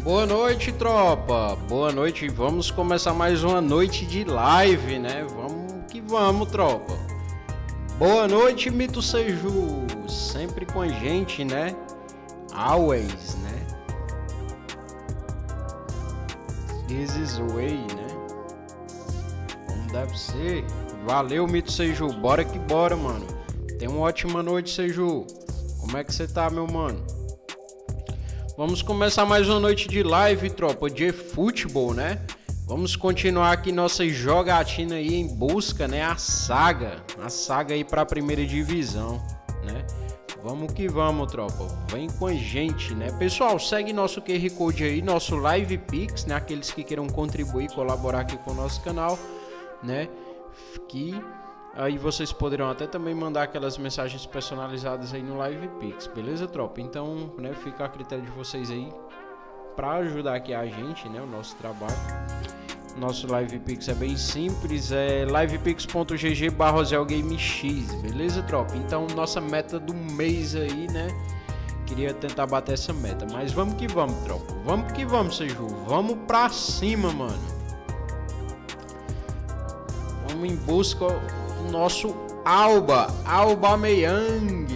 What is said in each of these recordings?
Boa noite, tropa. Boa noite. Vamos começar mais uma noite de live, né? Vamos que vamos, tropa. Boa noite, Mito Seju. Sempre com a gente, né? Always, né? This is the way, né? Como deve ser. Valeu, Mito Seju. Bora que bora, mano. Tenha uma ótima noite, Seju. Como é que você tá, meu mano? Vamos começar mais uma noite de live, tropa, de eFootball, né? Vamos continuar aqui nossa jogatina aí em busca, né? A saga aí pra primeira divisão, né? Vamos que vamos, tropa. Vem com a gente, né? Pessoal, segue nosso QR Code aí, nosso Live Pix, né? Aqueles que queiram contribuir, colaborar aqui com o nosso canal, né? Que aí vocês poderão até também mandar aquelas mensagens personalizadas aí no Live Pix, beleza, tropa? Então, né, fica a critério de vocês aí para ajudar aqui a gente, né, o nosso trabalho. Nosso Live Pix é bem simples, é livepix.gg/OzielgamerX, beleza, tropa? Então, nossa meta do mês aí, né, queria tentar bater essa meta, mas vamos que vamos, tropa. Vamos que vamos, Seju. Vamos pra cima, mano. Vamos em busca nosso Aubameyang.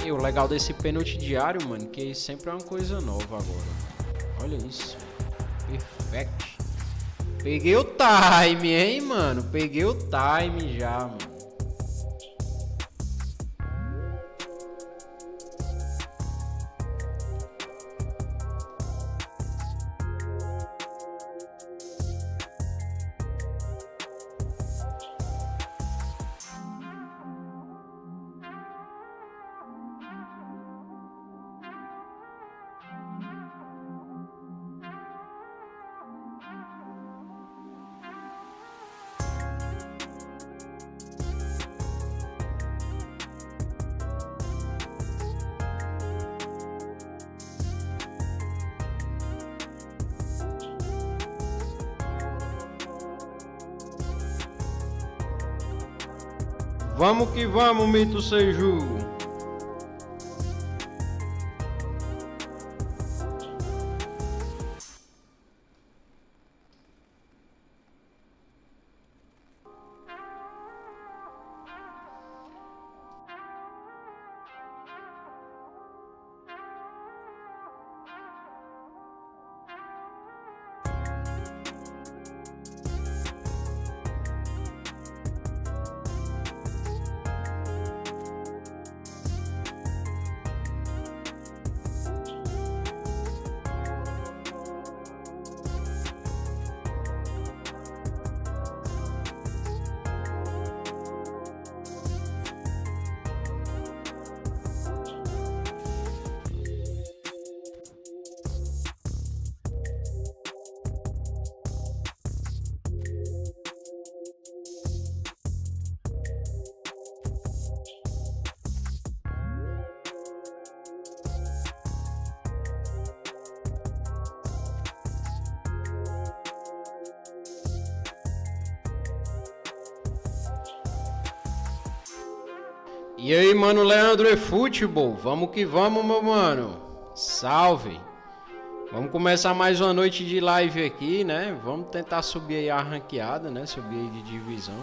E o legal desse pênalti diário, mano, que sempre é uma coisa nova agora. Olha isso. Perfect. Peguei o time, hein, mano. Peguei o time já, mano. Vamos que vamos, Mito Seju. E aí, mano, Leandro eFootball, vamos que vamos, meu mano. Salve. Vamos começar mais uma noite de live aqui, né? Vamos tentar subir aí a ranqueada, né? Subir aí de divisão.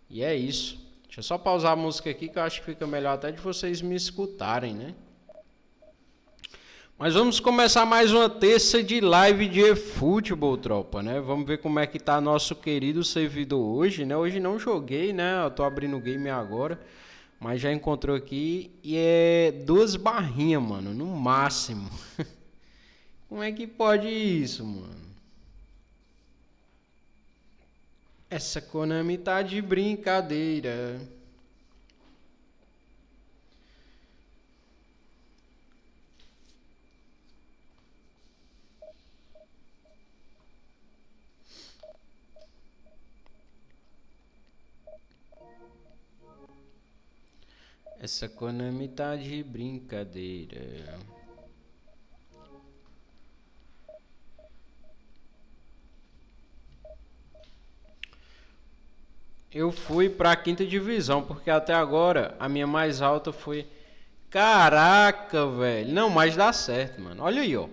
E é isso. Deixa eu só pausar a música aqui que eu acho que fica melhor até de vocês me escutarem, né? Mas vamos começar mais uma terça de live de eFootball, tropa, né? Vamos ver como é que tá nosso querido servidor hoje, né? Hoje não joguei, né? Eu tô abrindo o game agora. Mas já encontrou aqui e é 2 barrinhas, mano, no máximo. Como é que pode isso, mano? Essa Konami tá de brincadeira. Essa Konami tá de brincadeira. Eu fui para a quinta divisão, porque até agora a minha mais alta foi Caraca, velho. Não, mas dá certo, mano. Olha aí, ó.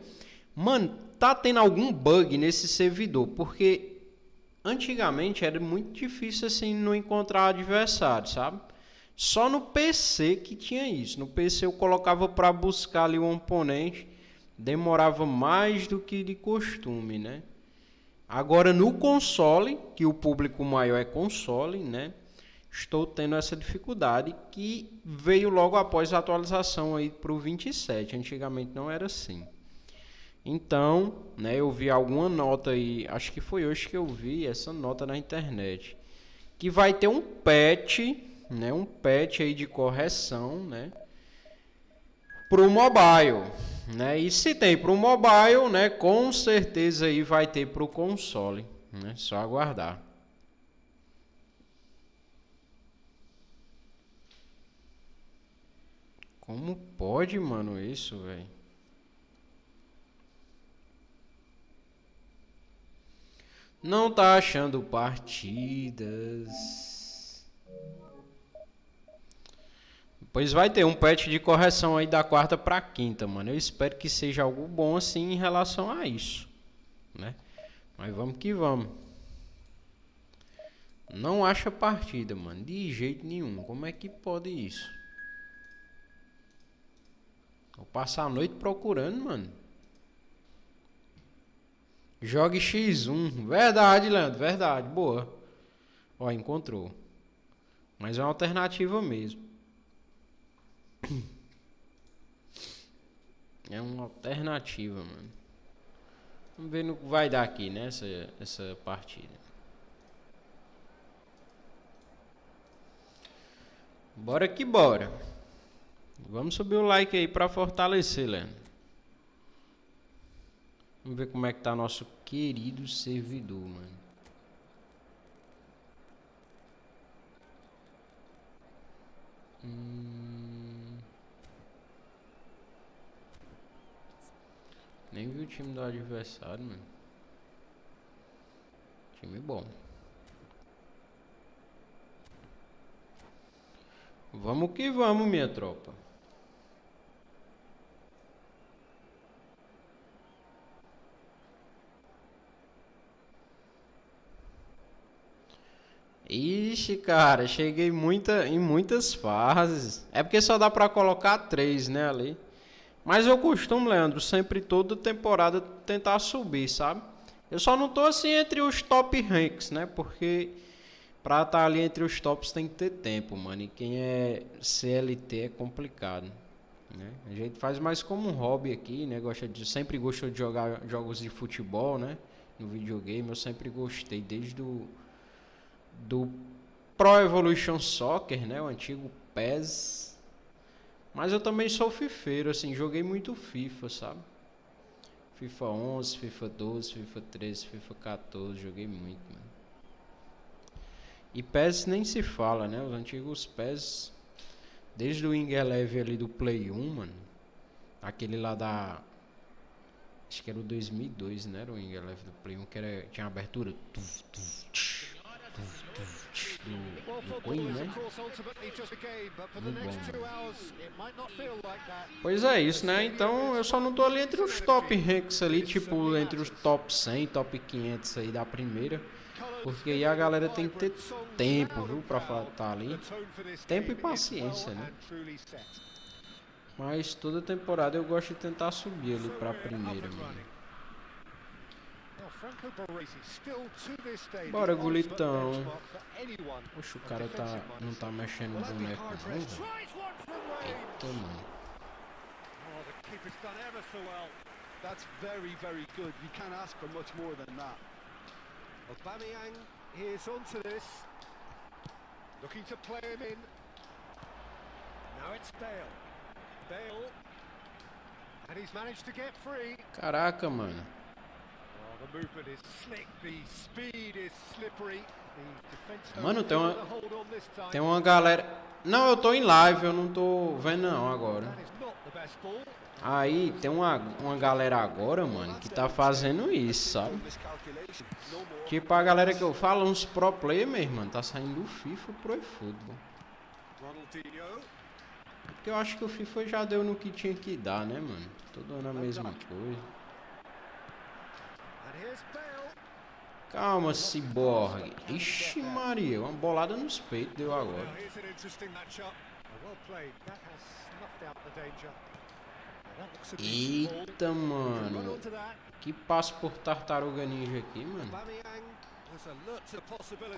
Mano, tá tendo algum bug nesse servidor, porque antigamente era muito difícil assim não encontrar adversário, sabe? Só no PC que tinha isso. No PC eu colocava para buscar ali um oponente, demorava mais do que de costume, né? Agora no console, que o público maior é console, né? Estou tendo essa dificuldade que veio logo após a atualização aí para o 27. Antigamente não era assim. Então, né, eu vi alguma nota aí, acho que foi hoje que eu vi essa nota na internet, que vai ter um patch, né, um patch aí de correção, né, pro mobile, né? E se tem pro mobile, né, com certeza aí vai ter pro console, né? Só aguardar. Como pode, mano, isso, velho? Não tá achando partidas. Pois vai ter um patch de correção aí da quarta pra quinta, mano. Eu espero que seja algo bom assim em relação a isso, né? Mas vamos que vamos. Não acha partida, mano. De jeito nenhum. Como é que pode isso? Vou passar a noite procurando, mano. Jogue X1. Verdade, Leandro. Verdade. Boa. Ó, encontrou. Mas é uma alternativa mesmo. É uma alternativa, mano. Vamos ver no que vai dar aqui, né? Essa partida. Bora que bora. Vamos subir o like aí pra fortalecer, Leandro. Vamos ver como é que tá nosso querido servidor, mano. Nem vi o time do adversário, mano. Time bom. Vamos que vamos, minha tropa. Ixi, cara, cheguei em muitas fases. É porque só dá pra colocar 3, né, ali. Mas eu costumo, Leandro, sempre toda temporada tentar subir, sabe? Eu só não tô assim entre os top ranks, né? Porque pra estar ali entre os tops tem que ter tempo, mano. E quem é CLT é complicado, né? A gente faz mais como um hobby aqui, né? Sempre gostou de jogar jogos de futebol, né? No videogame eu sempre gostei, desde do Pro Evolution Soccer, né? O antigo PES. Mas eu também sou fifeiro, assim, joguei muito FIFA, sabe? FIFA 11, FIFA 12, FIFA 13, FIFA 14, joguei muito, mano. E PES nem se fala, né? Os antigos PES, desde o Wing Eleven ali do Play 1, mano. Aquele lá da... Acho que era o 2002, né? Era o Wing Eleven do Play 1, que tinha abertura... do Queen, né? Muito bom. Pois é isso, né? Então eu só não tô ali entre os top ranks ali, tipo entre os top 100, top 500 aí da primeira, porque aí a galera tem que ter tempo, viu, pra estar ali, tempo e paciência, né? Mas toda temporada eu gosto de tentar subir ali pra primeira, mano. Bora, gulitão. Oxe, o cara não tá mexendo no boneco, não. Eita, mano. That's very, very good. You can't ask for much more than that. Aubameyang here's onto this. Looking to play him in. Now it's Bale. Bale. And he's managed to get free. Caraca, mano. The movement is slick, the speed is slippery. Mano, tem uma galera... Não, eu tô em live, eu não tô vendo não agora. Aí, tem uma galera agora, mano, que tá fazendo isso, sabe? Tipo a galera que eu falo, uns pro player mesmo, mano, tá saindo do FIFA pro eFootball. Porque eu acho que o FIFA já deu no que tinha que dar, né, mano? Tô dando a mesma coisa. Calma, ciborgue. Ixi, Maria, uma bolada nos peitos deu agora. Eita, mano. Que passo por tartaruga ninja aqui, mano.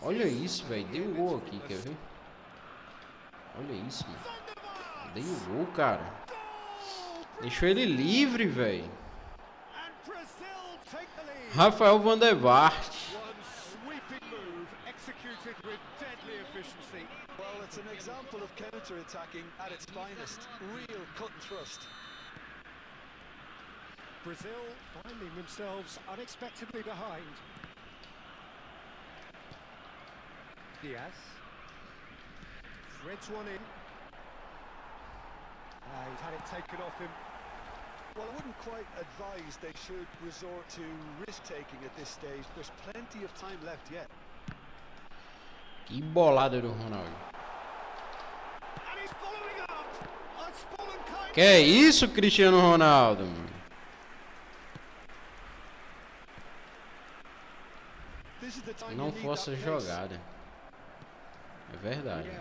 Olha isso, velho. Deu gol aqui, quer ver? Olha isso, mano. Deu gol, cara. Deixou ele livre, velho. Rafael Van der Vaart. Well, it's an example of counter-attacking at its finest. Real cut and thrust. Brazil finding themselves unexpectedly behind. Diaz. Threads one in. He's had it taken off him. Well, I wouldn't quite advise they should resort to risk-taking at this stage. There's plenty of time left yet. Que bolada do Ronaldo. Que é isso, Cristiano Ronaldo? Não fosse jogada. É verdade.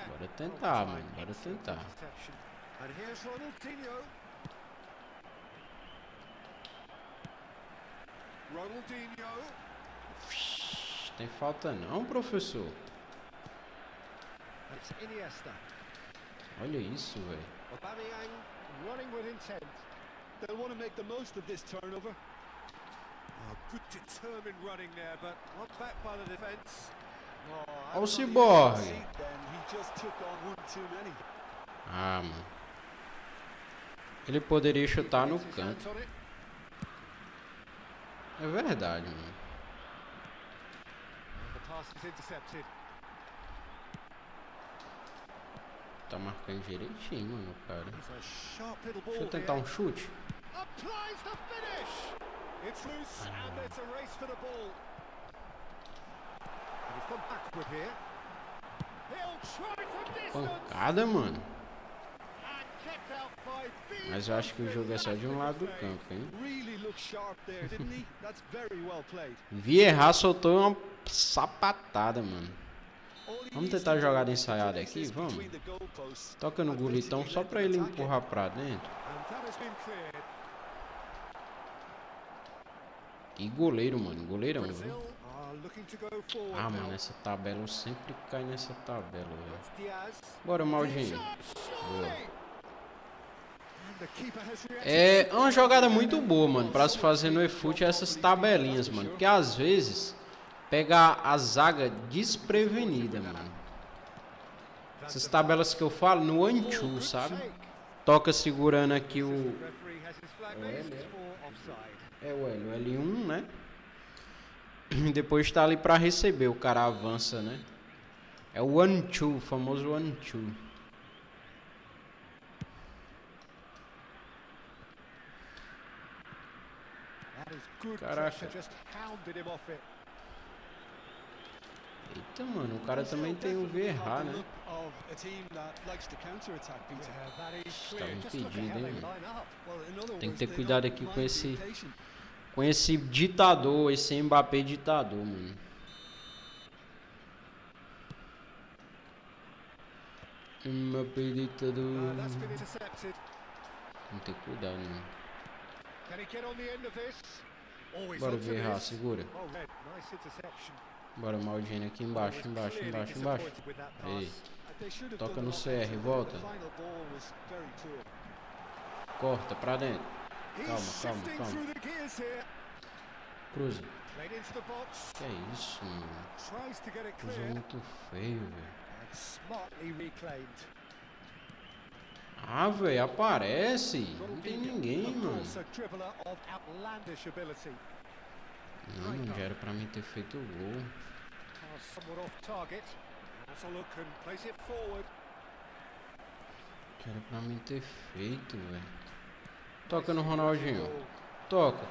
Bora tentar, mano. Bora tentar. Tem falta não, professor? Olha isso, velho. They'll want to make the most of this turnover. Oh, good determined running there, but not back by the defense. Olha o ciborgue. He just took on one too many. Ah, mano. Ele poderia chutar no canto. É verdade, mano. Tá marcando direitinho, mano, cara. Deixa eu tentar um chute. Pancada, mano. Mas eu acho que o jogo é só de um lado do campo, hein? Vieira soltou uma sapatada, mano. Vamos tentar jogada ensaiada aqui, vamos. Toca no golitão só pra ele empurrar pra dentro. Que goleiro, mano. Goleirão, viu? Ah, mano, essa tabela eu sempre caio nessa tabela, velho. Bora, Maldinho. Boa. É uma jogada muito boa, mano, pra se fazer no eFoot essas tabelinhas, mano. Porque às vezes pega a zaga desprevenida, mano. Essas tabelas que eu falo no 1-2, sabe? Toca segurando aqui o L1, né? E depois tá ali pra receber, o cara avança, né? É o 1-2, o famoso 1-2. Caraca. Eita, mano, o cara também tem o VIVO, né? Tá impedido, hein, mano? Tem que ter cuidado aqui com esse ditador, esse Mbappé ditador, mano. Mbappé ditador. Tem que ter cuidado, mano. Bora, VIVO, segura. Bora, Maldini, aqui embaixo. Ei. Toca no CR, volta. Corta pra dentro. Calma. Cruza. Que é isso, mano? Cruza muito feio, velho. Ah, velho, aparece. Não tem ninguém, mano. Não, já era pra mim ter feito o gol. Já era pra mim ter feito, velho. Toca no Ronaldinho. Toca.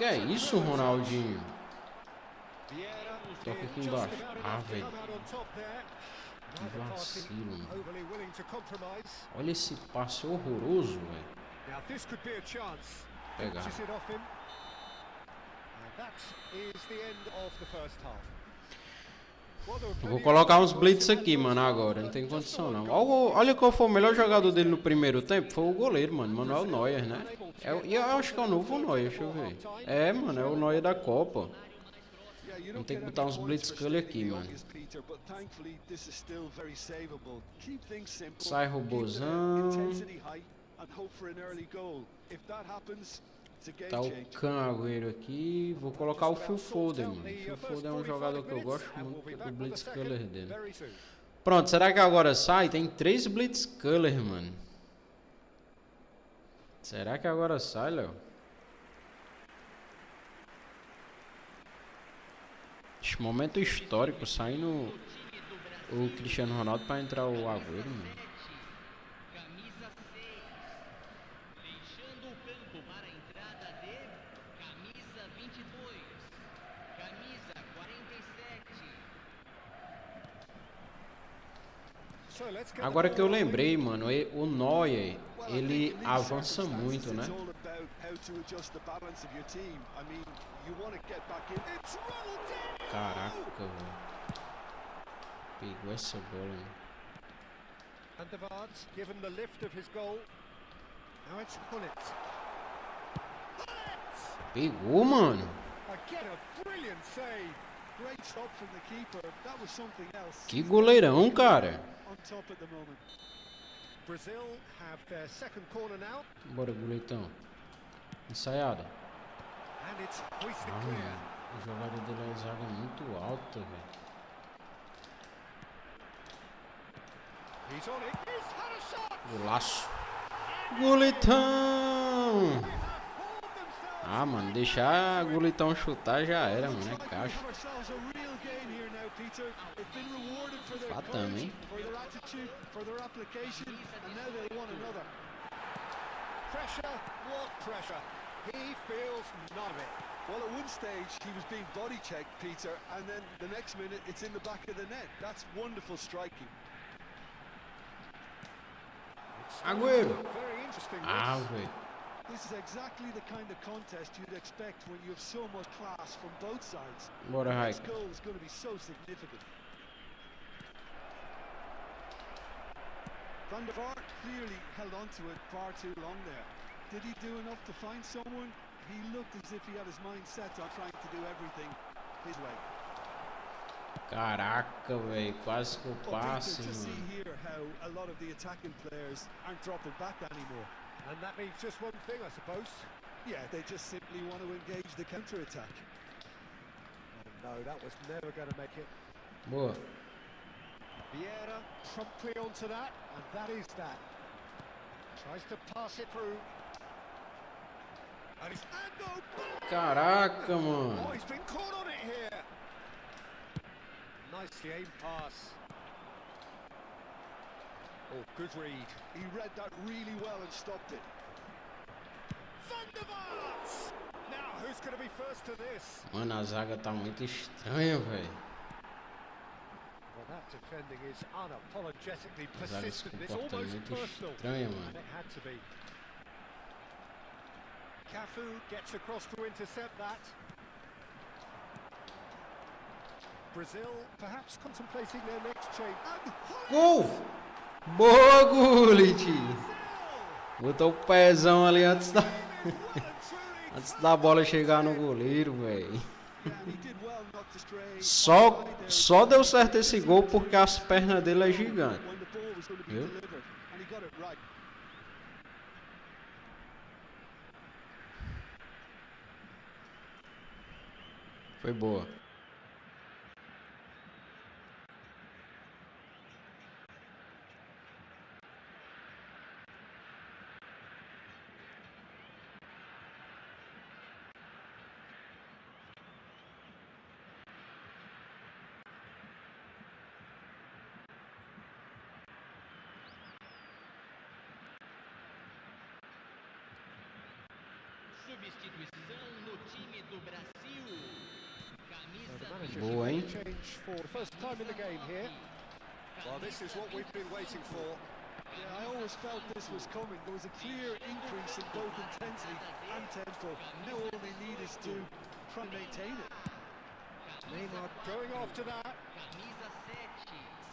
Que é isso, Ronaldinho? Toca aqui embaixo. Ah, velho. Que vacilo, mano. Olha esse passe horroroso, velho. Pegar. Eu vou colocar uns blitz aqui, mano, agora. Não tem condição, não. Olha qual foi o melhor jogador dele no primeiro tempo. Foi o goleiro, mano. Manuel Neuer, né? E eu acho que é o novo Neuer, deixa eu ver. É, mano, é o Neuer da Copa. Vamos ter que botar uns blitzkiller aqui, mano. Sai robozão. Tá o Canagüero aqui. Vou colocar o Phil Foden, mano. O Phil Foden é um jogador que eu gosto muito do blitzkiller dele. Pronto, será que agora sai? Tem 3 blitzkiller, mano. Será que agora sai, Léo? Momento histórico, saindo o Cristiano Ronaldo pra entrar o Agüero, mano. Camisa 6, deixando o campo para a entrada de camisa 22, camisa 47. Agora que eu lembrei, mano, o Neuer, ele avança muito, né? Caraca, velho. Pegou essa bola, mano. Pegou, mano. Que goleirão, cara. Bora, goleitão. Ensaiada. O jogador dele é zaga muito alta, velho. Golaço. Goleitão. Ah, mano, deixar goleitão chutar já era, mano. É caixa. Fatamos, hein? He feels none of it. Well, at one stage he was being body checked, Peter, and then the next minute it's in the back of the net. That's wonderful striking. Agüero. Very interesting. Velho. This is exactly the kind of contest you'd expect when you have so much class from both sides. Bora, Raik. This goal is going to be so significant. Van der Vaart clearly held on to it far too long there. Did he do enough to find someone? He looked as if he had his mind set on trying to do everything his way. Caraca, velho, quase que eu passo, to see mano. here how a lot of the attacking players aren't dropping back anymore. And that means just one thing, I suppose. Yeah, they just simply want to engage the counter-attack. Oh, no, that was never going to make it. Boa. Vieira promptly onto that, and that is that. Tries to pass it through. Caraca, mano. Oh, he's been caught on it here. Nicely aimed pass. Oh, good read. He read that really well and stopped it. Van der Vaart! Now, who's going to be first to this? Mano, a zaga tá muito estranha, velho. Well, that defending is unapologetically A zaga se persistent. It's comporta almost muito personal. estranha, And mano. it had to be. Cafu gets across to intercept that. Brazil perhaps contemplating their next change. Gol! Boa, Gullit! Botou o pezão ali antes da... antes da bola chegar no goleiro, velho. Só deu certo esse gol porque as pernas dele é gigante. Viu? Foi boa. Substituição no time do Brasil. Camisa Boa, hein? Change for the first time in the game here. Well, this is what we've been waiting for. Yeah, I always felt this was coming. There was a clear increase in both intensity and tempo. Now all they need is to try and maintain it. Neymar going after that. Camisa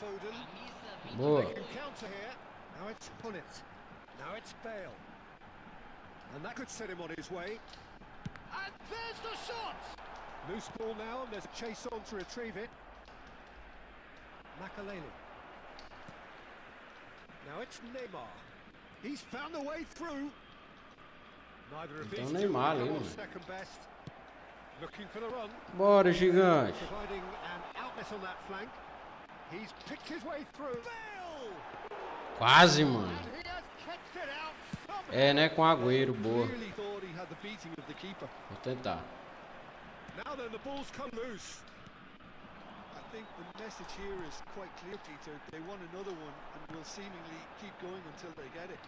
7. Foden. Camisa Boa. They can counter here. Now it's Punit. Now it's Bale. And that could set him on his way. And there's the shot! Loose ball now, and there's a chase on to retrieve it. Makalele. Now it's Neymar. He's found the way through. Neither of these two Neymar will ali, come on mano. second best. Looking for the run. Bora, gigante. Providing an outlet on that flank. He's picked his way through. Bale! Quase, mano. And he has kicked it out somehow. É, né? Com Agüero, boa. Clearly thought he had the beating of the keeper. Vou tentar. Now then, the ball's come loose. I think the message here is quite clear, Peter. They want another one and will seemingly keep going until they get it.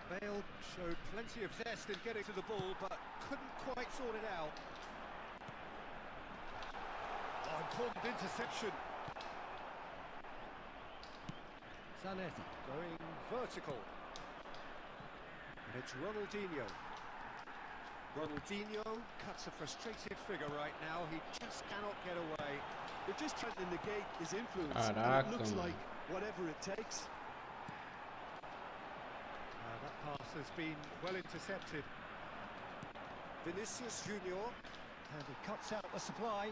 Bale showed plenty of zest in getting to the ball, but couldn't quite sort it out. Oh, important interception. Zanetti going vertical. And it's Ronaldinho. Ronaldinho cuts a frustrated figure right now. He just cannot get away. They're just trying to negate his influence. And Caraca, it looks mano. like whatever it takes. That pass has been well intercepted. Vinicius Junior, and he cuts out the supply.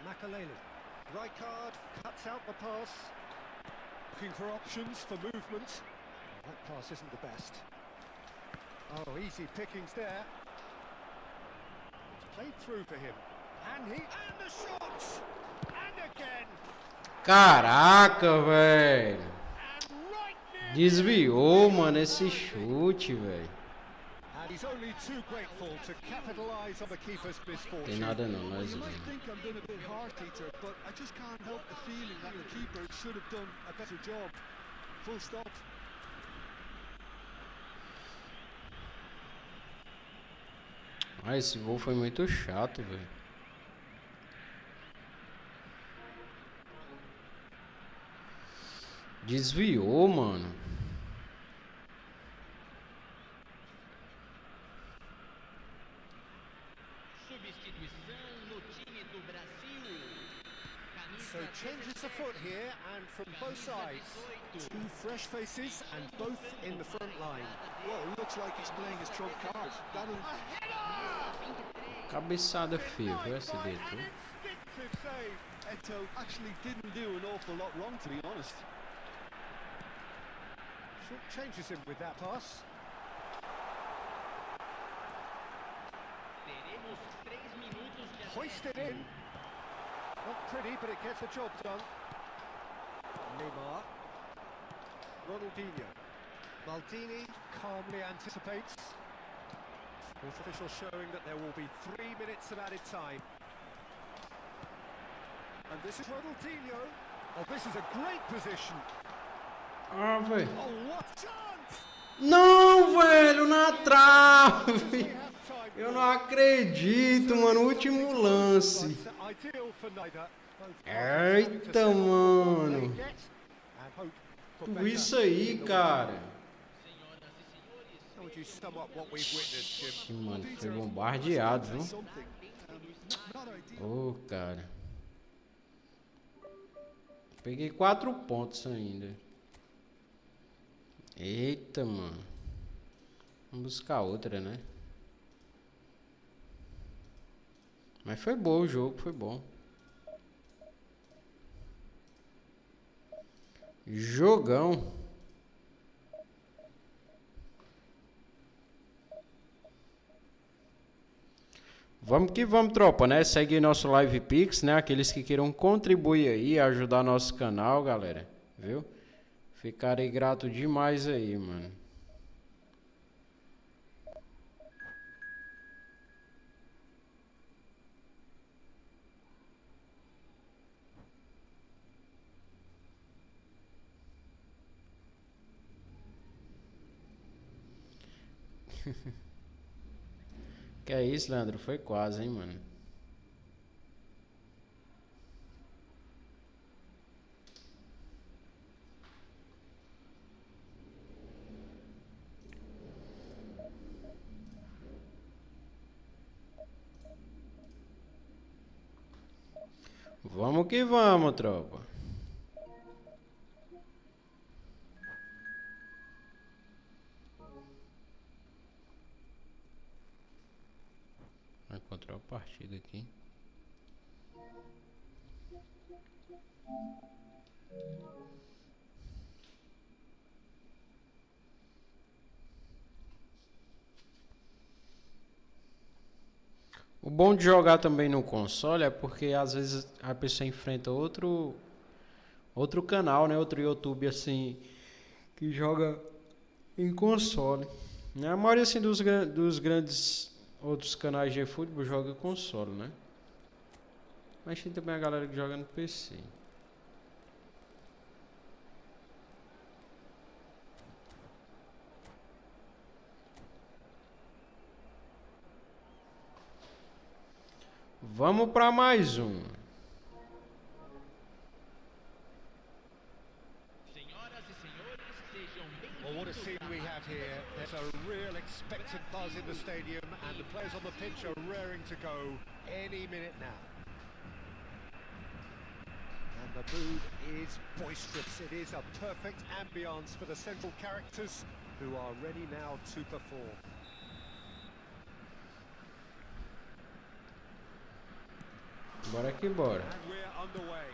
Makalele. Rijkaard cuts out the pass. Looking for options for movement. That pass isn't the best. Oh, easy pickings there. It's played through for him. And the shot! And again! Caraca, velho. And right near. Desviou, mano, esse chute, velho. And he's only too grateful to capitalise on the keeper's Tem misfortune. nada não, Well, nós you might vamos. think I'm being a bit hard, Peter, but I just can't help the feeling that the keeper should have done a better job. Full stop. Ah, esse gol foi muito chato, velho. Desviou, mano. Substituição no time do Brasil. So Camisa changes the foot here, and from both sides. Two fresh faces, and both in the front line. Well, it looks like he's playing his trump card. That'll... Cabeçada feia, viu essa dele, tu? Instinctive save. Eto actually didn't do an awful lot wrong, to be honest. Short changes him with that pass. Teremos 3 minutos de Hoisted in. Not pretty, but it gets the job done. Neymar. Ronaldinho. Maldini calmly anticipates. Fourth official showing that there will be 3 minutes of added time. And this is Ronaldinho. Oh, this is a great position. Ah, velho. Oh, what chance! Não, velho, na trave. We have time. Eu não acredito, mano. Último lance. Ideal for neither. Eita, mano. And hope for Tudo better. isso aí, cara. How would you sum up what we've witnessed, Jim? Ixi, mano, foi bombardeado, viu? Something. Not ideal. Ô, cara. Peguei 4 pontos ainda. Eita, mano. Vamos buscar outra, né? Mas foi bom o jogo, foi bom. Jogão. Vamos que vamos, tropa, né? Segue nosso Live Pix, né? Aqueles que queiram contribuir aí, ajudar nosso canal, galera. Viu? Ficarei grato demais aí, mano. Que é isso, Leandro? Foi quase, hein, mano. Vamos que vamos, tropa. Vou encontrar a partida aqui. O bom de jogar também no console é porque às vezes a pessoa enfrenta outro canal, né? Outro YouTube assim que joga em console. A maioria assim dos grandes outros canais de eFootball joga em console, né? Mas tem também a galera que joga no PC. Vamos para mais um. Senhoras e senhores, sejam Well, what a bem-vindos scene we have here. There's a real expectant buzz in the stadium, and the players on the pitch are raring to go any minute now. And the mood is boisterous. It is a perfect ambience for the central characters who are ready now to perform. Bora que bora. And we're underway.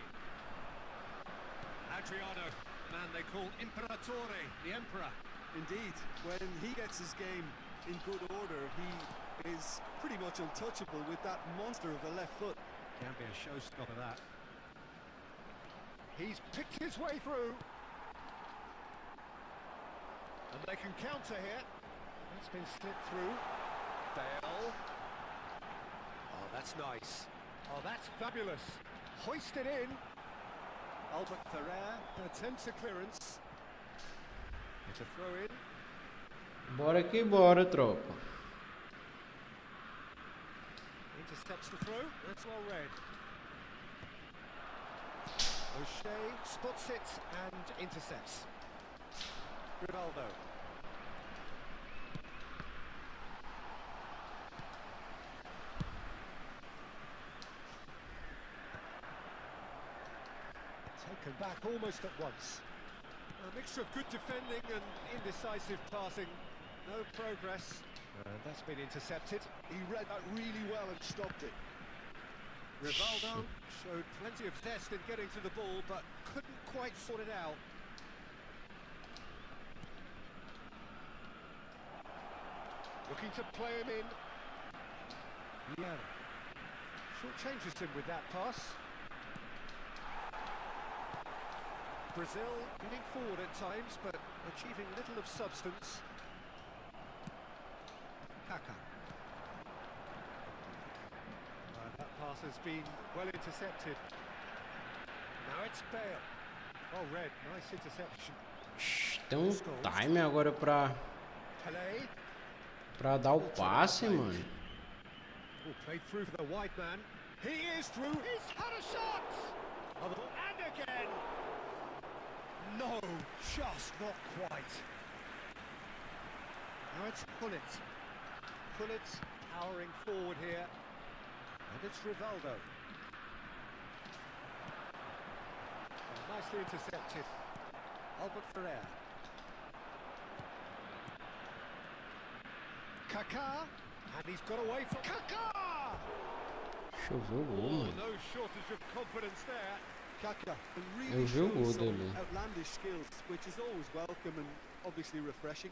Adriano, the man they call Imperatore, the Emperor. Indeed, when he gets his game in good order, he is pretty much untouchable with that monster of a left foot. Can be a showstopper, that. He's picked his way through. And they can counter here. That's been slipped through. Bale. Oh, that's nice. Oh, that's fabulous. Hoisted in. Albert Ferrer attempts a clearance. It's a throw in. Bora que bora, tropa. Intercepts the throw. That's well read. O'Shea spots it and intercepts. Rivaldo. Taken back almost at once. A mixture of good defending and indecisive passing. No progress. And that's been intercepted. He read that really well and stopped it. Rivaldo showed plenty of zest in getting to the ball, but couldn't quite sort it out. Looking to play him in. Yeah. Short changes him with that pass. Brazil getting forward at times, but achieving little of substance. Kaka. That pass has been well intercepted. Now it's Bale. Oh, Red, nice interception. Tem um time agora pra dar o passe, mano. Oh, played through for the wide man. He is through. He's had a shot. And again. No, just not quite. Now it's Pullet. Pullet powering forward here. And it's Rivaldo. Oh, nicely intercepted. Albert Ferrer. Kaká. And he's got away from Kaká! Choveu o gol, Oh, mano. no shortage of confidence there. Kaka can Eu really vi o show gol some dele. outlandish skills, which is always welcome and obviously refreshing.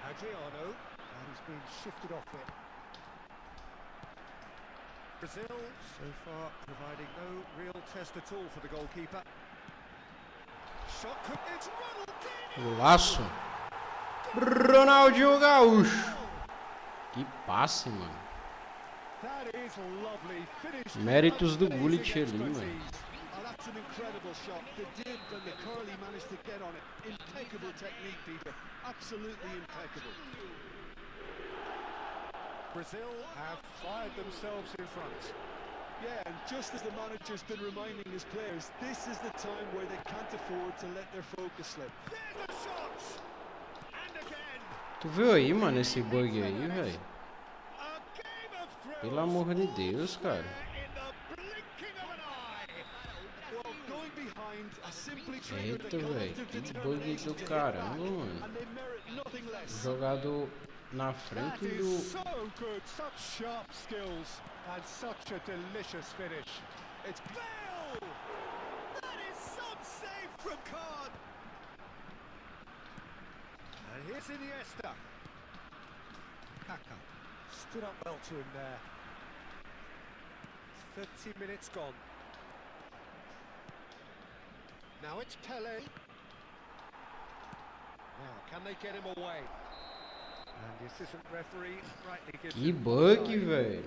Adriano, and he's been shifted off it. Brazil, so far, providing no real test at all for the goalkeeper. Shot could... It's Ronaldinho! Golaço. Ronaldinho Gaúcho. Que passe, mano. That is lovely. Finished Méritos do amazing Gullit ali, expertise. mano. Oh, that's an incredible shot. The dip and the curl he managed to get on it. Impeccable technique, Peter. Absolutely impeccable. Brazil have fired themselves in front. Yeah, and just as the manager's been reminding his players, this is the time where they can't afford to let their focus slip. There's the shot! And again! Tu viu aí, mano, esse bug aí, velho? A game of thrills. Pelo amor de Deus, cara. In the blinking of an eye. Well, going behind simply triggered Eita, the velho. collective Que bug determination do to hit back, caramba, mano. and they merit nothing less. Jogador na That frente is do... so good. Such sharp skills and such a delicious finish. It's Bale! That is some save from Khan. And here's Iniesta. Kaka stood up well to him there. 30 minutes gone. Now it's Pele. Now, can they get him away? And the assistant referee rightly gives Que him bug, offside. velho.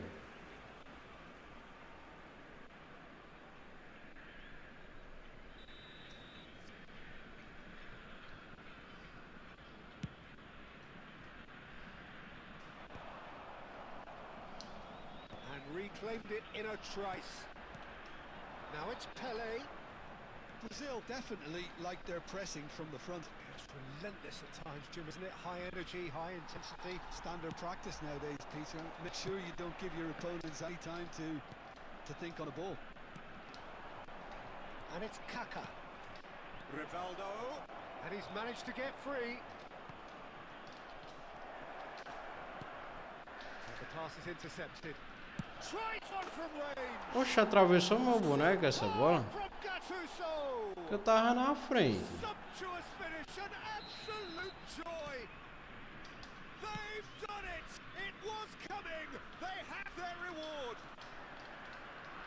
And reclaimed it in a trice. Now it's Pele. Brazil definitely like their pressing from the front. It's relentless at times, Jim, isn't it? High energy, high intensity. Standard practice nowadays, Peter. Make sure you don't give your opponents any time to think on a ball. And it's Kaka. Rivaldo. And he's managed to get free. And the pass is intercepted. Tries one from range. Poxa, atravessou meu boneco essa bola. From Gattuso. Eu tava na frente. Sumptuous finish, an absolute joy. They've done it. It was coming. They have their reward.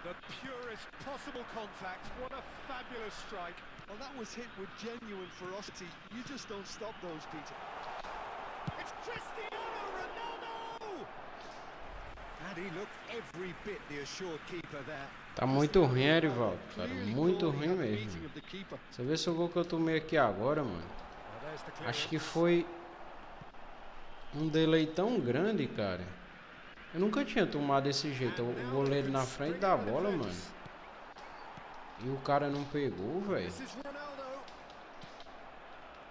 The purest possible contact. What a fabulous strike. Well, that was hit with genuine ferocity. You just don't stop those, Peter. It's Cristiano Ronaldo. And he looked every bit the assured keeper there. Tá muito ruim, Erivaldo, cara. Muito ruim Meeting mesmo. of the keeper. Você vê se o gol que eu tomei aqui agora, mano. Well, there's the Acho que clearance. foi um delay tão grande, cara. Eu nunca tinha tomado desse jeito. O goleiro na frente da bola, mano. E o cara não pegou, velho. This is Ronaldo.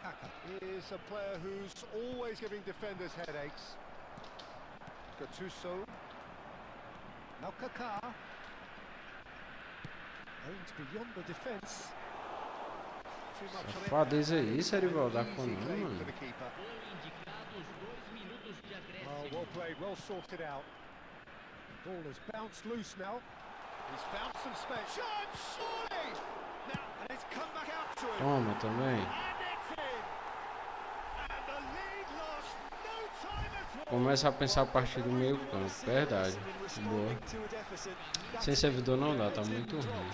Kaka is a player who's always giving defenders headaches. Gattuso. Now Kaká. Aims beyond the defence. Too much on it. Safadeza é isso, Erivaldo, da Easy Konami, claim for mano. the keeper. Foram indicados 2 minutos de Oh, acréscimo. well played, well sorted out. The ball has bounced loose now. He's found some space. Shot, surely! Now, and it's come back out to him. Toma também. And it's in! And the lead lost no time at all. Começa a pensar a partir do meio campo. Verdade. Boa. Sem servidor não dá, tá muito ruim.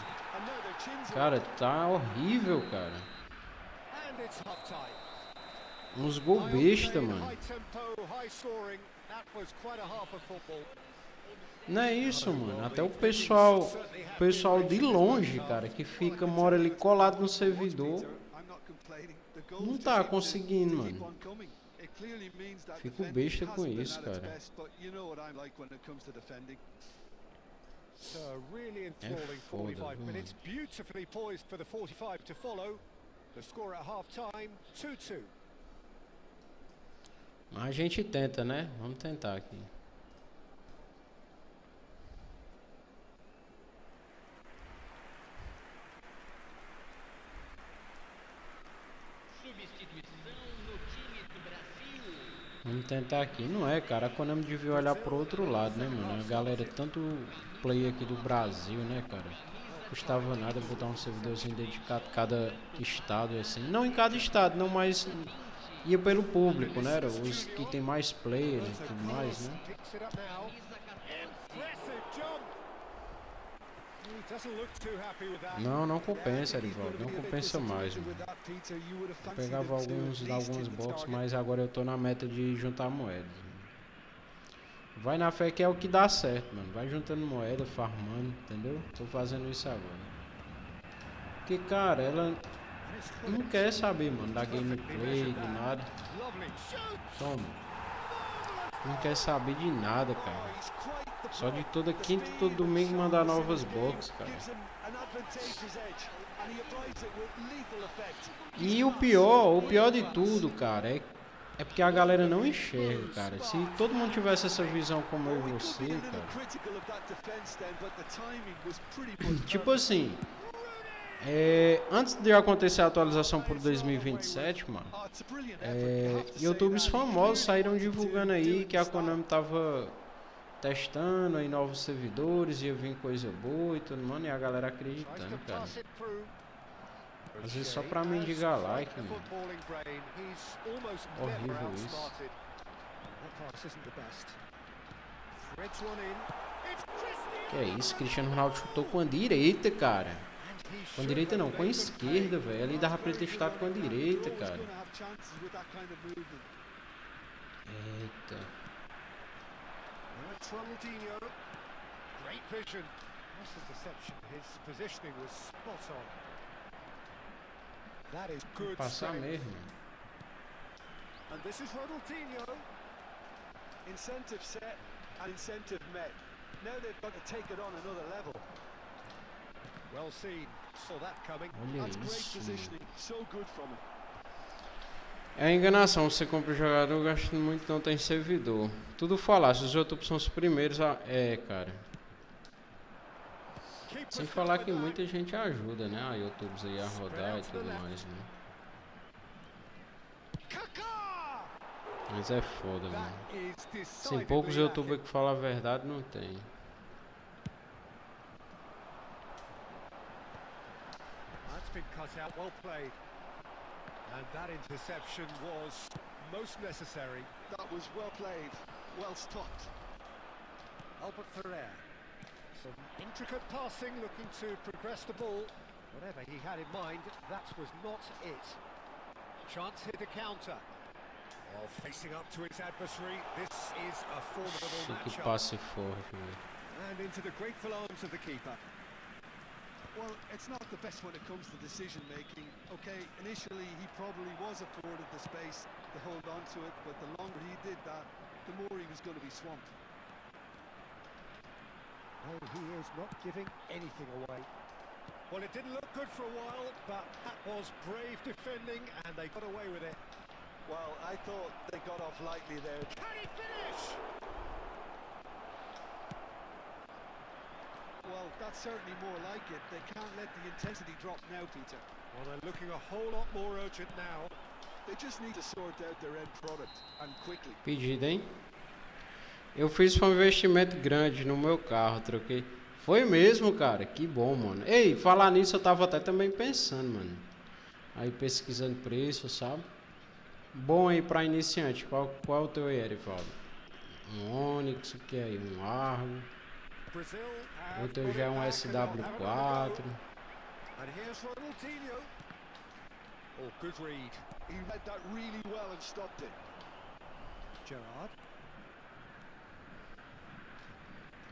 Cara, tá horrível, cara. And it's half-time. Uns gol besta, mano. High tempo, high scoring. That was quite a half of football. Não é isso, mano. Até o pessoal de longe, cara, que fica, mora ali colado no servidor, não tá conseguindo, mano. Fico besta com isso, cara. It's a really enthralling foda, 45 minutes. Beautifully poised for the 45 to follow. The score at half-time, 2-2. Mas a gente tenta, né? Vamos tentar aqui. Substituição no time do Brasil. Vamos tentar aqui. Não é, cara. A Konami devia olhar pro outro lado, né, mano? A galera, tanto play aqui do Brasil, né, cara? Custava nada botar um servidorzinho dedicado a cada estado, assim. Não em cada estado, não, mas ia pelo público, né? Os que tem mais players e tudo mais, né? Picks it up now. Impressive jump. He doesn't look too happy with that. Não compensa, Erivaldo. Não compensa mais, mano. Eu pegava alguns boxes, mas agora eu tô na meta de juntar moedas. Vai na fé que é o que dá certo, mano. Vai juntando moeda, farmando, entendeu? Tô fazendo isso agora. Porque, cara, ela não quer saber, mano, da gameplay, de nada. Toma. Não quer saber de nada, cara. Só de toda quinta e todo domingo mandar novas boxes, cara. E o pior de tudo, cara, é porque a galera não enxerga, cara. Se todo mundo tivesse essa visão como eu e você, cara. Tipo assim, antes de acontecer a atualização por 2027, mano, YouTubers famosos saíram divulgando aí que a Konami tava testando aí novos servidores, ia vir coisa boa e tudo, mano, e a galera acreditando, cara. Às vezes só pra mendigar like, mano. Horrível isso. Que é isso, Cristiano Ronaldo chutou com a direita, cara. Com a direita não, com a esquerda, velho. Ali dava pra ele ter chutado com a direita, cara. Eita. Vou passar mesmo. And this is Ronaldinho. Incentive set and incentive met. Now they've got to take it on another level. Well seen. Saw that coming. Olha That's great isso. positioning. So good from him. É enganação, você compra o jogador gastando muito, não tem servidor. Tudo falácio, os YouTubers são os primeiros a... cara. Sem falar que muita gente ajuda, né? A YouTubers aí a rodar e tudo mais, né? Mas é foda, mano. Sem poucos YouTubers que falam a verdade, não tem. That's been cut out, well played. And that interception was most necessary. That was well played, well stopped. Albert Ferrer. Some intricate passing, looking to progress the ball. Whatever he had in mind, that was not it. Chance hit a counter. While facing up to his adversary, this is a formidable Que matchup. passe forte, velho. And into the grateful arms of the keeper. Well, it's not the best when it comes to decision making. Okay, initially he probably was afforded the space to hold on to it, but the longer he did that, the more he was going to be swamped. Oh, he is not giving anything away. Well, it didn't look good for a while, but that was brave defending, and they got away with it. Well, I thought they got off lightly there. Can he finish? Well, that's certainly more like it. They can't let the intensity drop now, Peter. Well, they're looking a whole lot more urgent now. They just need to sort out their end product, and quickly. Pedido, hein? Eu fiz um investimento grande no meu carro, troquei. Foi mesmo, cara, que bom, mano. Ei, falar nisso eu tava até também pensando, mano. Aí pesquisando preço, sabe? Bom aí pra iniciante. Qual é o teu aí, Erivaldo? Um Onix, o que é aí? Um Argo. O teu já é um SW4. And here's Ronaldinho. Oh, good read. He read that really well and stopped it. Gerard.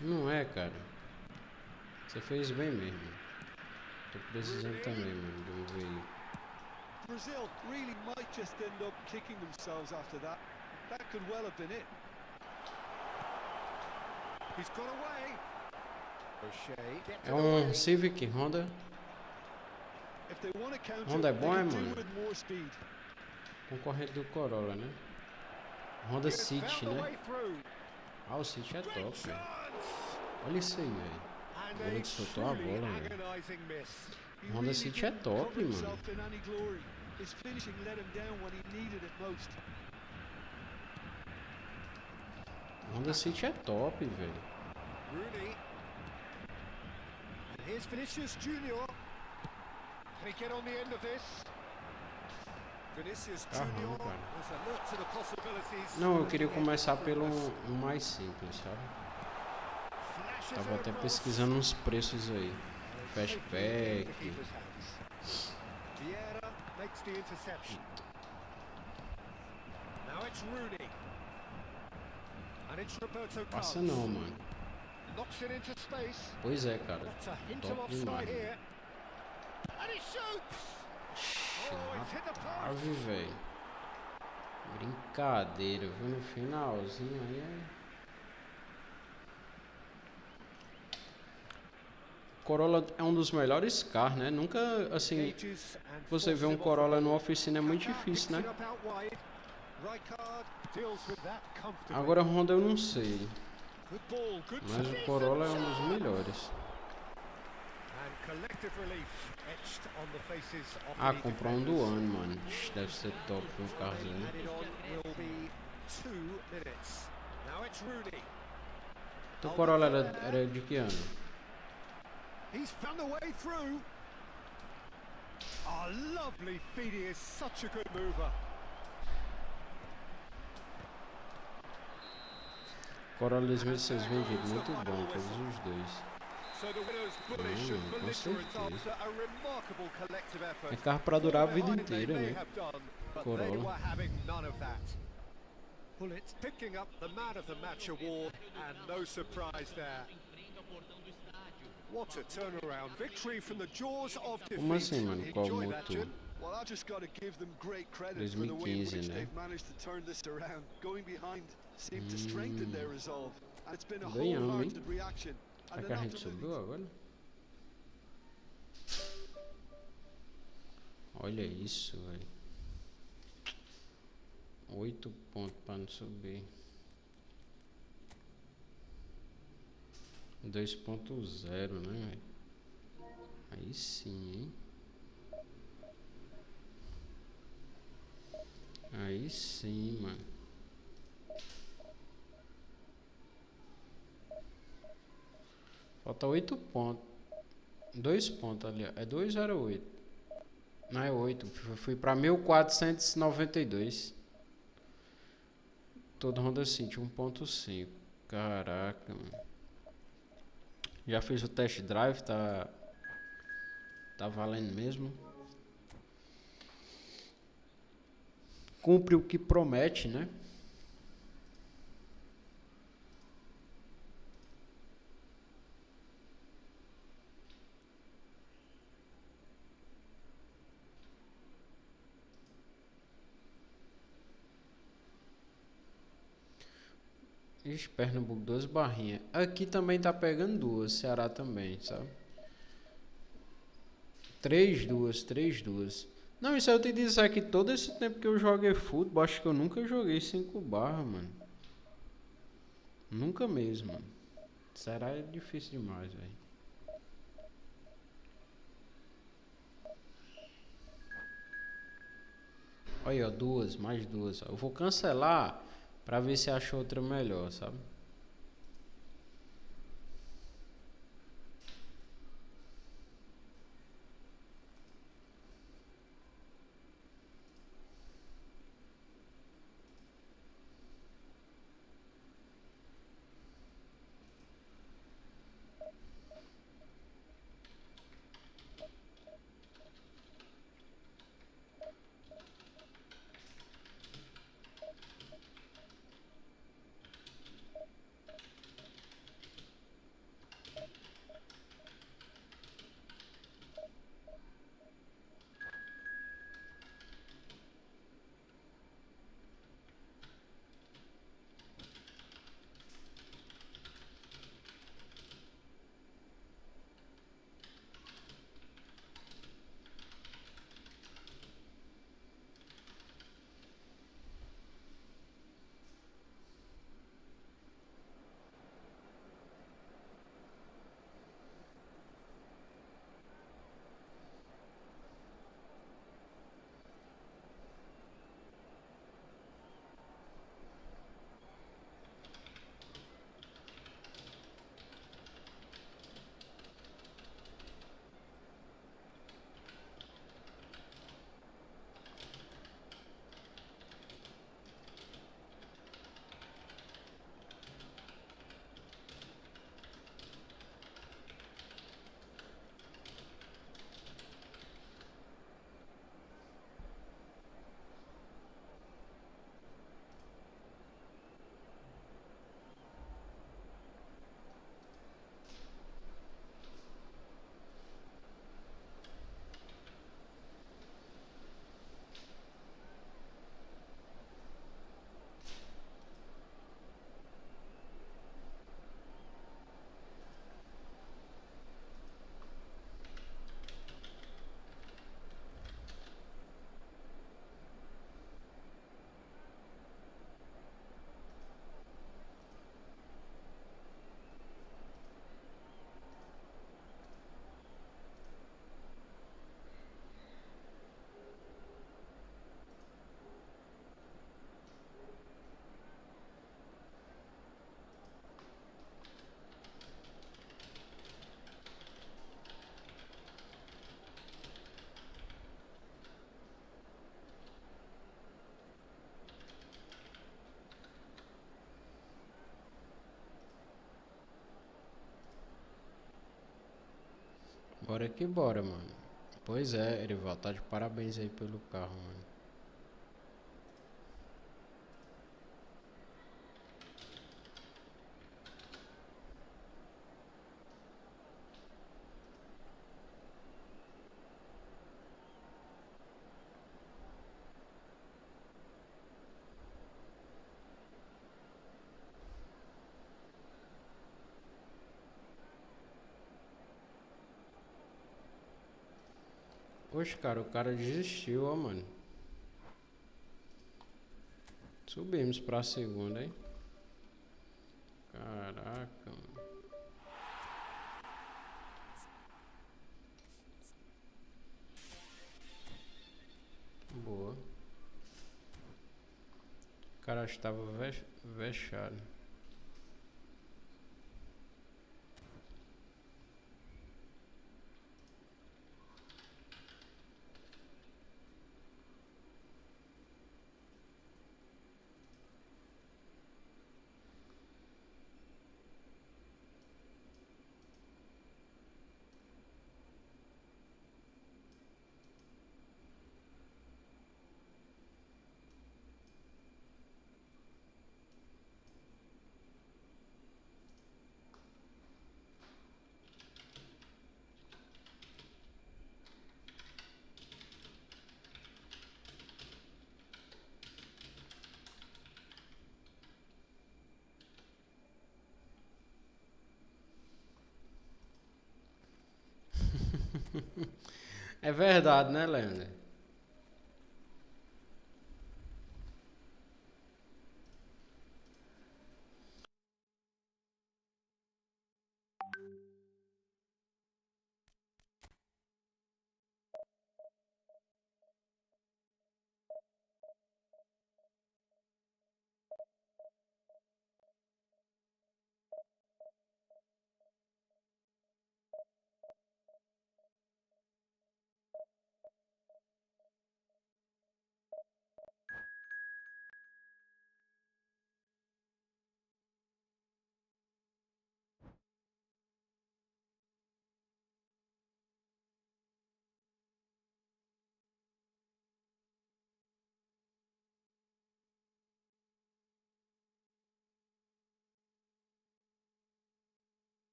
Não é, cara. Você fez bem mesmo. Tô precisando também, mano, de um veículo. Brazil really might just end up kicking themselves after that. That could well have been it. He's got away. O'Shea gets É um Civic Honda. If they want to counter, Honda é they bom, can mano? do it with more speed. Concorrente do Corolla, né? Honda City, né? Ah, o City é top, velho. Olha isso aí, velho. O goleiro soltou a bola, velho. He Honda really City é didn't top, cover mano. himself in any glory. His finishing let him down when he needed it most. Honda City é top, velho. Rooney. And here's Vinicius Junior. Can he get on the end of this? Vinicius Junior cara. was alert to the possibilities. Não, eu queria começar pelo um mais simples, sabe? Flashes Tava it até across. pesquisando uns preços aí. Flashback. Vieira makes the interception. Now it's Rooney. And it's Roberto Passa Carlos. não, mano. Knocks it into space. Pois é, cara. Got a hint of Top offside demais. here. And he shoots. Oh, it's hit the post. Ave, velho. Brincadeira, viu? No finalzinho aí é... Corolla é um dos melhores carros, né? Nunca, assim, Cages and você vê um forces him off Corolla the numa ball. oficina é muito Kaká difícil, picks né? it up out wide. Rijkaard deals with that comfortably. Agora Honda eu não sei, Good ball, good mas o decent Corolla é um dos chance. melhores. And collective relief etched on the faces of Ah, the comprou um do defenders. ano, mano. Deve ser top um carrozinho. Added on will be 2 minutes. Now it's Rooney. O Corolla era de que ano? He's found a way through. Oh, lovely feed. He is such a good mover. Corolla 2006 vendido, muito bom, todos os dois. So the winners bullish and com belligerent certeza. after a remarkable collective effort. É carro pra durar a vida Behind they inteira, may né? have done, but Corolla. they were having none of that. Bullet picking up the Man of the Match award, and no surprise there. What a turnaround. Victory from the jaws of defeat. Como assim, mano? Qual Enjoy that, motor? Jim. Well, I just got to give them great credit for the way in 2015, which né? they've managed to turn this around. Going behind seemed to strengthen their resolve, and it's been a Ganhamos, hein? wholehearted reaction. Será And que a they're gente not subiu agora? Olha isso, velho. 8 pontos pra não subir. 2.0, né, velho? Aí sim, hein? Aí sim, mano. Falta 8 pontos. 2 pontos ali, ó. É 2 ou era 8? Não, é 8. Fui pra 1492. Todo Honda City 1.5. Caraca, mano. Já fiz o test drive, tá valendo mesmo. Cumpre o que promete, né? Ixi, Pernambuco, 2 barrinhas. Aqui também tá pegando 2, Ceará também, sabe? 3, 2. Não, isso eu te dizer que todo esse tempo que eu joguei futebol, acho que eu nunca joguei 5 barras, mano. Nunca mesmo, mano. Ceará é difícil demais, velho. Olha, ó, 2, mais 2. Eu vou cancelar pra ver se acha outra melhor, sabe? Bora que bora, mano. Pois é, Erival, tá de parabéns aí pelo carro, mano. Oxe, cara, o cara desistiu, ó, mano. Subimos pra segunda, hein? Caraca, mano. Boa. O cara estava vexado. É verdade, né, Leandro?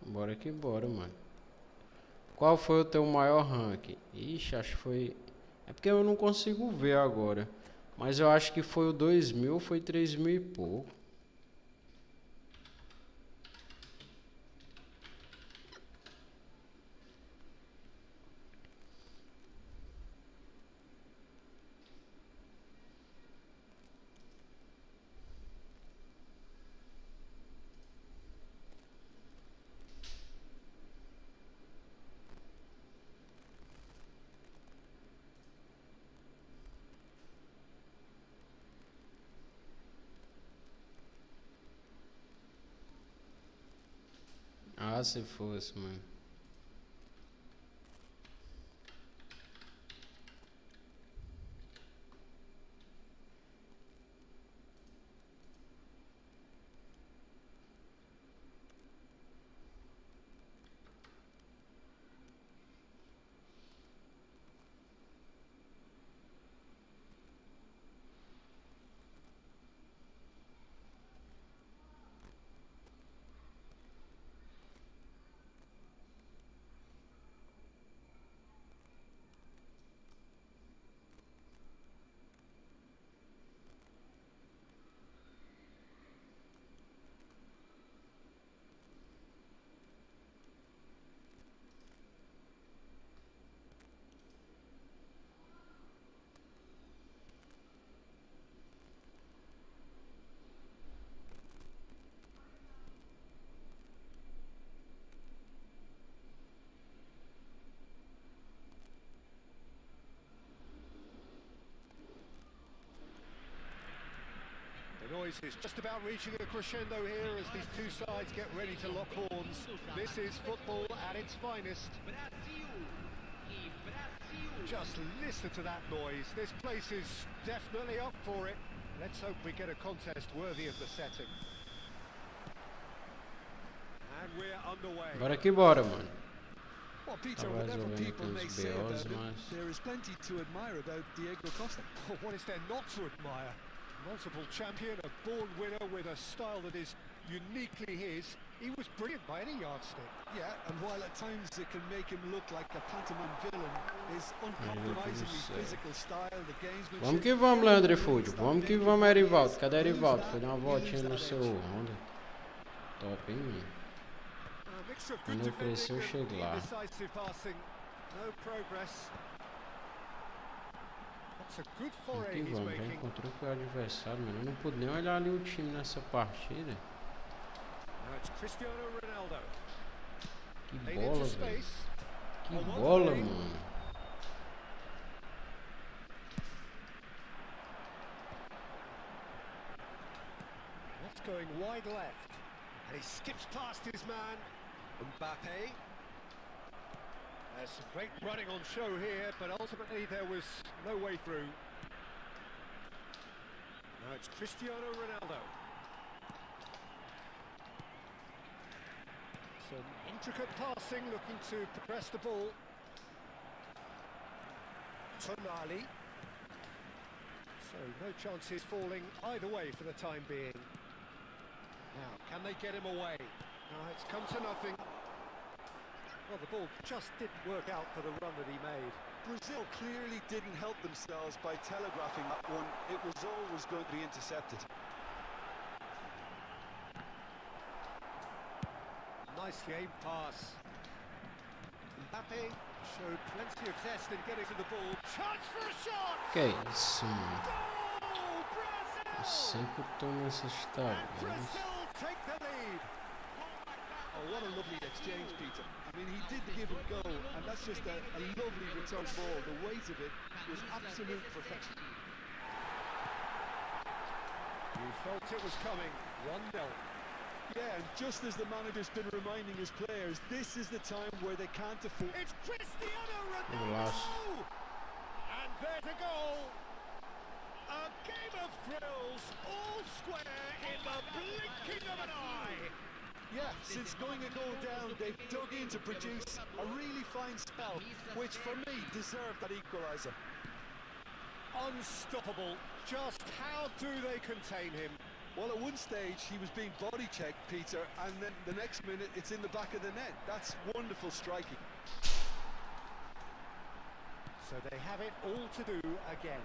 Bora que bora, mano. Qual foi o teu maior rank? Ixi, acho que foi... É porque eu não consigo ver agora. Mas eu acho que foi o 2000, foi 3000 e pouco. Ah, se fosse, mano. The noise is just about reaching a crescendo here as these two sides get ready to lock horns. This is football at its finest. Brasil e Brasil. Just listen to that noise. This place is definitely up for it. Let's hope we get a contest worthy of the setting. And we're underway. Bora que bora, mano. Well, Peter, Tava whatever resolvendo people aqui may os say about BOs, it, mas... there is plenty to admire about Diego Costa. What is there not to admire? Multiple champion, a born winner with a style that is uniquely his. He was brilliant by any yardstick. Yeah, and while at times it can make him look like a pantomime villain, his uncompromisingly physical style, the gamesmanship... Vamos que vamos, Leandro eFootball. Vamos que vamos, Erivaldo. Cadê Erivaldo? Foi dar uma voltinha no seu Honda. Top, hein, mano? Quando eu crescer, eu chego lá. Aqui vamos, já encontrou que o adversário, mano. Eu não pude nem olhar ali o time nessa partida. Que bola, velho. Que bola, mano. What's going wide left? And he skips past his man. Mbappe. There's some great running on show here, but ultimately there was no way through. Now it's Cristiano Ronaldo. Some intricate passing, looking to progress the ball. Tonali. So no chances falling either way for the time being. Now, can they get him away? No, it's come to nothing. Well, the ball just didn't work out for the run that he made. Brazil clearly didn't help themselves by telegraphing that one. It was always going to be intercepted. Nicely aimed pass. Mbappe showed plenty of zest in getting to the ball. Chance for a shot! Que isso, mano? Goal, Brazil! Eu sempre tomo essas tablas. Brazil take the lead. Oh, what a lovely exchange, Peter. I mean, he did the give and go, and that's just a lovely return ball. The weight of it was absolute perfection. You felt it was coming. 1-0. Yeah, and just as the manager's been reminding his players, this is the time where they can't afford... It's Cristiano Relax. Ronaldo! And there's a goal! A game of thrills, all square in the blinking of an eye! Yeah, since going a goal down, they've dug in to produce a really fine spell, which for me deserved that equaliser. Unstoppable. Just how do they contain him? Well, at one stage he was being body checked, Peter, and then the next minute it's in the back of the net. That's wonderful striking. So they have it all to do again.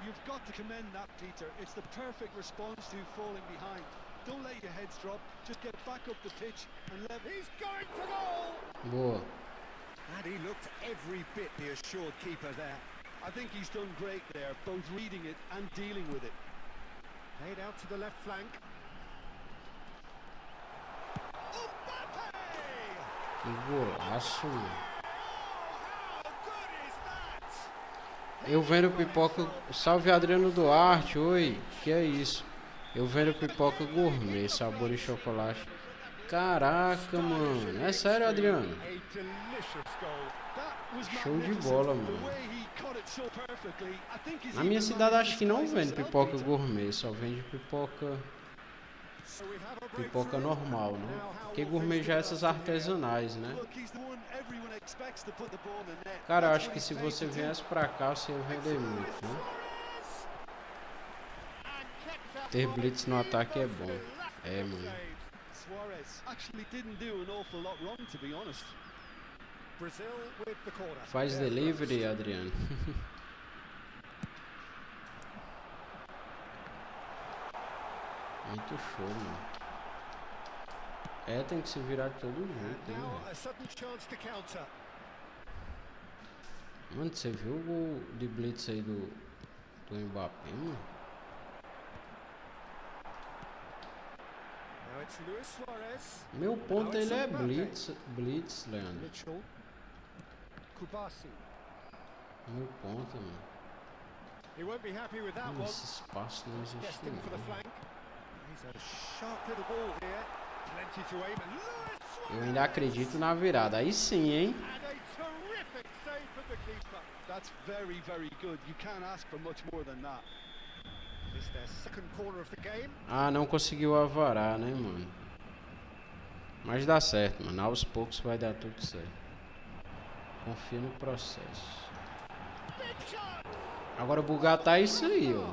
You've got to commend that, Peter. It's the perfect response to falling behind. Don't let your heads drop. Just get back up the pitch and let... He's going for goal! Boa. And he looked every bit the assured keeper there. I think he's done great there, both reading it and dealing with it. Played out to the left flank. Mbappe! Que golaço, mano. How good is that? Eu vendo pipoca... Salve, Adriano Duarte. Oi, que é isso? Eu vendo pipoca gourmet, sabor e chocolate. Caraca, mano. É sério, Adriano? Show de bola, mano. Na minha cidade acho que não vende pipoca gourmet, só vende pipoca normal, né? Porque gourmet já é essas artesanais, né? Cara, eu acho que se você viesse pra cá, você ia vender muito, né? Ter blitz no ataque é bom. É, mano. Faz delivery, Adriano. Muito show, mano. É, tem que se virar de todo jeito, hein, velho. Mano, você viu o gol de blitz aí do Mbappé, mano? Meu ponto ele é blitz, Leandro. Meu ponto, mano. He won't be happy with that one. Esse espaço não existe Destined for the não. flank. He's a sharp little ball here. Plenty to aim. And Lewis Eu ainda acredito na virada. Aí sim, hein? and a terrific save from the keeper. That's very, very good. You can't ask for much more than that. It's their second corner of the game. Ah, não conseguiu avarar, né, mano? Mas dá certo, mano. Aos poucos vai dar tudo certo. Confia no processo. Agora o bugar tá isso aí, ó.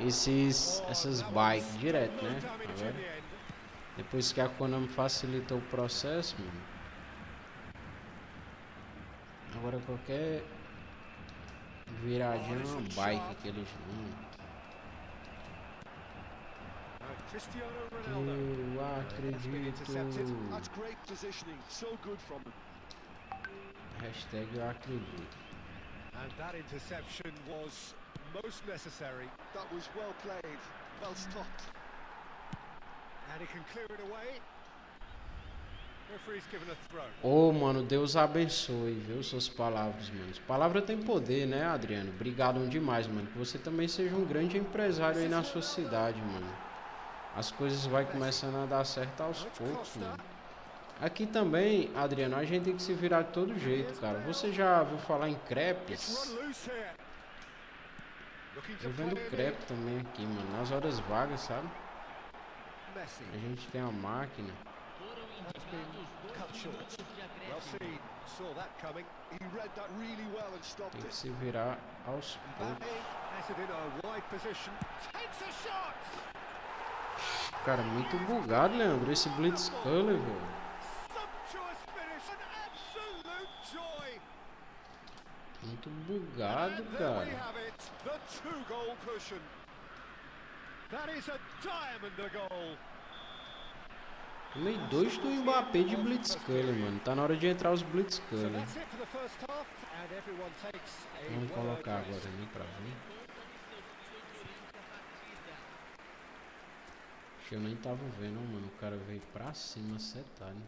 Essas bikes direto, né? Agora, depois que a Konami facilitou o processo, mano. Agora qualquer viradinha é uma bike que eles não. Cristiano Eu Ronaldo. acredito. That's great positioning. So good from him. Hashtag eu acredito. And that interception was most necessary. That was well played. Well stopped. And he can clear it away. Referee's given a throw. Ô, mano, Deus abençoe, viu, suas palavras, mano. Palavra tem poder, né, Adriano? Obrigado demais, mano. Que você também seja um grande empresário aí na sua cidade, mano. As coisas vai começando a dar certo aos poucos, mano. Aqui também, Adriano, a gente tem que se virar de todo jeito, cara. Você já ouviu falar em crepes? Eu vendo crepe também aqui, mano. Nas horas vagas, sabe? A gente tem a máquina. That's been cut short. Well seen. Saw that coming. He read that really well and stopped Tem que it. se virar aos poucos. Has it in a wide position. Takes a shot. Cara, muito bugado, Leandro. Esse Blitz Color, velho. Sumptuous finish. An absolute joy. Muito bugado, And there we cara. have it. The 2-goal cushion. That is a diamond a goal. Tomei dois do Mbappé de Blitzkiller, mano. Tá na hora de entrar os So Blitzkiller. that's it for the first half, and everyone takes a Vamos well colocar addressed. agora ali pra ver. Acho que eu nem tava vendo, mano. O cara veio pra cima, acertar, né?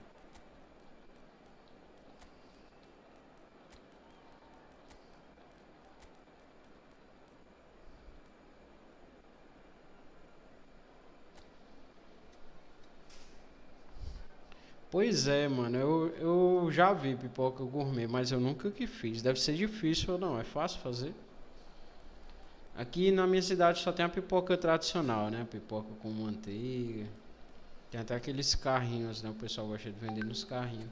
Pois é, mano, eu já vi pipoca gourmet, mas eu nunca que fiz. Deve ser difícil ou não, é fácil fazer? Aqui na minha cidade só tem a pipoca tradicional, né? Pipoca com manteiga. Tem até aqueles carrinhos, né? O pessoal gosta de vender nos carrinhos.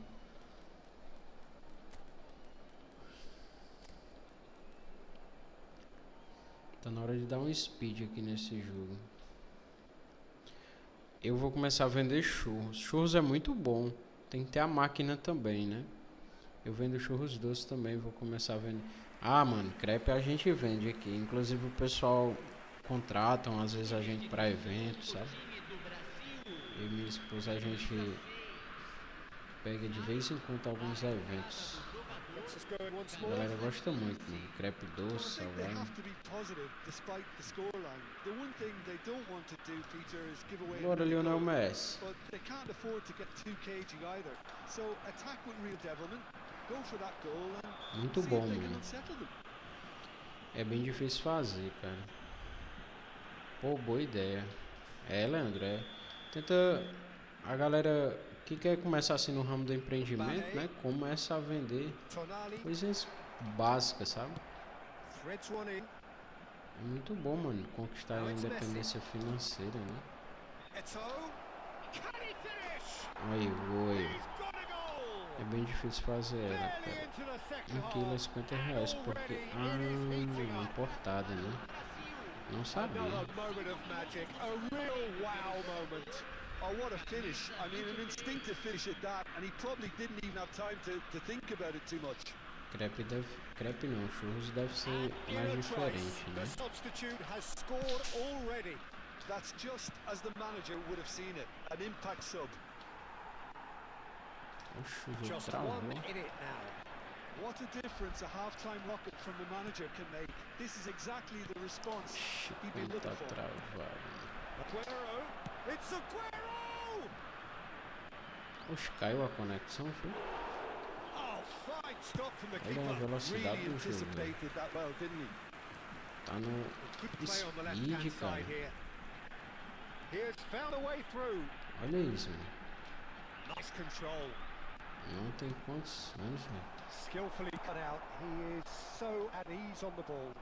Tá na hora de dar um speed aqui nesse jogo. Eu vou começar a vender churros. Churros é muito bom. Tem que ter a máquina também, né? Eu vendo churros doces também. Vou começar a vender. Ah, mano, crepe a gente vende aqui. Inclusive o pessoal contratam às vezes a gente para eventos, sabe? Eu e minha esposa a gente pega de vez em quando alguns eventos. Gets us going once A more. galera gosta muito, mano. Crepe doce, I think they salgado. have to be positive despite the scoreline. The one thing they don't want to do, Peter, is give away Bora, another Lionel goal. Messi. But they can't afford to get too cagey either. So attack with real devilment, go for that goal and Muito see bom, if they can mano. unsettle them. É bem difícil fazer, cara. Pô, boa ideia. É, Leandro, é. Tenta. A galera que quer começar assim no ramo do empreendimento, né? Começa a vender Tonali coisas básicas, sabe? threads one in. É muito bom, mano, conquistar a independência financeira, né? Eto'o. Can he finish? Aí, oi. He's got a goal. É bem difícil fazer ela, Barely cara. into the second 1 quilo é half. R$50, porque. Ah, importada, né? Não sabia. Another moment of magic, a real wow moment. Oh, what a finish. I mean, an instinctive finish at that, and he probably didn't even have time to think about it too much. Crepe não, churros deve ser In mais a diferente, trice, né? the substitute has scored already. That's just as the manager would have seen it. An impact sub. Oxe, o jogo Just travou. one in it now. What a difference a half-time rocket from the manager can make. This is exactly the response Ixi, he'd been como tá looking for. travado. Aguero, it's Aguero! Oxe, caiu a conexão, foi? Oh, fine stop from the Olha a keeper. velocidade Really do jogo. anticipated that well, didn't he? Tá no Good play on the speed, left-hand cara. side here. He has found a way through. Olha isso, mano. Nice control. Não tem condições, velho. Skillfully cut out. He is so at ease on the ball.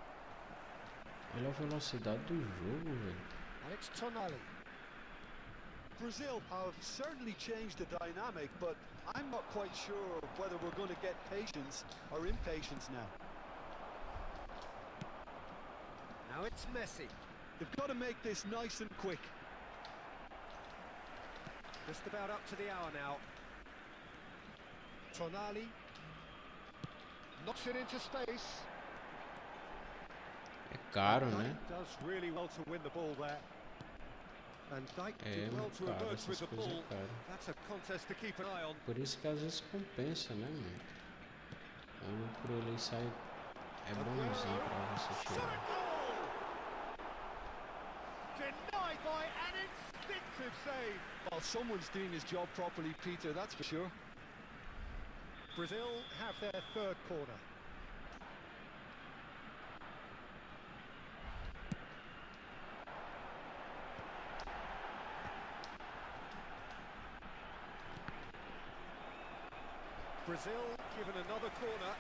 Olha a velocidade do jogo, velho. And it's Tonali. Brazil have certainly changed the dynamic, but I'm not quite sure whether we're going to get patience or impatience now. Now it's Messi. They've got to make this nice and quick. Just about up to the hour now. Tonali knocks it into space. É caro, né? Does really well to win the ball there. And Dijk É did well muito to caro, emerge with essas the coisas ball. é caro. That's a contest to keep an eye on. Por isso que às vezes compensa, né, mano? O lucro ele sai. É bonzinho pra você tirar. Denied by an instinctive save. Well, someone's doing his job properly, Peter, that's for sure. Brazil have their third corner. Brazil given another corner,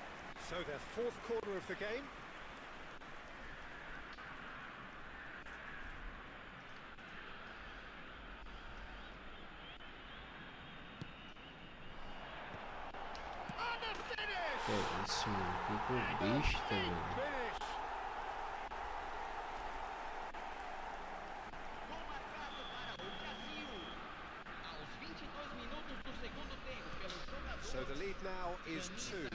so their fourth corner of the game. And a finish! Que isso, mano? Que clubista, velho. Finish! Gol marcado para o Brasil. Aos 22 minutos do segundo tempo, pelo jogador. So the lead now is 2.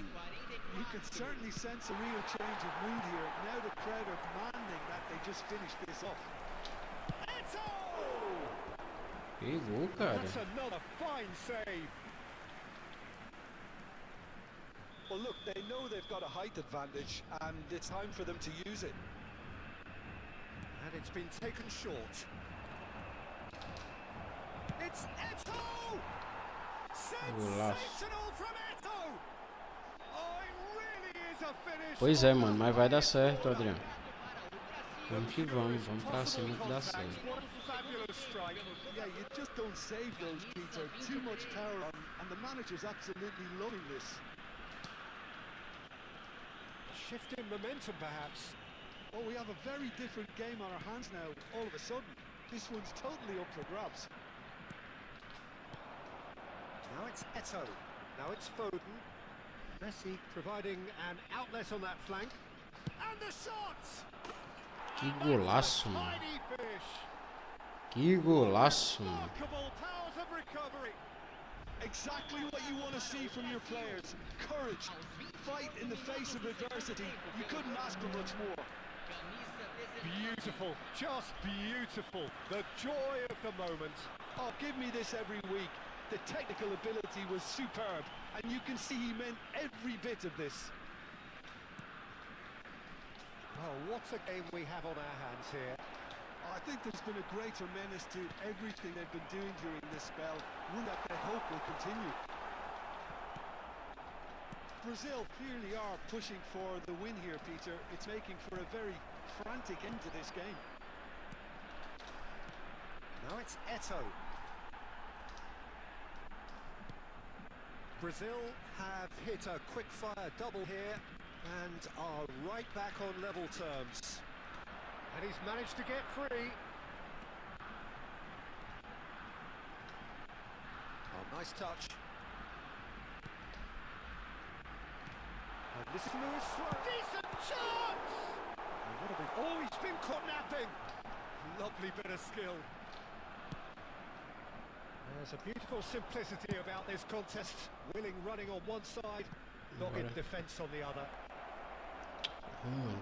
You can certainly sense a real change of mood here. Now the crowd are demanding that they just finish this off. Pegou, cara. That's another fine save. Well, look, they know they've got a height advantage, and it's time for them to use it. And it's been taken short. It's Eto'o! Sensational from Eto'o! Oh, it really is a finish. Pois é, mano, mas vai dar certo, Adriano. Vamos que vamos pra cima que dá certo. What a fabulous strike. Yeah, you just don't save those, Peter. Too much power on, and the manager's absolutely loving this. Shift in momentum, perhaps. Oh, we have a very different game on our hands now, all of a sudden. This one's totally up for grabs. Now it's Eto'o. Now it's Foden. Messi providing an outlet on that flank. And the shots! Que golaço, mano. Tiny finish. Que golaço, mano. Remarkable powers of recovery. Exactly what you want to see from your players. Courage, fight in the face of adversity. You couldn't ask for much more. Beautiful, just beautiful. The joy of the moment. Oh, give me this every week. The technical ability was superb, and you can see he meant every bit of this. Well, what a game we have on our hands here. I think there's been a greater menace to everything they've been doing during this spell, one that they hope will continue. Brazil clearly are pushing for the win here, Peter. It's making for a very frantic end to this game. Now it's Eto'o. Brazil have hit a quick-fire double here and are right back on level terms. And he's managed to get free. Oh, nice touch. And this is Luis Suarez. Decent chance! Oh, he's been caught napping. Lovely bit of skill. There's a beautiful simplicity about this contest. Willing running on one side, not in defence on the other.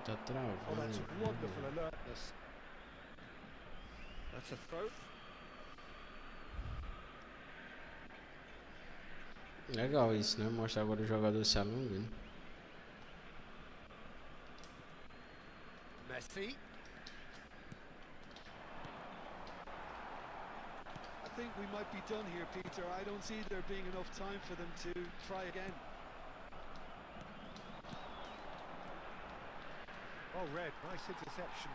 Tá travando. Oh, that's wonderful alertness. That's a throw. Legal isso, né? Mostra agora o jogador se alongando. Messi. I think we might be done here, Peter. I don't see there being enough time for them to try again. Oh, well read, nice interception.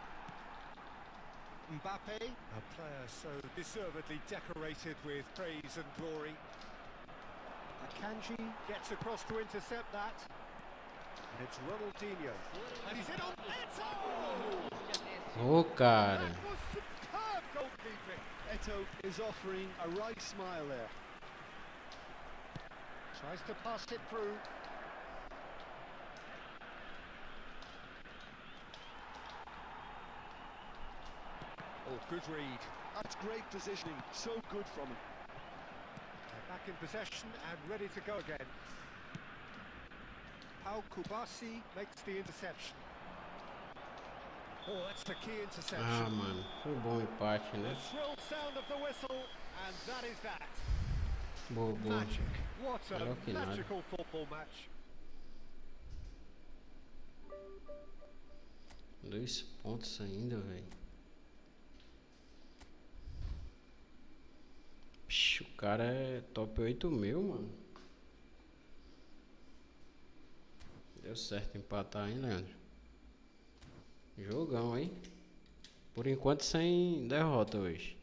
Mbappe, a player so deservedly decorated with praise and glory. Akanji gets across to intercept that. And it's Ronaldinho. And he's in on Eto! Ô, cara. That was superb goalkeeping. Eto is offering a right smile there. Tries to pass it through. Oh, good read. That's great positioning, so good from him. They're back in possession and ready to go again. Pau Kubasi makes the interception. Oh, that's the key interception. Ah, mano, foi bom empate, né? The shrill sound of the whistle, and that is that. Boa, boa. Magic. What Melhor que a nada. magical football match. 2 pontos ainda, velho. O cara é top 8.000, mano. Deu certo empatar, hein, Leandro? Jogão, hein? Por enquanto sem derrota hoje.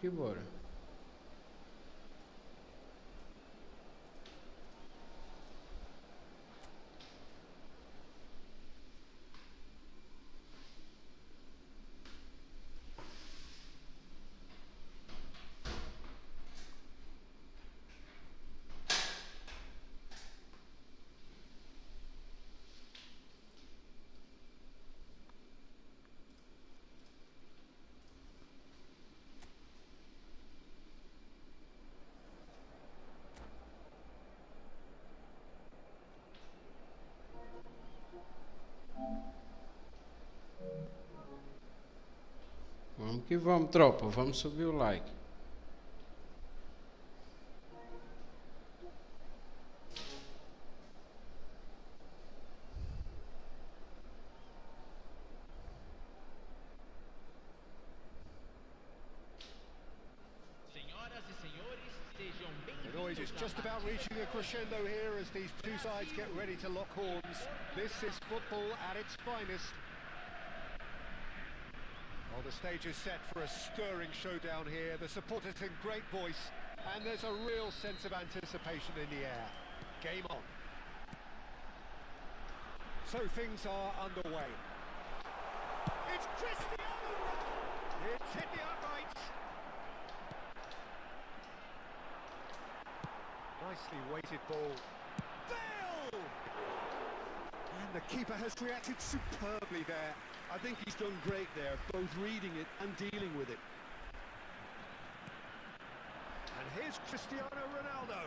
que bora. Vamos que vamos, tropa. Vamos subir o like. Senhoras e senhores, sejam The bem-vindos noise is just about reaching a crescendo here as these two sides get ready to lock horns. This is football at its finest. Well, the stage is set for a stirring showdown here. The supporters in great voice, and there's a real sense of anticipation in the air. Game on. So things are underway. It's Cristiano! It's hit the uprights. Nicely weighted ball. Bale! And the keeper has reacted superbly there. I think he's done great there, both reading it and dealing with it. And here's Cristiano Ronaldo.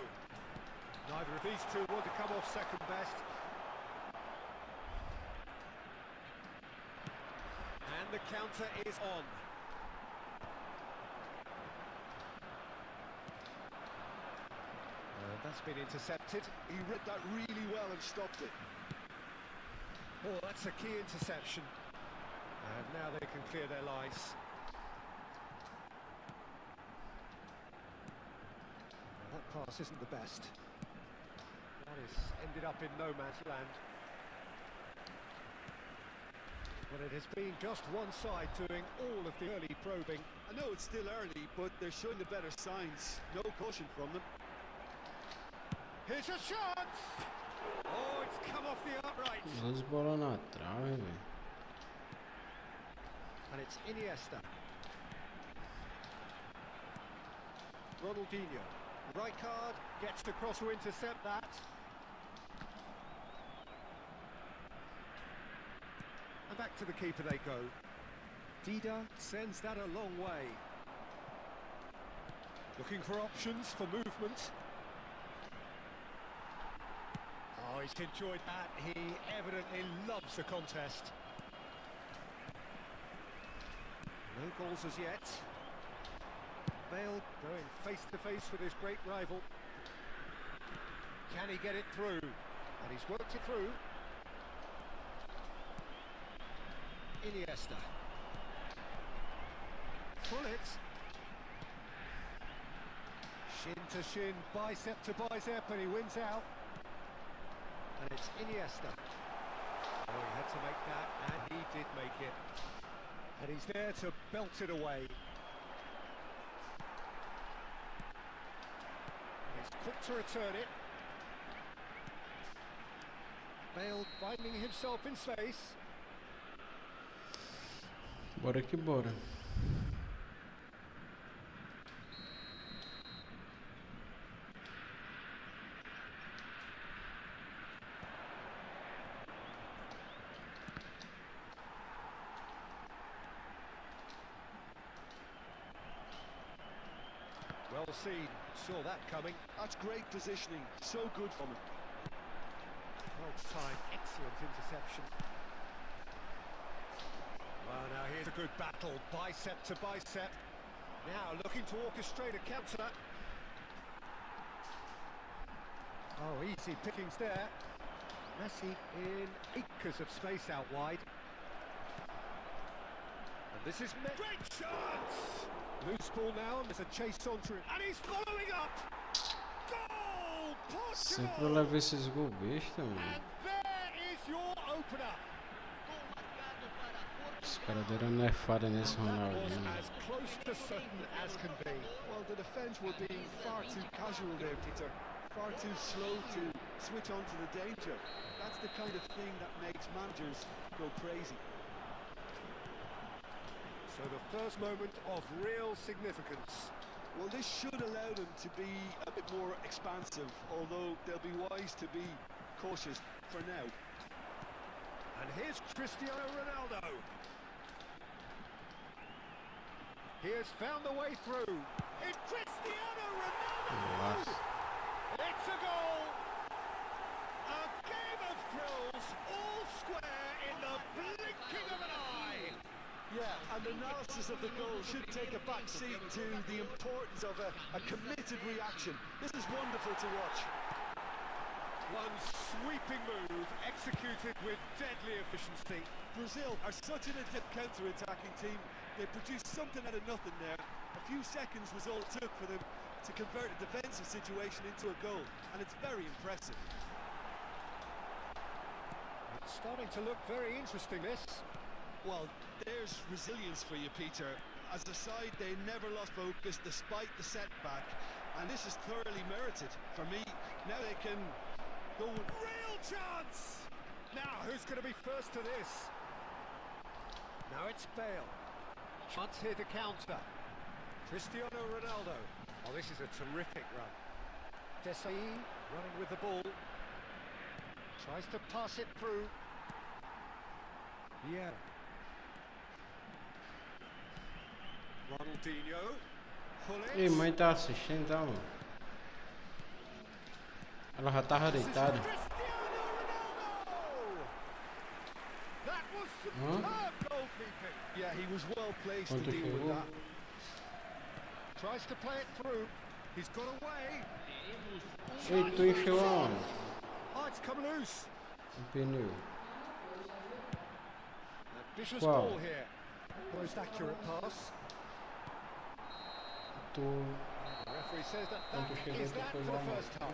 Neither of these two want to come off second best. And the counter is on. That's been intercepted. He read that really well and stopped it. Oh, that's a key interception. And now they can clear their lines. That pass isn't the best. That has ended up in no man's land. But it has been just one side doing all of the early probing. I know it's still early, but they're showing the better signs. No caution from them. Here's a shot! Oh, it's come off the uprights. Duas bolas na trave, velho. And it's Iniesta. Ronaldinho. Right card, gets to cross to intercept that. And back to the keeper they go. Dida sends that a long way. Looking for options for movement. Oh, he's enjoyed that. He evidently loves the contest. No goals as yet. Bale going face to face with his great rival. Can he get it through? And he's worked it through. Iniesta. Pull it. Shin to shin, bicep to bicep, and he wins out. And it's Iniesta. Oh, he had to make that, and he did make it. And he's there to belt it away. And he's quick to return it. Bale finding himself in space. Bora que bora. Well seen, saw that coming. That's great positioning, so good from him. Well timed, excellent interception. Well, now here's a good battle, bicep to bicep. Now looking to orchestrate a counter. Oh, easy pickings there. Messi in acres of space out wide. And this is great chance! Loose ball now, and there's a chase on through. And he's following up! Goal! Sempre Portugal! leva esses gols besta, mano. And there is your opener. gol marcado para Portugal. Os caras deram nerfada nesse That was Ronaldinho. as close to certain as can be. Well, the defence were being far too casual there, Peter. Far too slow to switch on to the danger. That's the kind of thing that makes managers go crazy. So the first moment of real significance. Well, this should allow them to be a bit more expansive, although they'll be wise to be cautious for now. And here's Cristiano Ronaldo. He has found the way through. It's Cristiano Ronaldo! It's a goal! A game of thrills, all square in the blinking of an eye! Yeah, and analysis of the goal should take a back seat to the importance of a committed reaction. This is wonderful to watch. One sweeping move executed with deadly efficiency. Brazil are such an adept counter-attacking team. They produced something out of nothing there. A few seconds was all it took for them to convert a defensive situation into a goal, and it's very impressive. It's starting to look very interesting, this. Well, there's resilience for you, Peter. As a side, they never lost focus despite the setback, and this is thoroughly merited. For me, now they can go with Real chance! Now, who's going to be first to this? Now it's Bale. Chance here to counter. Cristiano Ronaldo. Oh, this is a terrific run. Desai running with the ball. Tries to pass it through. Yeah. Ronaldinho. Pull it. Ei, mãe tá assistindo, tá, mano? Ela já tava This is deitada. Cristiano Ronaldo! That was superb goalkeeping. Yeah, he was well placed Quanto to deal with chegou? that. Tries to play it through. He's got away. Ei, tu encheu aonde? Oh, it's come loose. O pneu. Ambitious Wow. ball here. Most accurate pass. Tu... The referee says that Quanto chegou, is tu that foi for lá, the mano. first half.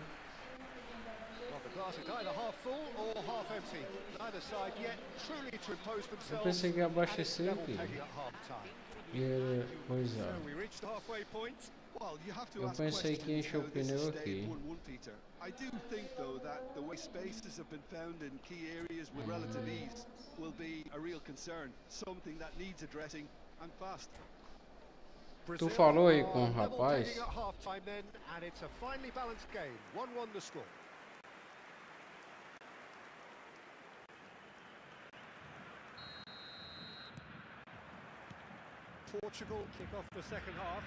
Well, the glass is either half full or half empty. Neither side yet truly to impose Eu themselves. pensei que ia And it's abastecer level aqui. pegging at half time. E, pois So é. we reached the halfway point. Well, you have to Eu ask pensei que questions encheu o how this pneu has aqui. stayed 1-1, Peter. I do think, though, that the way spaces have been found in key areas with relative ease will be a real concern, something that needs addressing and fast. Brazil falou aí com o are level rapaz? pegging at half time then, and it's a finely balanced game. 1-1 the score. Portugal kick off the second half.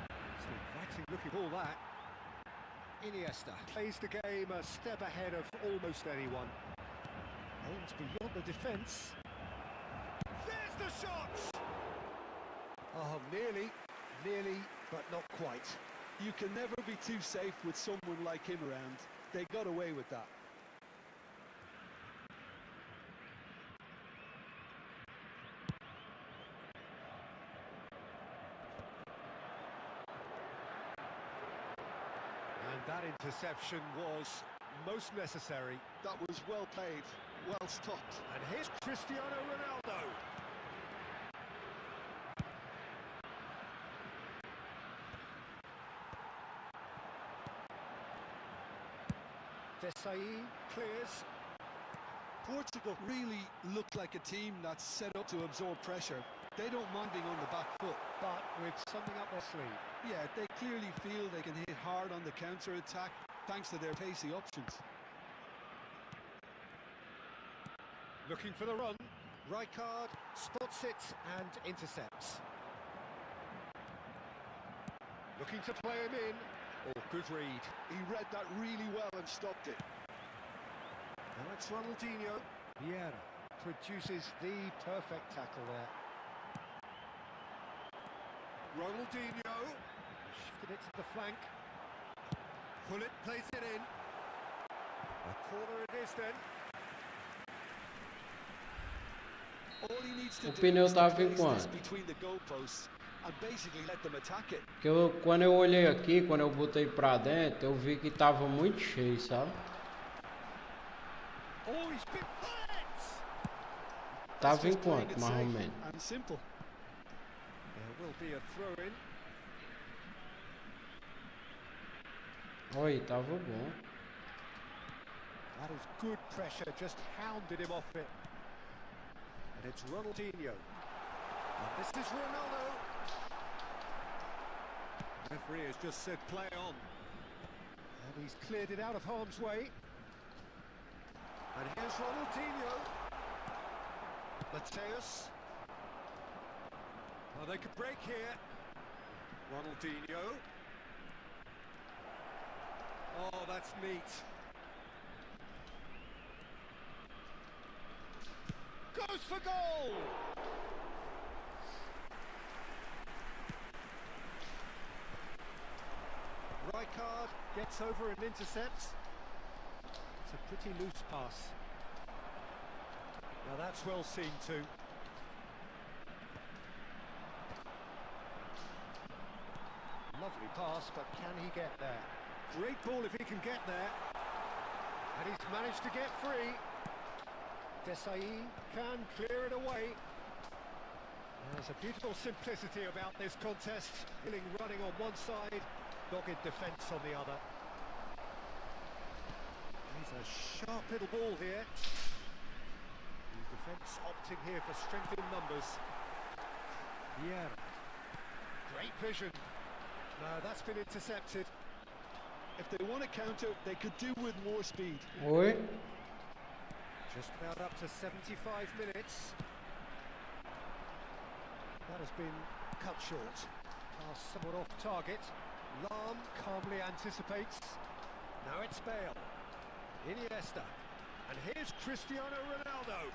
It's an inviting looking ball, that. Iniesta plays the game a step ahead of almost anyone. Aims beyond the defence. There's the shot! Oh, nearly, but not quite. You can never be too safe with someone like him around. They got away with that. And that interception was most necessary. That was well played, well stopped. And here's Cristiano Ronaldo. Desai clears. Portugal really look like a team that's set up to absorb pressure. They don't mind being on the back foot. But with something up their sleeve. Yeah, they clearly feel they can hit hard on the counter-attack thanks to their pacey options. Looking for the run. Rijkaard spots it and intercepts. Looking to play him in. Oh, good read. He read that really well and stopped it. Now it's Ronaldinho. Vieira produces the perfect tackle there. Ronaldinho. Shifted it to the flank. Pullet plays it in. A corner it is then. All he needs to O do pneu is to tava place em this quanto? between the goalposts and basically let them attack it. Porque quando eu olhei aqui, quando eu botei pra dentro, eu vi que tava muito cheio, sabe? Oh, he's been pullet! Tava em just playing quanto, it mais ou safe menos? and simple. There will be a throw in. Oi, tava bom. That is good pressure, just hounded him off it. And it's Ronaldinho. And this is Ronaldo. The referee has just said play on. And he's cleared it out of harm's way. And here's Ronaldinho. Mateus. Oh, they could break here. Ronaldinho. Oh, that's neat. Goes for goal! Rijkaard gets over and intercepts. It's a pretty loose pass. Now that's well seen too. Lovely pass, but can he get there? Great ball if he can get there. And he's managed to get free. Desai can clear it away. There's a beautiful simplicity about this contest. Hilling running on one side, dogged defence on the other. He's a sharp little ball here. The defence opting here for strength in numbers. Yeah. Great vision. No, that's been intercepted. If they want to counter, they could do with more speed. Oi. Just about up to 75 minutes. That has been cut short. Pass somewhat off target. Lahm calmly anticipates. Now it's Bale. Iniesta. And here's Cristiano Ronaldo.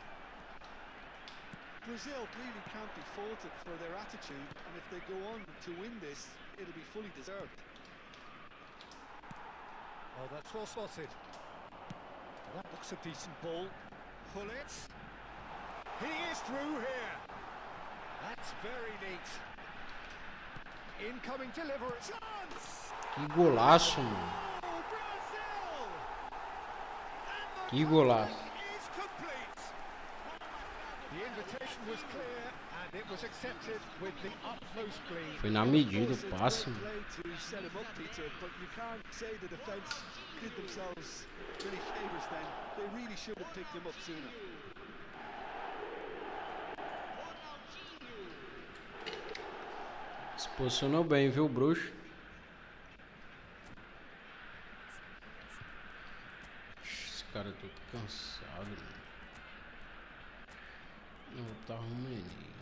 Brazil really can't be faulted for their attitude, and if they go on to win this, it'll be fully deserved. Oh, that's well spotted. That looks a decent ball. Pull it. He is through here. That's very neat. Incoming delivery. Chance! Que golaço, mano. Oh, Brazil! And Que the golaço. comeback is complete. The invitation was clear and it was accepted with the utmost glee. Foi na Of medida course, o it's passe. great play to set him up, Peter, but you can't say the defence did themselves many favours then. They really should have picked him up sooner. Se posicionou bem, viu, bruxo? Esse cara é todo cansado, mano. Não tá arrumando.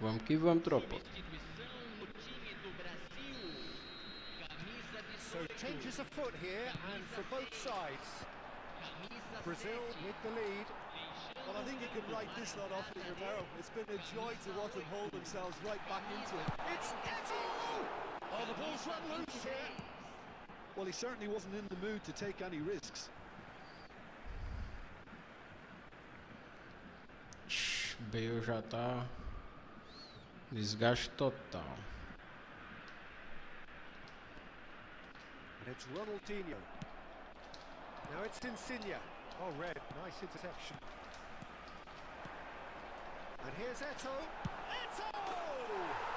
Vamos que vamos, tropa. So changes afoot here and for both sides. Brazil with the lead. Well, I think you can write this lot off at Romero. It's been a joy to watch them hold themselves right back into it. It's Eto! Oh, the ball's run loose here. Well, he certainly wasn't in the mood to take any risks. Bale já tá desgaste total. And it's Ronaldinho. Now it's Insigne. Oh, red. Nice interception. And here's Eto. Eto!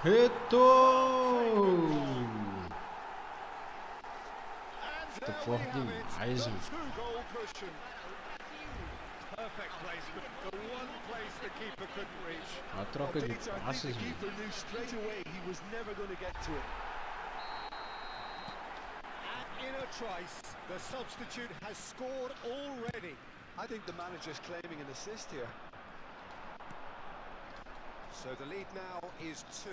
Retorno! And Tô there we forte have it. demais, The mano. two-goal cushion. Perfect placement. The one place the keeper couldn't reach. A troca de Peter, I passes, think the mano. keeper knew straight away he was never going to get to it. And in a trice, the substitute has scored already. I think the manager's claiming an assist here. So the lead now is 2.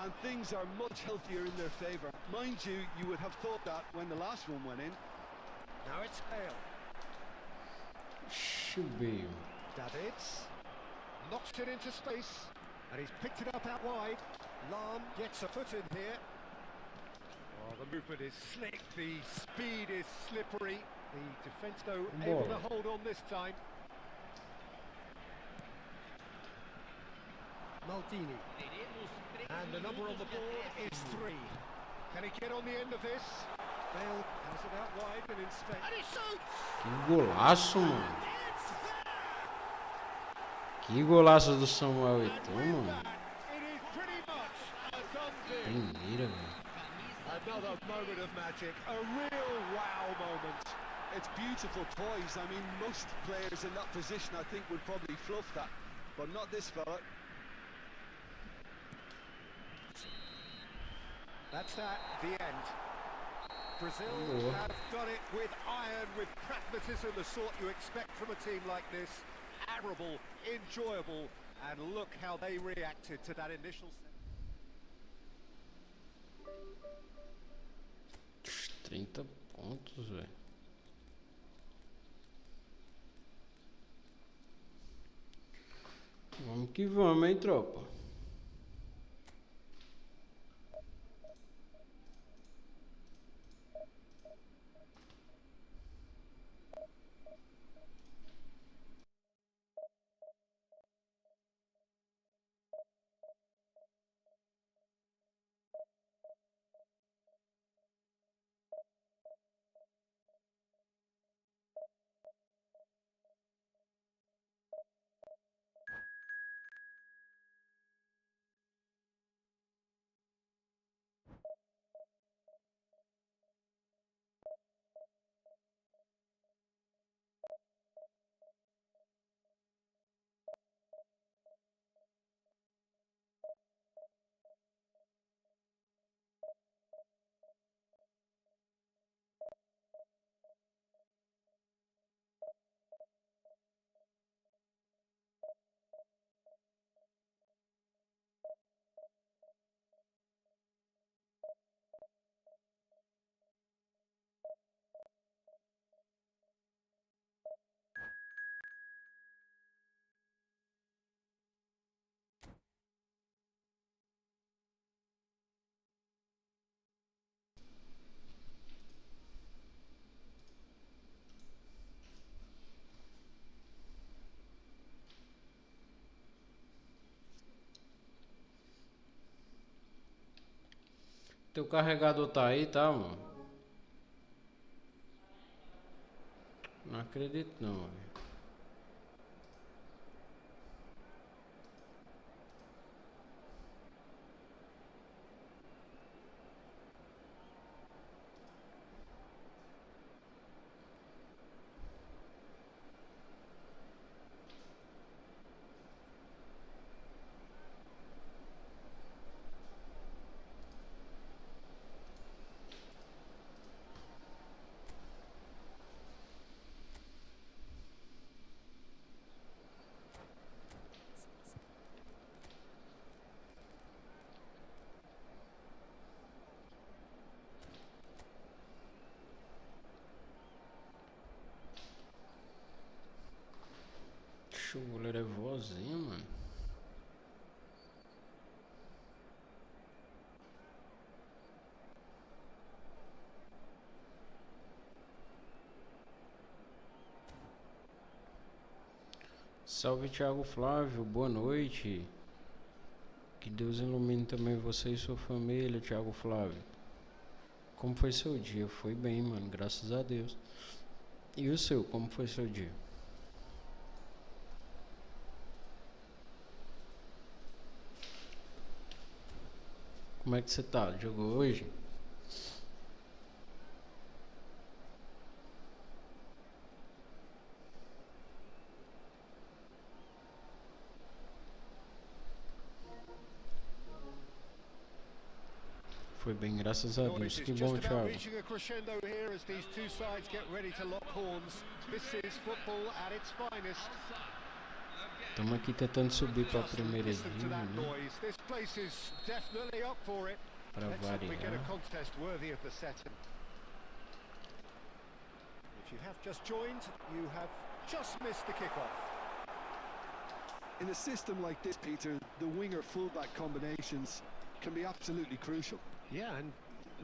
And things are much healthier in their favour. Mind you, you would have thought that when the last one went in. Now it's Bale. Chubeio. Davids knocks it into space, and he's picked it up out wide. Lahm gets a foot in here. Oh, the movement is slick, the speed is slippery. The defence, though, able to hold on this time. Maldini. Teremos 3 And the number on the minutos de board is acréscimo. 3. Can he get on the end of this? Bale has it out wide and in space. And he shoots! Que golaço, mano. It's there! Que golaço do Samuel Eto'o, mano. It is pretty much a done deal. Primeira, velho. Another moment of magic, a real wow moment. It's beautiful poise. I mean, most players in that position, I think, would probably fluff that, but not this fella. That's that, the end. Brazil Oh. have done it with iron, with pragmatism, the sort you expect from a team like this. Admirable, enjoyable, and look how they reacted to that initial... 30 pontos, velho. Vamos que vamos, hein, tropa. Teu carregador tá aí, tá, mano? Não acredito não, velho. O goleiro é vozinho, mano. Salve, Thiago Flávio, boa noite. Que Deus ilumine também você e sua família, Thiago Flávio. Como foi seu dia? Foi bem, mano, graças a Deus. E o seu, como foi seu dia? Como é que você tá? Jogou hoje? Foi bem, graças a Deus. Que bom, Thiago. Reaching a crescendo here as these two sides get ready to lock horns. This is football at its finest. Estamos aqui tentando subir para a primeira linha, né? This place is definitely up for it. Para Let's hope we get a variar. contest worthy of the setting. If you have just joined, you have just missed the kickoff. In a system like this, Peter, the winger-fullback combinations can be absolutely crucial. Yeah, and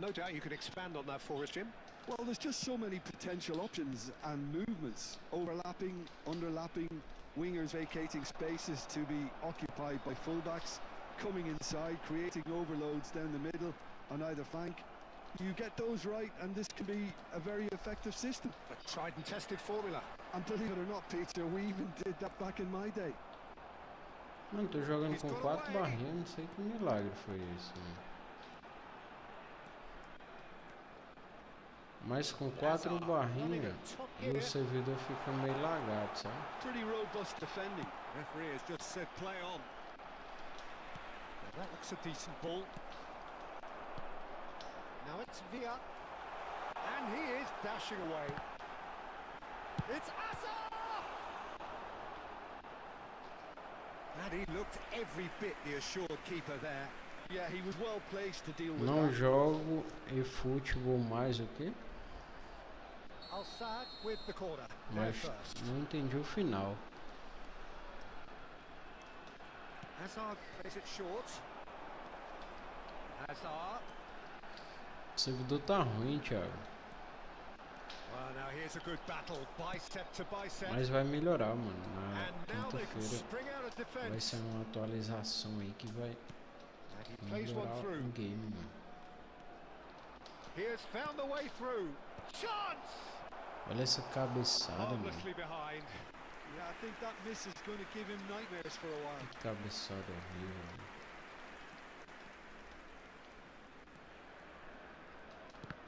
no doubt you could expand on that for us, Jim. Well, there's just so many potential options and movements, overlapping, under underlapping, wingers vacating spaces to be occupied by fullbacks, coming inside, creating overloads down the middle on either flank. You get those right and this can be a very effective system. A tried and tested formula. And believe it or not, Peter, we even did that back in my day. Mano, tô jogando com 4 barrinhas, não sei que milagre foi esse, mano. Mas com 4 barrinhas, o servidor fica meio lagado, sabe? Pretty robust defending. Referee has just said play on. That looks a decent ball. Now it's Villa. And he is dashing away. It's Asa! And he looked every bit the assured keeper there. Yeah, he was well placed to deal with Não that. jogo eFootball mais o quê? Al-Saad with the corner. Mas não entendi o final. Hazard plays it short. Hazard. O servidor tá ruim, Thiago. Well, now here's a good battle, bicep to bicep. Mas vai melhorar, mano. Na And now they can quinta-feira spring out of vai defense. sair uma atualização aí que vai And he plays one melhorar through. o game, mano. He has found the way through. Chance! Olha essa cabeçada, mano. Harmlessly behind. Yeah, I think that miss is going to give him nightmares for a while. Que cabeçada horrível, mano.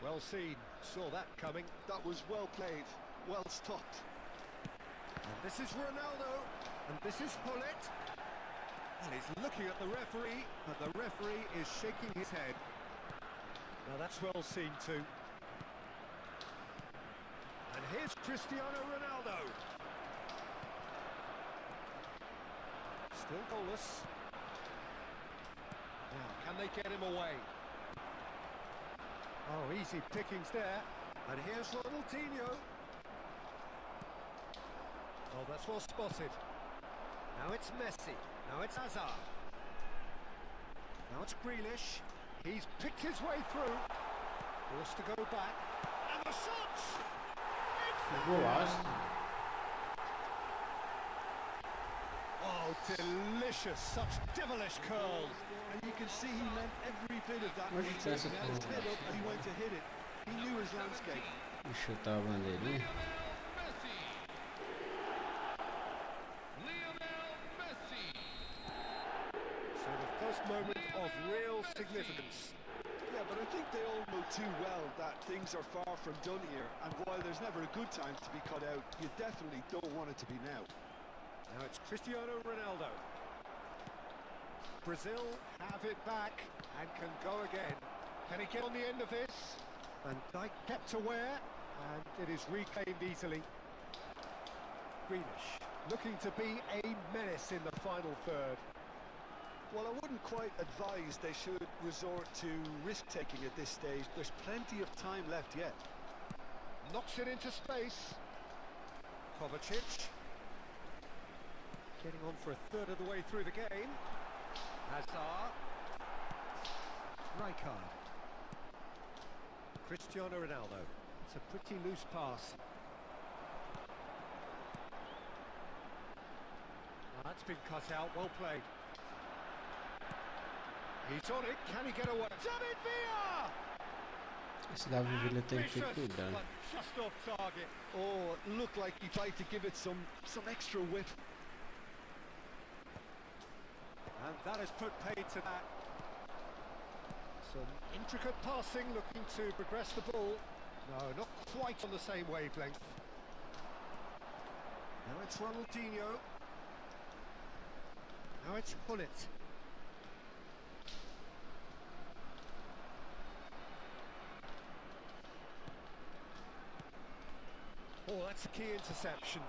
Well seen, saw that coming. That was well played, well stopped. And this is Ronaldo, and this is Hullet. And he's looking at the referee, but the referee is shaking his head. Now that's well seen too. And here's Cristiano Ronaldo. Still goalless. Now, can they get him away? Oh, easy pickings there. And here's Ronaldinho. Oh, that's well spotted. Now it's Messi. Now it's Hazard. Now it's Grealish. He's picked his way through. Forced to go back. And the shots! Golaço. Oh, delicious. Such devilish curls. And you can see he meant every bit of that. Mas He tem essa had his head up curva. and he went to hit it. He knew his landscape. E chutar a bandeirinha. So the first moment of real significance. Yeah, but I think they all know too well that things are far from done here. And while there's never a good time to be cut out, you definitely don't want it to be now. Now it's Cristiano Ronaldo. Brazil have it back and can go again. Can he get on the end of this? Van Dijk kept aware, and it is reclaimed easily. Grealish looking to be a menace in the final third. Well, I wouldn't quite advise they should resort to risk-taking at this stage. There's plenty of time left yet. Knocks it into space. Kovacic. Getting on for a third of the way through the game. Hazard. Rijkaard. Cristiano Ronaldo. It's a pretty loose pass. That's been cut out, well played. He's on it, can he get away? David Villa! Esse Davi Villa tem que ter cuidado. But just off target. Oh, it looked like he tried to give it some extra whip. And that has put paid to that. Some intricate passing, looking to progress the ball. No, not quite on the same wavelength. Now it's Ronaldinho. Now it's Hullet. Oh, that's a key interception.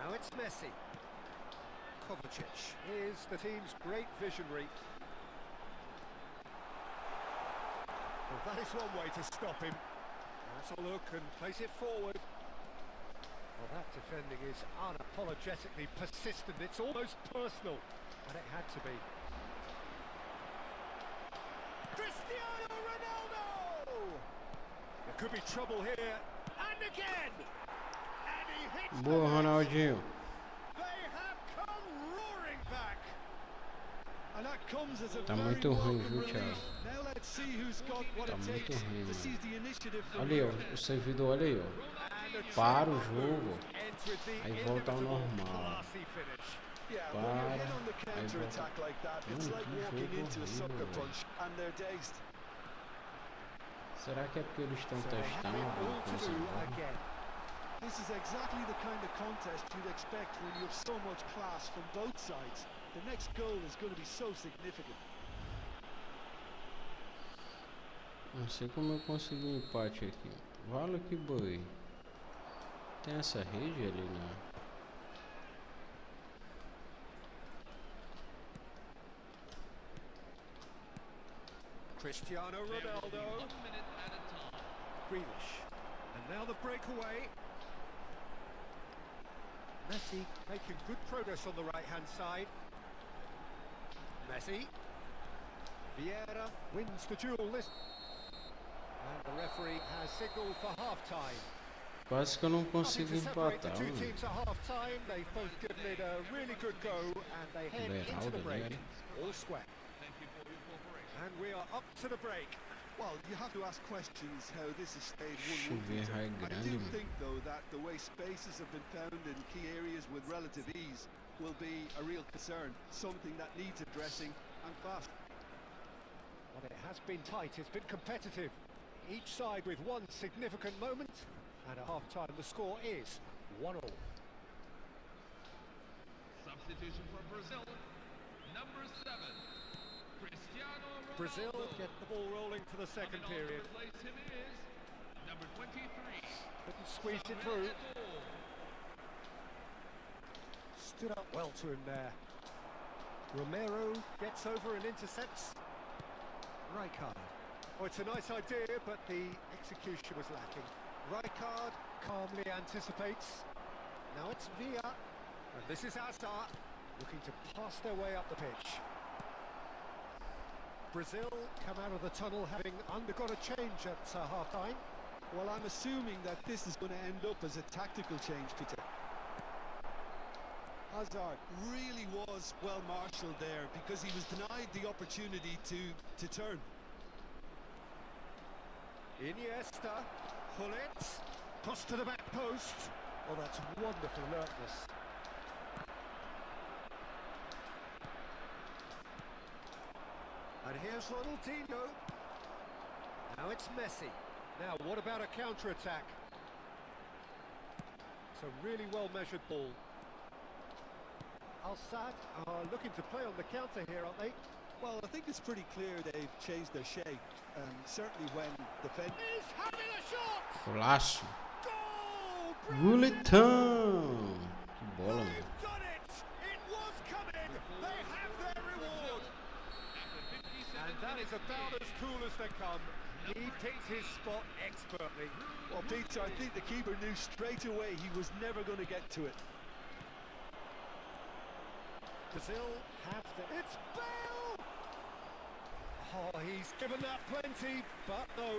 Now it's Messi. Kovacic is the team's great visionary. Well, that is one way to stop him. That's a look and place it forward. Well, that defending is unapologetically persistent. It's almost personal, and it had to be. Cristiano Ronaldo! There could be trouble here, and again! And he hits Boa, the net. Ronaldinho. They have come roaring back. And that comes as a Tá very muito ruim, welcome viu, relief. Thiago? Now let's see who's got what Tá it muito takes ruim, to mano. seize the initiative from Olha aí, here. ó, o servidor, olha aí, ó. And the Para o trademark jogo. move ends with the Aí volta ao inevitable normal. classy finish. Yeah, when you're hit Para. on the Aí counter volta. attack like that, it's Mano, like que walking jogo into a sucker horrível, velho. punch and they're dazed. Será que é porque eles estão So they have testando it alguma all to coisa do nova? again. This is exactly the kind of contest you'd expect when you have so much class from both sides. The next goal is going to be so significant. Não sei como eu consegui um empate aqui. Vale que boi. Tem essa rede ali, né? Cristiano Ronaldo. 1 minute at a time. Grealish. And now the breakaway. Messi making good progress on the right-hand side. Messi. Vieira wins the duel this. And the referee has signalled for half-time. Quase que eu não Nothing consigo to separate the empatar, two mano. teams at half-time. They've both given it a really good go and they head into the Beraldo, break. né? All square. Thank you for your cooperation. And we are up to the break. Well, you have to ask questions how this has stayed 1-1. Chuveiro Peter. é I grande, do mano. think, though, that the way spaces have been found in key areas with relative ease will be a real concern, something that needs addressing and fast. Well, it has been tight, it's been competitive. Each side with one significant moment, and at half-time the score is 1-1. Substitution for Brazil. Number 7. Cristiano Ronaldo. Brazil get the ball rolling for the second Coming on to period. replace him is number 23. Couldn't squeeze it through. Stood up well to him there. Romero gets over and intercepts. Rijkaard. Oh, it's a nice idea, but the execution was lacking. Rijkaard calmly anticipates. Now it's Villa, and this is Hazard, looking to pass their way up the pitch. Brazil come out of the tunnel having undergone a change at half-time. Well, I'm assuming that this is going to end up as a tactical change, Peter. Hazard really was well marshalled there because he was denied the opportunity to turn. Iniesta, Hullet, cross to the back post. Oh, that's wonderful alertness. And here's Ronaldinho. Now it's Messi. Now, what about a counter-attack? It's a really well-measured ball. Al-Sadd are looking to play on the counter here, aren't they? Well, I think it's pretty clear they've changed their shape, and certainly when defending. He's having a shot! Golaço. Goal! Guletão. Que bola, mano. They've done it! It was coming! They have their reward! And that is about as cool as they come. He picked his spot expertly. Well, Peter, I think the keeper knew straight away he was never going to get to it. Brazil have the... It's Bale! Oh, he's given that plenty, but no.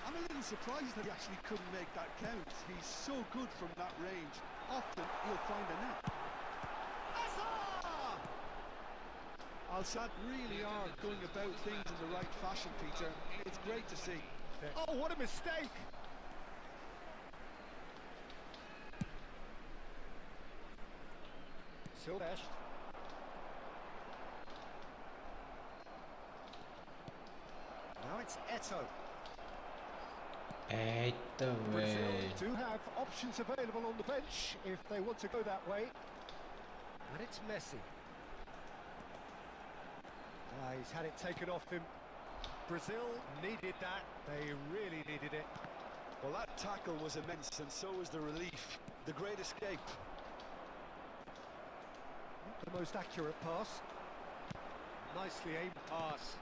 I'm a little surprised that he actually couldn't make that count. He's so good from that range. Often he'll find a net. Hazard! Al-Sadd really are going about things in the right fashion, Peter. It's great to see. Oh, what a mistake! Silvesh. Now it's Eto'o. Eita, Brazil velho. do have options available on the bench if they want to go that way. And it's Messi. He's had it taken off him. Brazil needed that. They really needed it. Well, that tackle was immense, and so was the relief. The great escape. The most accurate pass. Nicely aimed pass.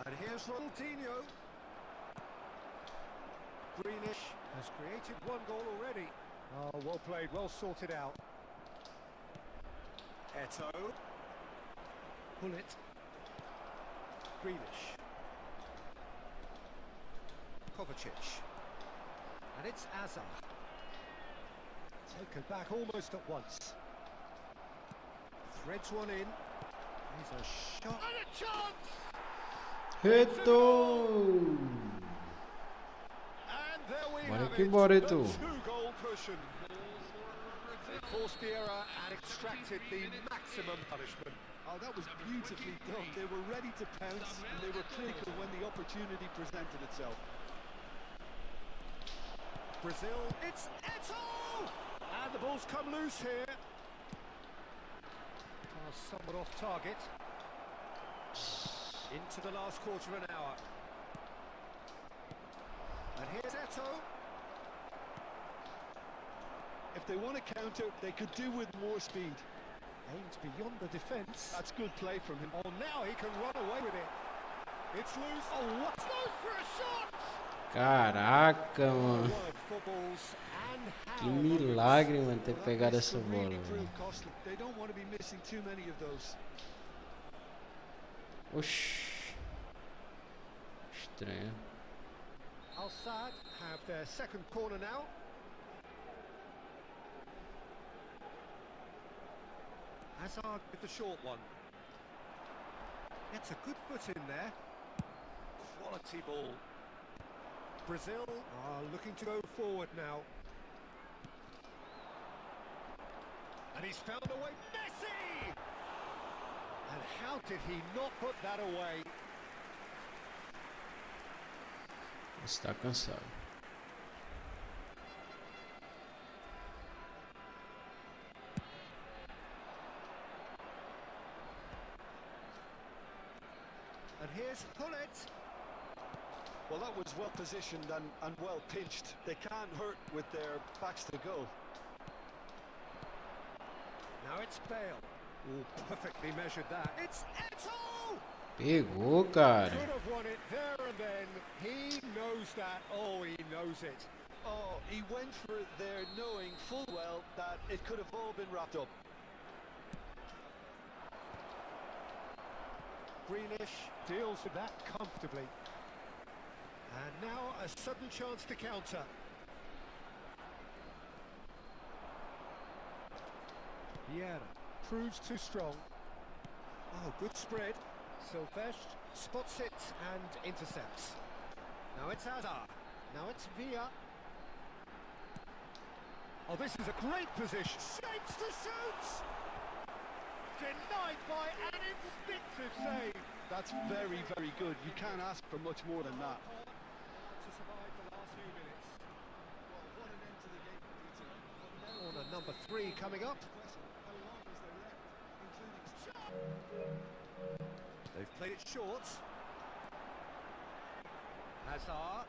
And here's Ronaldinho. Grealish has created one goal already. Oh, well played, well sorted out. Eto'o. Hullet. Grealish. Kovacic. And it's Azar. Taken back almost at once. Threads one in. Here's a shot. And a chance! Reto! And there we Bora have que it. bora, The Eto. two-goal cushion. They forced the error and extracted the maximum punishment. Oh, that was beautifully done. They were ready to pounce, and they were critical when the opportunity presented itself. Brazil, it's Eto! And the ball's come loose here. Pass somewhat off target. Into the last quarter of an hour. And here's Eto. If they want to counter, they could do with more speed. Aims beyond the defence. That's good play from him. Oh, now he can run away with it. It's loose. Oh, what? Goes for a shot! Caraca, mano. Word for balls and Que how milagre, mano, ter Well, that pegado risk essa could bola, really mano. prove costly. They don't want to be missing too many of those. Oxi. Estranho. Al Sadd have their second corner now. Hazard with the short one. Gets a good foot in there. Quality ball. Brazil are looking to go forward now. And he's found a way. Messi! And how did he not put that away? Está cansado. And here's Hullet. Well, that was well positioned and well pinched. They can't hurt with their backs to the goal. Now it's Bale. Oh, perfectly measured that. It's Eto! Pegou, cara. Could have won it there and then. He knows that. Oh, he knows it. Oh, he went for it there knowing full well that it could have all been wrapped up. Greenish deals with that comfortably. And now a sudden chance to counter. Vieira proves too strong. Oh, good spread. Silvesh spots it and intercepts. Now it's Azar. Now it's Villa. Oh, this is a great position. Shapes to shoot! Denied by an instinctive save. That's very, very good. You can't ask for much more than that. To survive the last few minutes. Well, what an end to the game, Peter. But now Corner number 3 coming up. how long is there left, including... They've played it short. Hazard.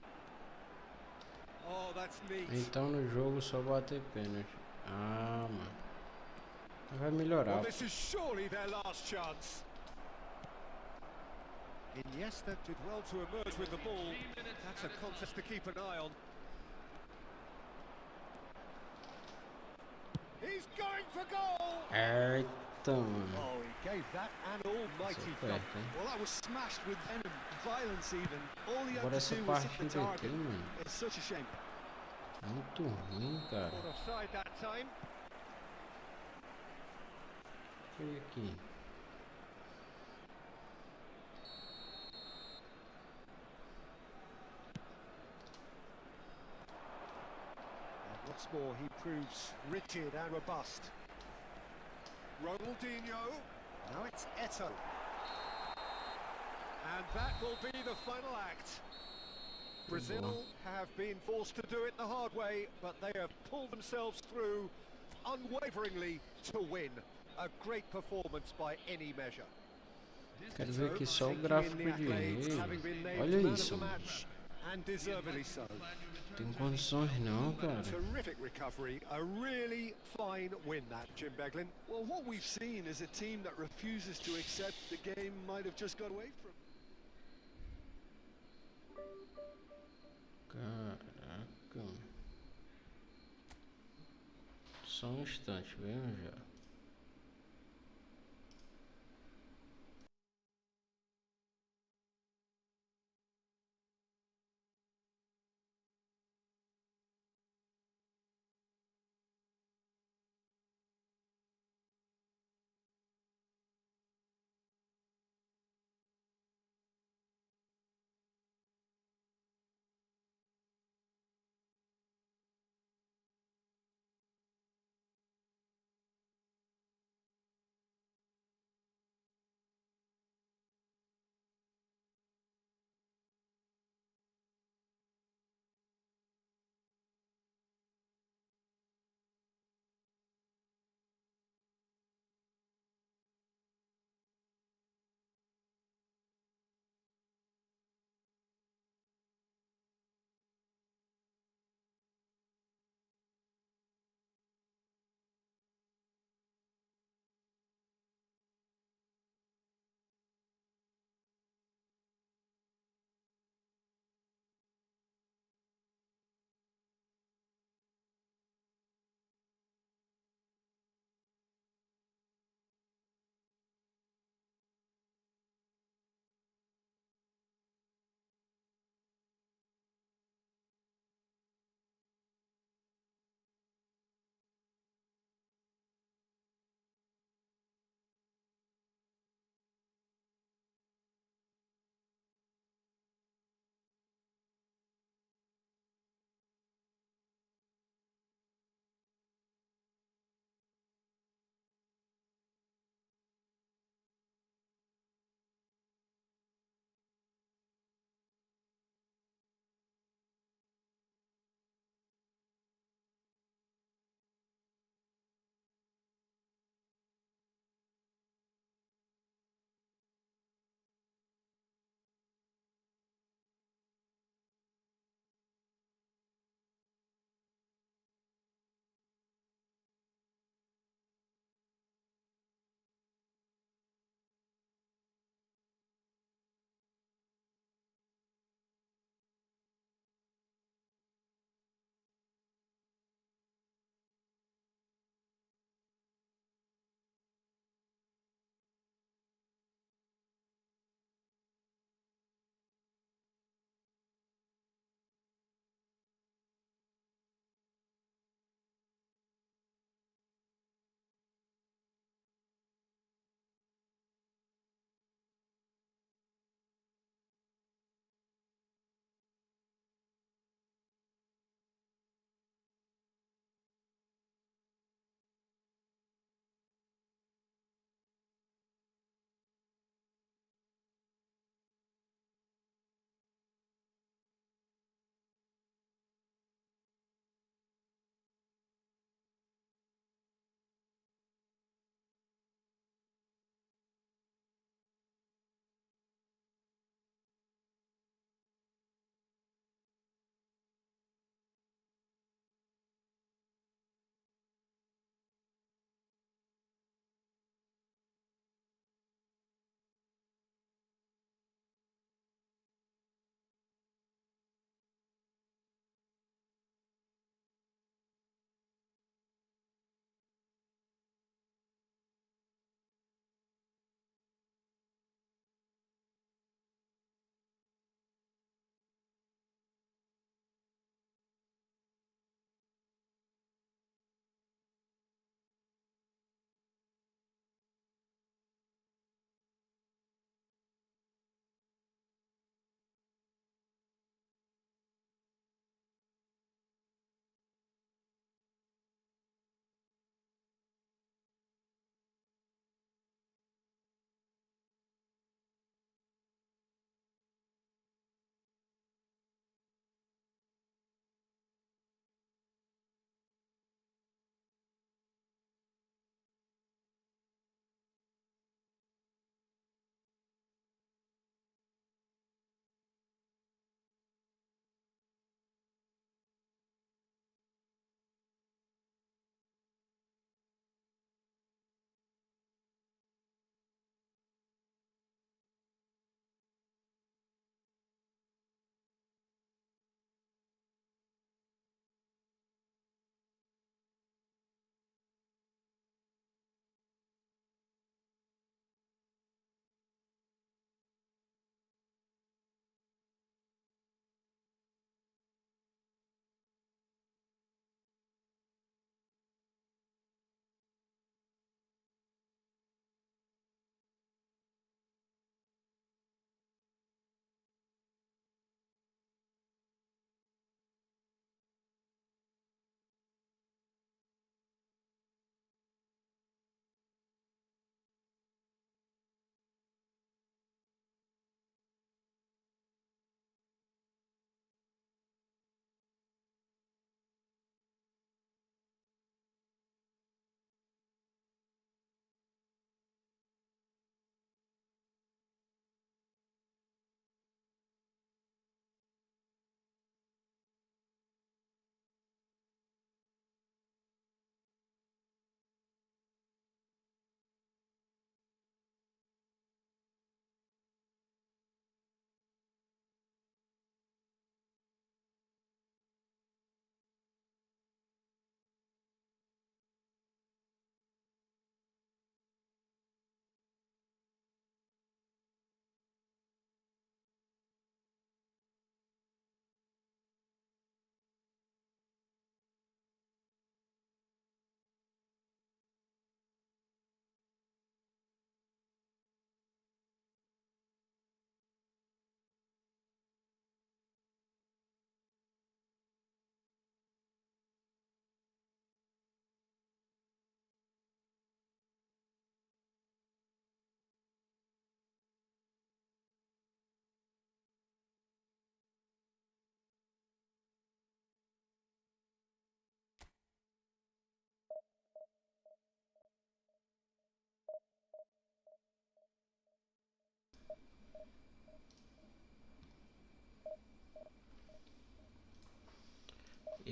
Oh, that's neat. Então no jogo só bater pênalti. Ah, mano. Vai melhorar. Well, this is surely their last chance. Iniesta did well to emerge with the ball. That's a contest to keep an eye on. He's going for goal! Eita, mano. Oh, he gave that an almighty Isso thump. perto, hein? Well, that was smashed with venom, violence even. All he had Agora to essa do was hit the partida aqui, target. mano. It's such a shame. Muito ruim, cara. Caught offside that time. Olha aqui. And once more, he proves rigid and robust. Ronaldinho. Now it's Eto. And that will be the final act. Brazil have been forced to do it the hard way, but they have pulled themselves through unwaveringly to win. A great performance by any measure. Quero ver aqui só o Taking in gráfico the de accolades, rei. having been named Olha man of isso, the mano. match, and deservedly so. Tem condições não, cara. Terrific recovery, a really fine win that, Jim Beglin. Well, what we've seen is a team that refuses to accept the game might have just got away from. Caraca. Só um instante, venho já.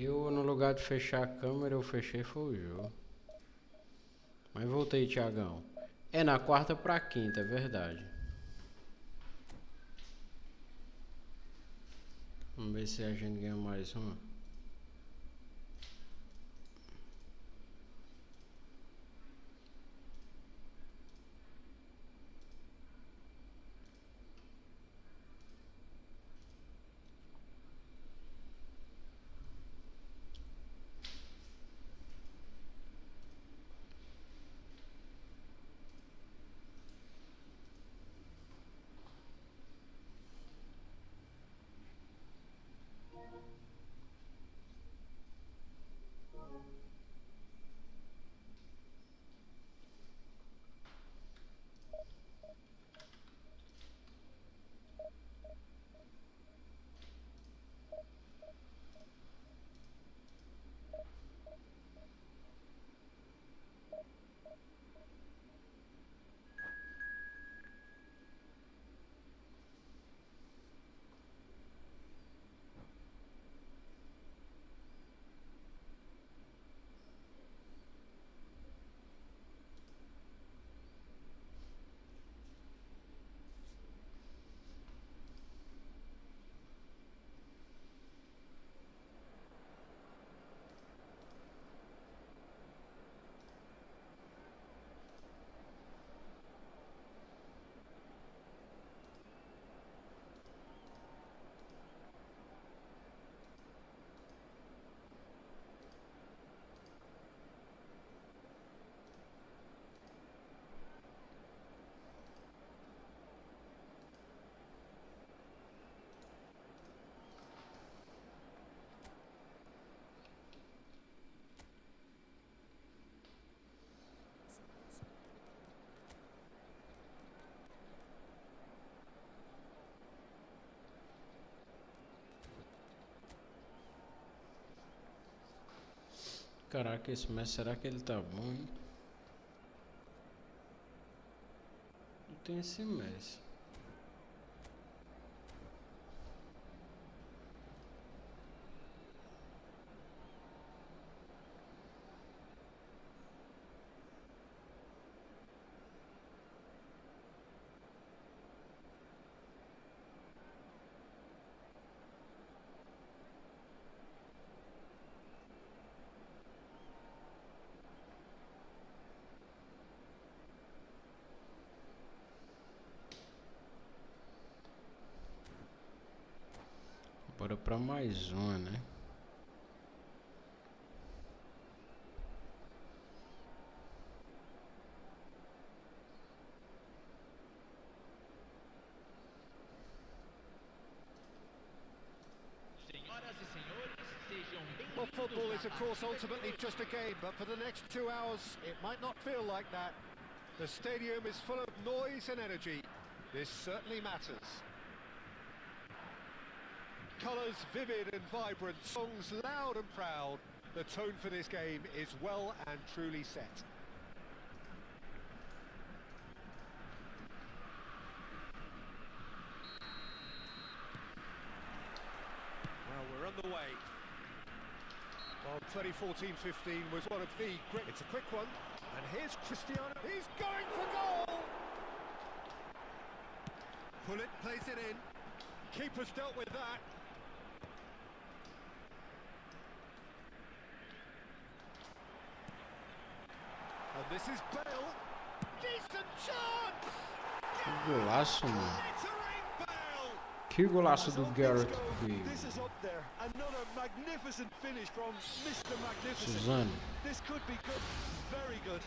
Eu, no lugar de fechar a câmera, eu fechei foi o jogo. Mas voltei, Thiagão. É na quarta pra quinta, é verdade. Vamos ver se a gente ganha mais uma. Caraca, esse Messi, será que ele tá bom, hein? Não tem esse Messi. Bora pra mais uma, né? Senhoras e senhores, sejam Well, bem-vindos football à is, of course, partida ultimately de just a game, but for the next 2 hours, it might not feel like that. The stadium is full of noise and energy. This certainly matters. Colours vivid and vibrant, songs loud and proud. The tone for this game is well and truly set. Well, we're on the way. Well, 2014-15 was one of the great... It's a quick one. And here's Cristiano. He's going for goal! Pullet plays it in. Keeper's dealt with that. And this is Bale. Decent chance! Que golaço, mano. Glittering Bale! Que golaço do Gareth Bale. This is up there. Another magnificent finish from Mr. Magnificent. Suzano. This could be good. Very good.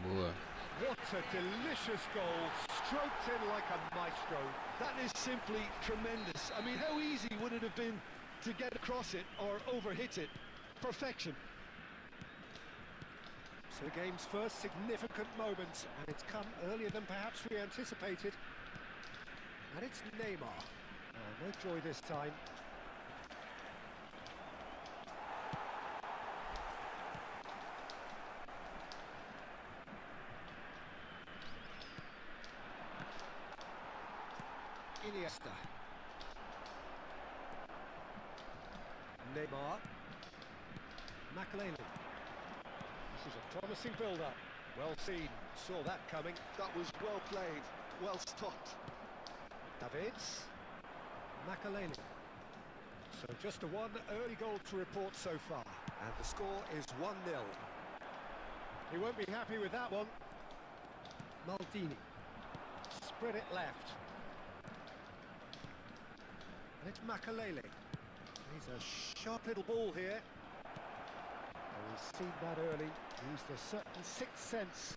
Boa. What a delicious goal, stroked in like a maestro. That is simply tremendous. I mean, how easy would it have been to get across it or overhit it? Perfection. So the game's first significant moments, and it's come earlier than perhaps we anticipated. And it's Neymar. Oh, no joy this time. Iniesta. Neymar. Makelele. This is a promising build-up. Well seen. Saw that coming. That was well played, well stopped. Davids. Makelele. So just the one early goal to report so far. And the score is 1-0. He won't be happy with that one. Maldini. Spread it left. And it's Makelele. He's a sharp little ball here. Oh, he's seen that early. Used a certain sixth sense.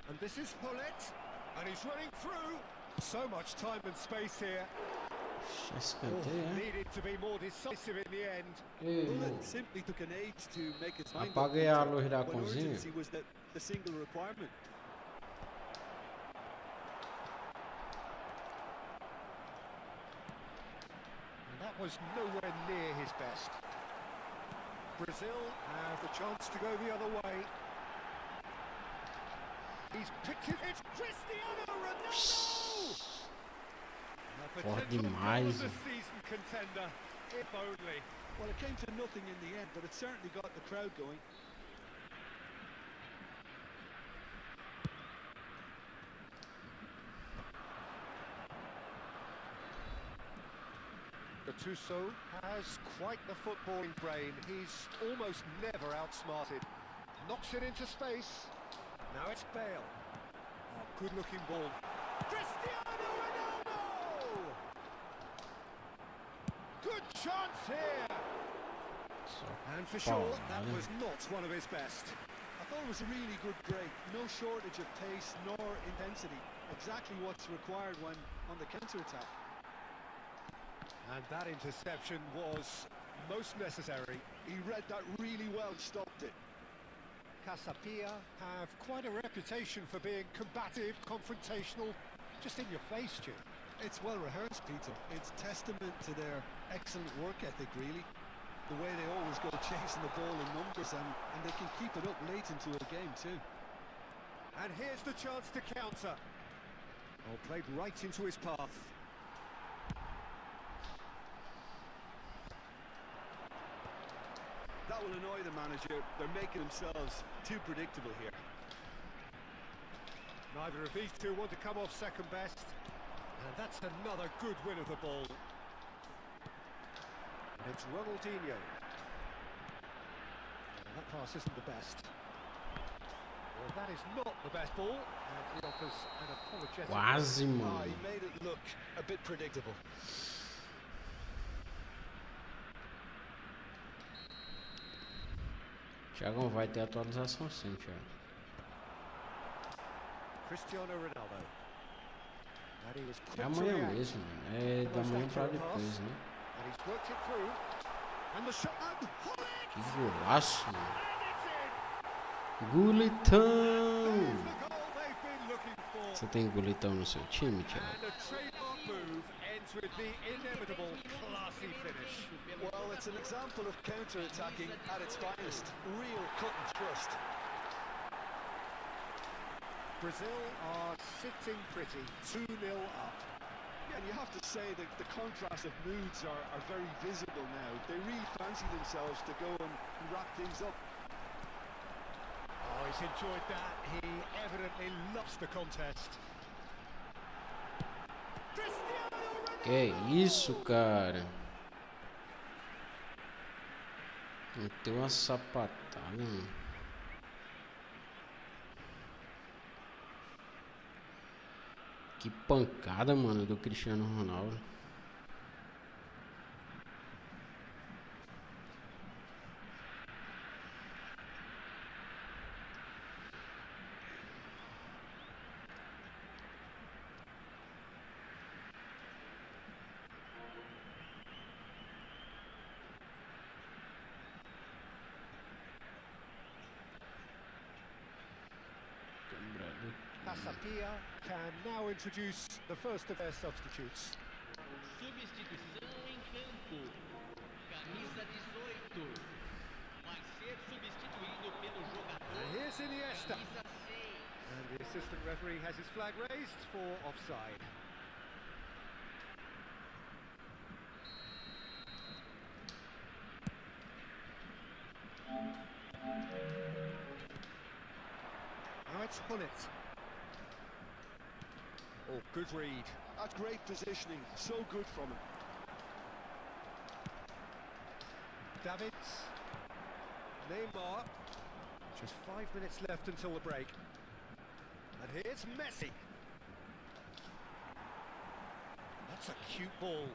And this is Hullet. And he's running through. So much time and space here. Needed to be more decisive in the end. Hullet simply took an age to make his mind up. Apaguei a luz da When cozinha. urgency was the single requirement. And that was nowhere near his best. Brazil have the chance to go the other way. He's picked it. It's Cristiano Ronaldo! A potential goal of the season contender, if only. Well, it came to nothing in the end, but it certainly got the crowd going. Gattuso has quite the footballing brain. He's almost never outsmarted. Knocks it into space. Now it's Bale. Oh, good-looking ball. Cristiano Ronaldo! Good chance here. And for sure, that was not one of his best. I thought it was a really good break. No shortage of pace nor intensity. Exactly what's required when on the counter-attack. And that interception was most necessary. He read that really well, stopped it. Casapia have quite a reputation for being combative, confrontational, just in your face, Jim. It's well rehearsed, Peter. It's testament to their excellent work ethic, really. The way they always go chasing the ball in numbers, and they can keep it up late into a game too. And here's the chance to counter. Oh, played right into his path. That will annoy the manager. They're making themselves too predictable here. Neither of these two want to come off second best. And that's another good win of the ball. And it's Ronaldinho. And that pass isn't the best. Well, that is not the best ball. And he offers an apologetic. Quase, mano. He made it look a bit predictable. Thiagão vai ter atualização sim, Thiago. Cristiano Ronaldo. And he was É quick to amanhã react. mesmo, mano. É da manhã pra depois, né? And he's worked it through. And the shot. And Hullet! Que golaço, mano. And it's in. Gulitão! There's the goal they've been looking for. Você tem Gulitão no seu time, Thiago? And a trademark move ends with the inevitable classy finish. Well, it's an example of counter-attacking at its finest. Real cut and thrust. Brazil are sitting pretty, 2-0 up. Yeah, and you have to say that the contrast of moods are very visible now. They really fancy themselves to go and wrap things up. Oh, he's enjoyed that. He evidently loves the contest. Cristiano Ronaldo! Que isso, cara? Meteu uma sapatada, mano. Que pancada, mano, do Cristiano Ronaldo. Casapia can now introduce the first of their substitutes. Substituição em campo. Camisa 18. Vai ser substituído pelo jogador. And here's Iniesta. Camisa 6. And the assistant referee has his flag raised for offside. Gullit. Oh, good read. That's great positioning. So good from him. Davids. Neymar. Just 5 minutes left until the break. And here's Messi. That's a cute ball.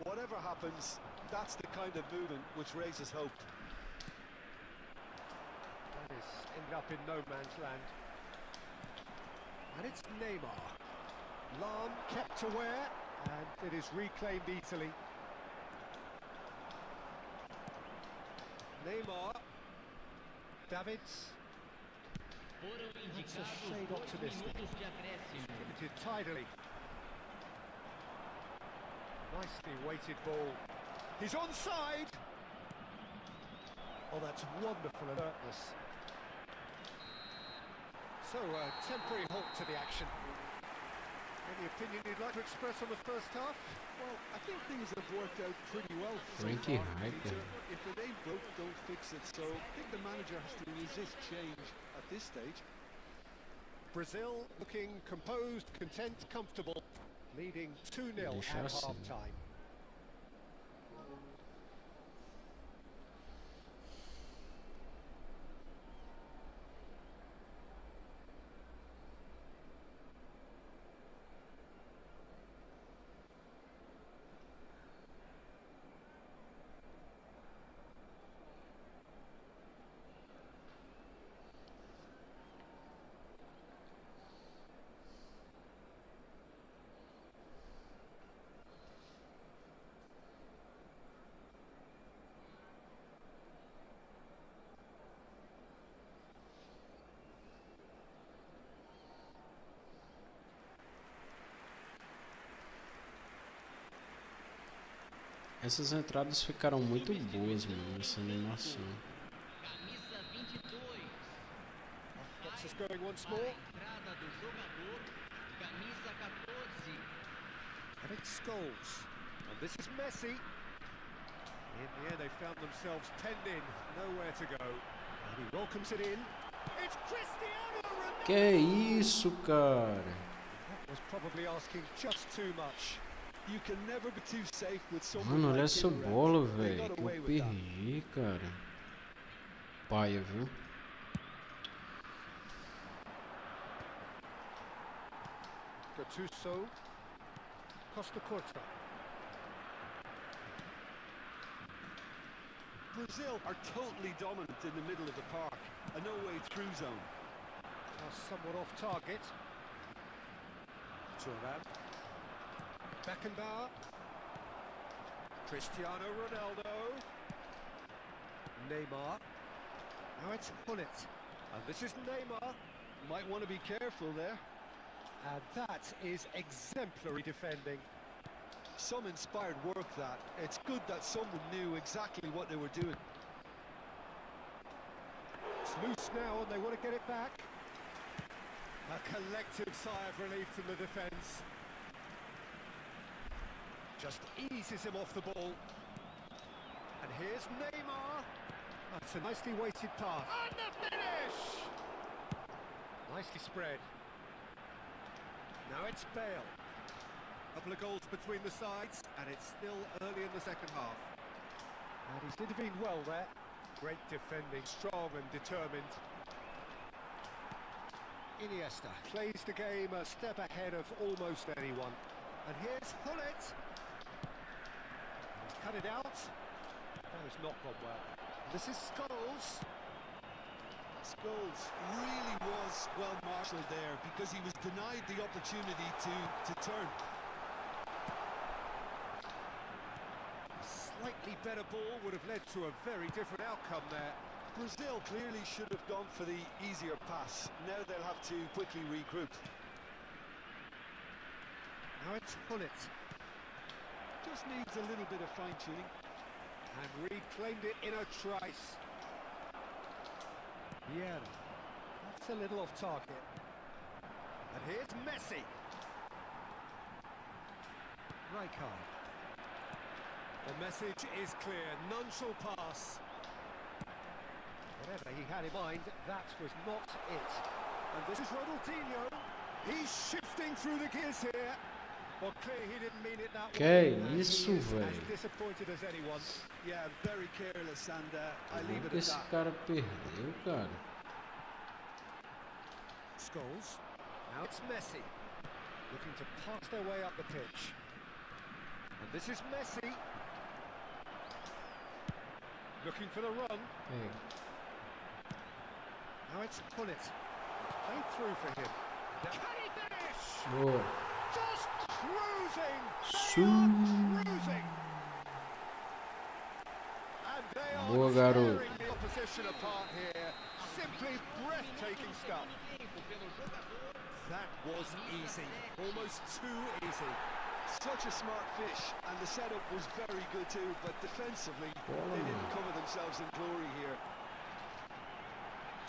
Whatever happens, that's the kind of movement which raises hope. That is ended up in no man's land. And it's Neymar. Lam kept aware, and it is reclaimed easily. Neymar. Davids. Foram indicados shade 8 optimistic. minutos de acréscimo. Limited tidily. Nicely weighted ball. He's onside! Oh, that's wonderful alertness. So, temporary halt to the action. Any opinion you'd like to express on the first half? Well, I think things have worked out pretty well so Frankie far, Hyper. Peter. If it ain't broke, don't fix it. So I think the manager has to resist change at this stage. Brazil looking composed, content, comfortable, leading 2-0 Deixa at assim. half-time. Essas entradas ficaram muito boas, mano, essa animação. Camisa 22. Gets us going once Para a more. entrada do jogador, camisa 14. And it's Scholes. And this is Messi. In the end, they found themselves penned in, nowhere to go. And he welcomes it in. It's Cristiano Ronaldo! Que isso, cara? That was probably asking just too much. You can never be too safe with someone Mano, olha like essa him around. bola, They velho. got Que away eu with that. perdi, cara. Paia, viu? Gattuso. Costa Curta. Brazil are totally dominant in the middle of the park. A no-way through zone. Somewhat off target. Thuram. Beckenbauer. Cristiano Ronaldo. Neymar. Now it's Gullit. And this is Neymar. Might want to be careful there. And that is exemplary defending. Some inspired work that. It's good that someone knew exactly what they were doing. It's loose now and they want to get it back. A collective sigh of relief from the defence. Just eases him off the ball. And here's Neymar. That's a nicely weighted pass. And the finish! Nicely spread. Now it's Bale. Couple of goals between the sides, and it's still early in the second half. And he's intervened well there. Great defending, strong and determined. Iniesta plays the game a step ahead of almost anyone. And here's Gullit. He's cut it out. That has not gone well. This is Scholes. Scholes really was well marshalled there because he was denied the opportunity to turn. A slightly better ball would have led to a very different outcome there. Brazil clearly should have gone for the easier pass. Now they'll have to quickly regroup. Now it's Gullit. Just needs a little bit of fine-tuning. And reclaimed it in a trice. Yeah, that's a little off target. And here's Messi. Rijkaard. The message is clear, none shall pass. Whatever he had in mind, that was not it. And this is Ronaldinho. He's shifting through the gears here. Well, clearly he didn't mean it that Que way. And isso, he is velho? as disappointed as anyone. Yeah, very careless, and I leave Como it que at esse that. cara perdeu, cara? Scholes. Now it's Messi. Looking to pass their way up the pitch. And this is Messi. Looking for the run. É, Now it's Pullet. It's played through for him. Can he finish? boa. Just cruising. Cruising. And they are Boa, garoto. tearing the opposition apart here. Simply breathtaking stuff. That was easy. Almost too easy. Such a smart fish, and the setup was very good too, but defensively, they didn't cover themselves in glory here.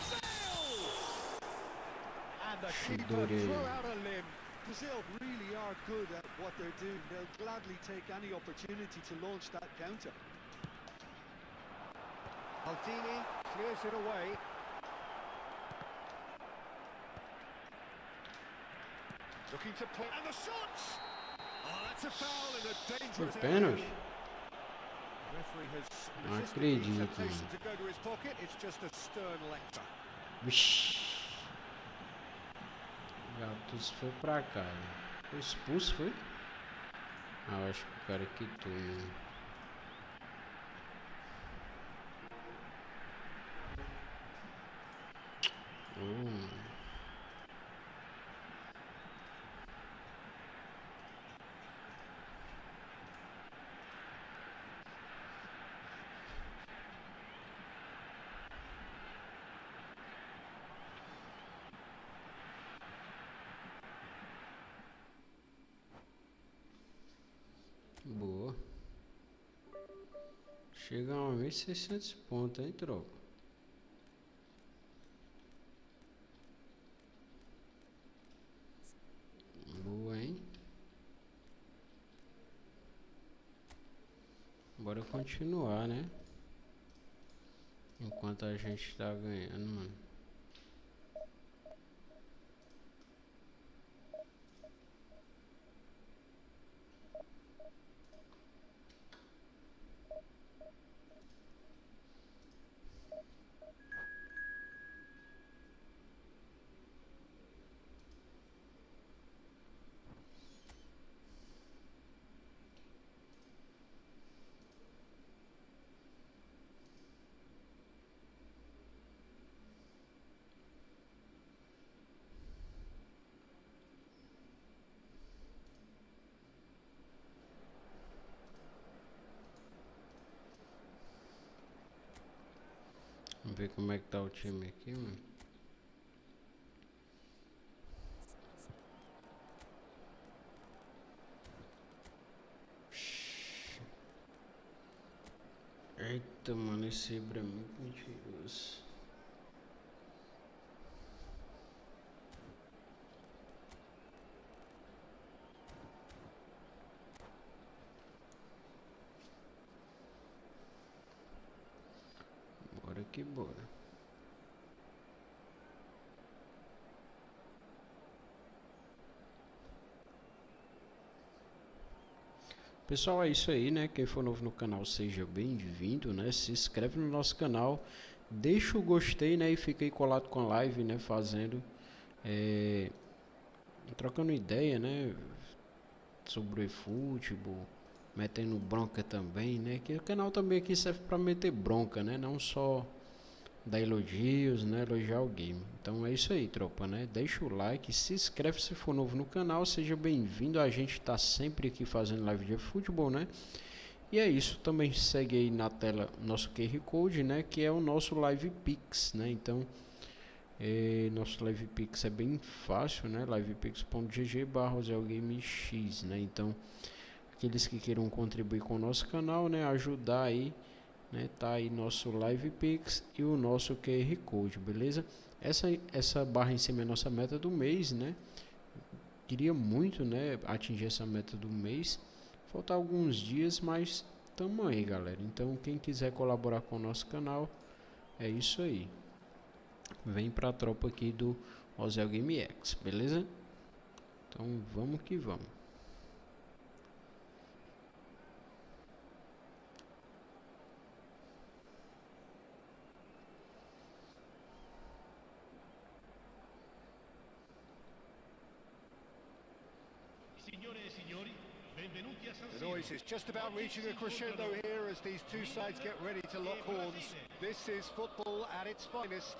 Sails! And the keeper Shidori. threw out a limb. Brazil really are good at what they're doing. They'll gladly take any opportunity to launch that counter. Maldini clears it away. Looking to play, and the shots! Oh, that's a foul in a Foi dangerous pênalti? area. Referee has Não resisted the acredito, temptation mano. to go to his pocket. It's just a stern lecture. Vixi. Gatos foi pra cá, né? Foi expulso, foi? Ah, eu acho que o cara quitou, né? Boa. Chega a 1.600 pontos, hein, tropa? Boa, hein? Bora continuar, né? Enquanto a gente tá ganhando, mano. Vamos ver como é que tá o time aqui, mano. Eita, mano, esse Ibra é muito mentiroso. Bora que bora. Pessoal, é isso aí, né? Quem for novo no canal, seja bem-vindo, né? Se inscreve no nosso canal, deixa o gostei, né? E fica aí colado com a live, né? Fazendo, trocando ideia, né? Sobre o eFootball, metendo bronca também, né? Que o canal também aqui serve para meter bronca, né? Não só dar elogios, né? Elogiar o game. Então é isso aí, tropa, né? Deixa o like, se inscreve se for novo no canal, seja bem-vindo. A gente tá sempre aqui fazendo live de futebol, né? E é isso, também segue aí na tela nosso QR Code, né? Que é o nosso Live Pix, né? Então, nosso Live Pix é bem fácil, né? livepix.gg/OzielgamerX, né? Então, aqueles que queiram contribuir com o nosso canal, né? Ajudar aí, né? Tá aí nosso Live Pix e o nosso QR Code, beleza? Essa barra em cima é a nossa meta do mês, né? Queria muito, né, atingir essa meta do mês. Faltar alguns dias, mas tamo aí, galera. Então, quem quiser colaborar com o nosso canal, é isso aí. Vem pra tropa aqui do OzielgamerX, beleza? Então vamos que vamos. The noise is just about reaching a crescendo here as these two sides get ready to lock horns. This is football at its finest.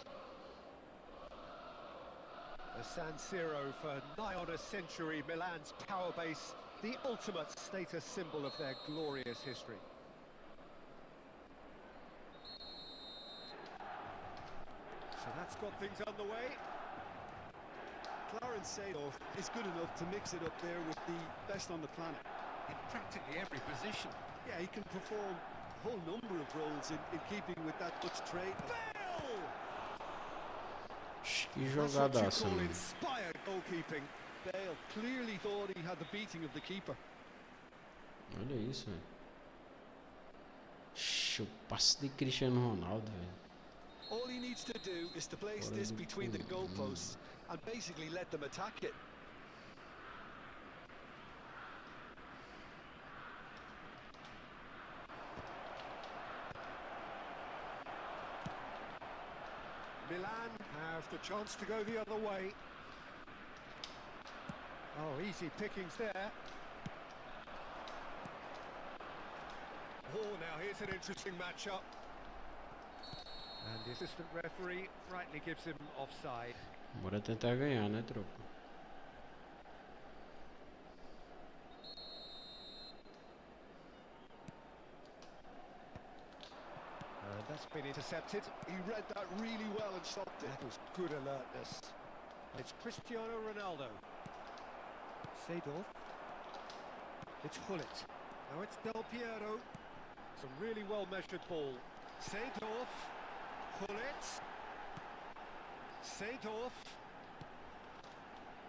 The San Siro for nigh on a century, Milan's power base, the ultimate status symbol of their glorious history. So that's got things underway. Clarence Seedorf is good enough to mix it up there with the best on the planet. In practically every position. Yeah, he can perform a whole number of roles in keeping with that Dutch trait. Bale! Que jogadaça, mano. Inspired goalkeeping. Bale clearly thought he had the beating of the keeper. Olha isso, velho. O passe de Cristiano Ronaldo, velho. All he needs to do is to place this between the goalposts and basically let them attack it. Milan have the chance to go the other way. Oh, easy pickings there. Oh, now here's an interesting matchup. And the assistant referee rightly gives him offside. Bora tentar ganhar, né, tropa? That's been intercepted. He read that really well and stopped it. That was good alertness. It's Cristiano Ronaldo. Seedorf. It's Gullit. Now it's Del Piero. It's a really well-measured ball. Seedorf. Gullit. Seedorf.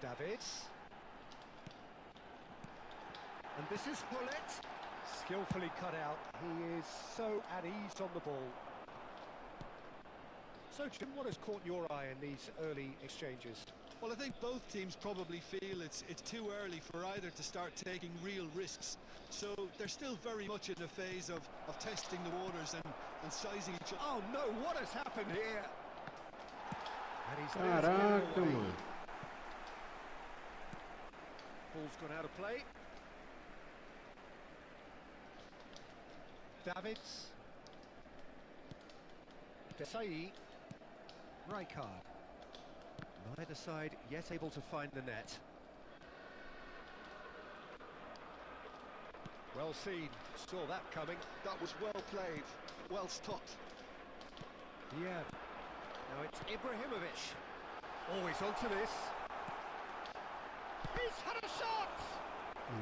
Davids. And this is Gullit. Skillfully cut out. He is so at ease on the ball. So, Jim, what has caught your eye in these early exchanges? Well, I think both teams probably feel it's too early for either to start taking real risks. So they're still very much in the phase of testing the waters and sizing each other. Oh no, what has happened here? And he's Caraca, mano. Ball's gone out of play. Davids. Desai. Rijkaard. Neither side yet able to find the net. Well seen, saw that coming. That was well played, well stopped. Yeah. Now it's Ibrahimovic. Always onto this. He's had a shot!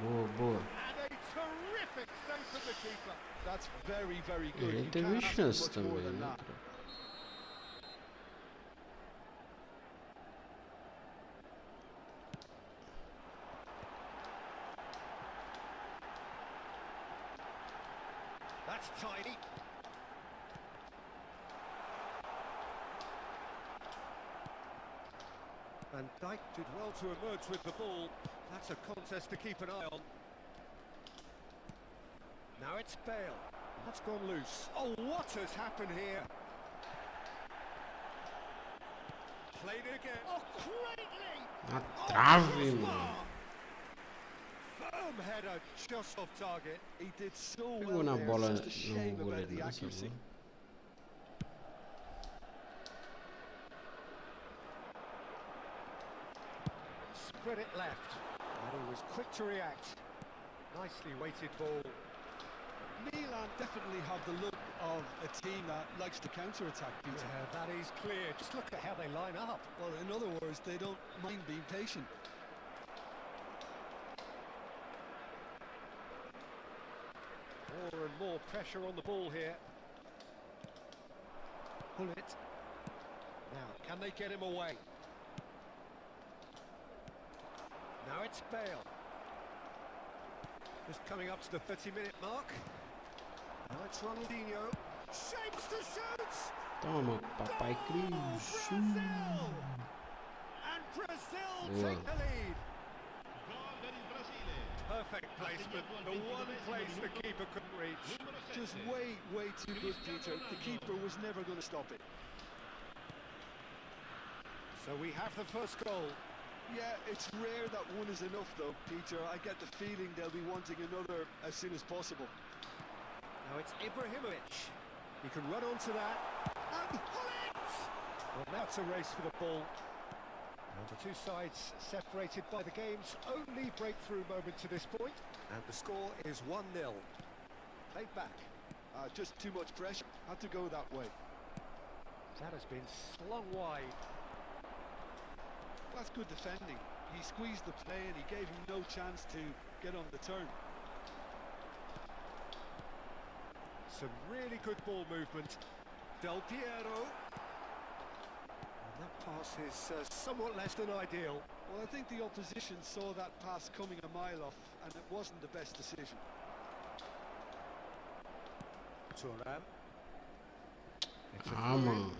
Boa, boa. And a terrific save from the keeper. That's very, very good. Ele You teve can't ask chance for much more também, than né, that. tropa? That's tidy. And Dijk did well to emerge with the ball. That's a contest to keep an eye on. Now it's Bale. That's gone loose. Oh, what has happened here? Played again. Oh, greatly! Na trave, mano. Firm header just off target. He did so Pegou well na there. bola It's just a shame no about goleiro, the não, accuracy. sabe? Spread it left. And he was quick to react. Nicely weighted ball. Milan definitely have the look of a team that likes to counter-attack, Peter. Yeah, that is clear. Just look at how they line up. Well, in other words, they don't mind being patient. More and more pressure on the ball here. Pull it. Now, can they get him away? Now it's Bale. Just coming up to the 30-minute mark. Now it's Ronaldinho. Shapes to shoot! Toma, papai Cris. Brazil! And Boa. take the lead. Perfect placement, the one place the keeper couldn't reach. Just way too good, Peter. The keeper was never going to stop it. So we have the first goal. Yeah, it's rare that one is enough though, Peter. I get the feeling they'll be wanting another as soon as possible. Now it's Ibrahimovic. He can run onto that. And pull it! Well, now it's a race for the ball. And the two sides separated by the game's only breakthrough moment to this point. And the score is 1-0. Played back. Just too much pressure. Had to go that way. That has been slung wide. That's good defending. He squeezed the play and he gave him no chance to get on the turn. Some really good ball movement. Del Piero. And that pass is somewhat less than ideal. Well, I think the opposition saw that pass coming a mile off and it wasn't the best decision. Turan. Come on.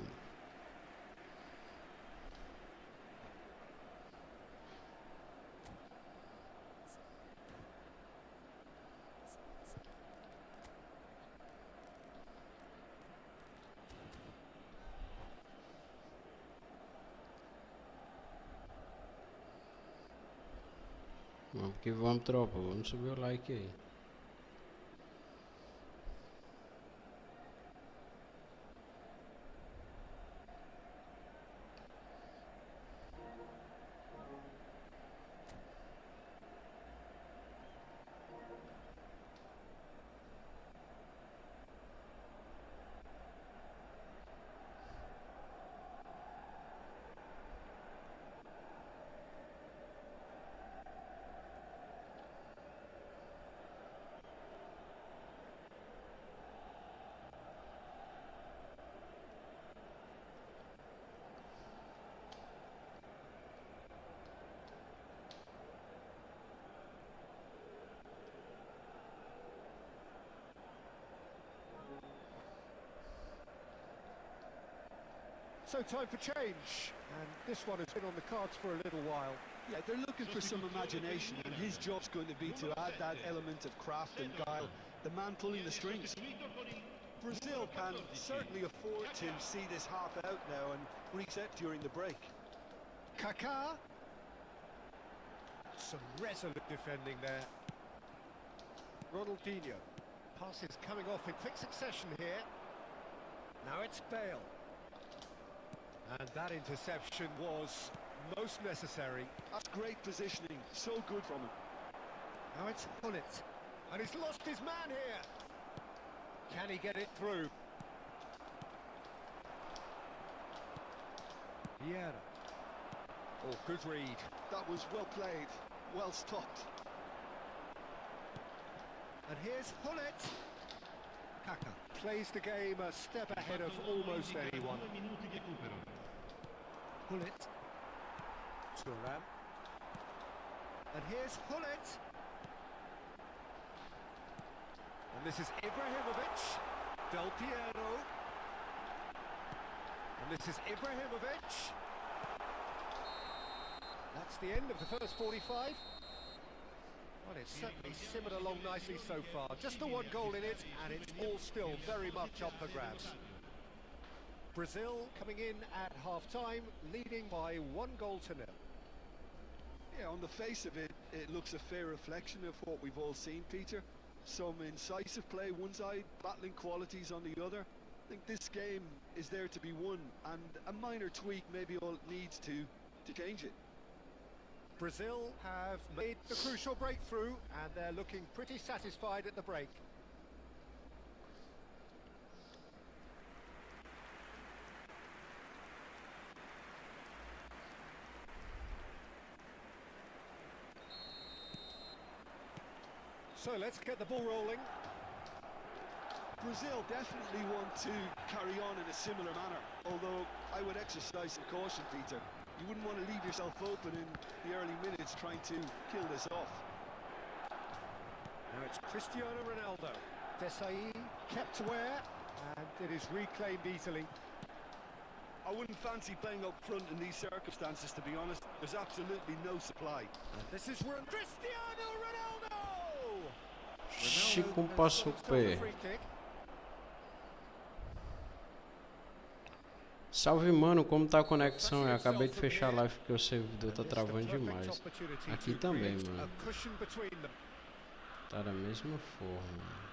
Vamos que vamos, tropa. Vamos subir o like aí. So time for change, and this one has been on the cards for a little while. Yeah, they're looking for some imagination, and his job's going to be to add that element of craft and guile, the man pulling the strings. Brazil can certainly afford to see this half out now and reset during the break. Kaká. Some resolute defending there. Ronaldinho. Passes coming off in quick succession here. Now it's Bale. And that interception was most necessary. That's great positioning, so good from him. Now it's Hullet. And he's lost his man here. Can he get it through? Vieira. Oh, good read. That was well played, well stopped. And here's Hullet. Kaká plays the game a step ahead of almost anyone. Hullet. Turan. And here's Hullet. And this is Ibrahimovic. Del Piero. And this is Ibrahimovic. That's the end of the first 45. Well, it's certainly simmered along nicely so far. Just the one goal in it, and it's all still very much up for grabs. Brazil coming in at half-time, leading by 1-0. Yeah, on the face of it, it looks a fair reflection of what we've all seen, Peter. Some incisive play one side, battling qualities on the other. I think this game is there to be won, and a minor tweak maybe all it needs to change it. Brazil have made the crucial breakthrough, and they're looking pretty satisfied at the break. So let's get the ball rolling. Brazil definitely want to carry on in a similar manner, although I would exercise some caution, Peter. You wouldn't want to leave yourself open in the early minutes trying to kill this off. Now it's Cristiano Ronaldo. Desai kept aware, and it is reclaimed easily. I wouldn't fancy playing up front in these circumstances, to be honest. There's absolutely no supply. And this is where Cristiano Ronaldo! Chico passou o pé. Salve, mano, como tá a conexão? Eu acabei de fechar a live porque o servidor tá travando demais. Aqui também, mano. Tá da mesma forma.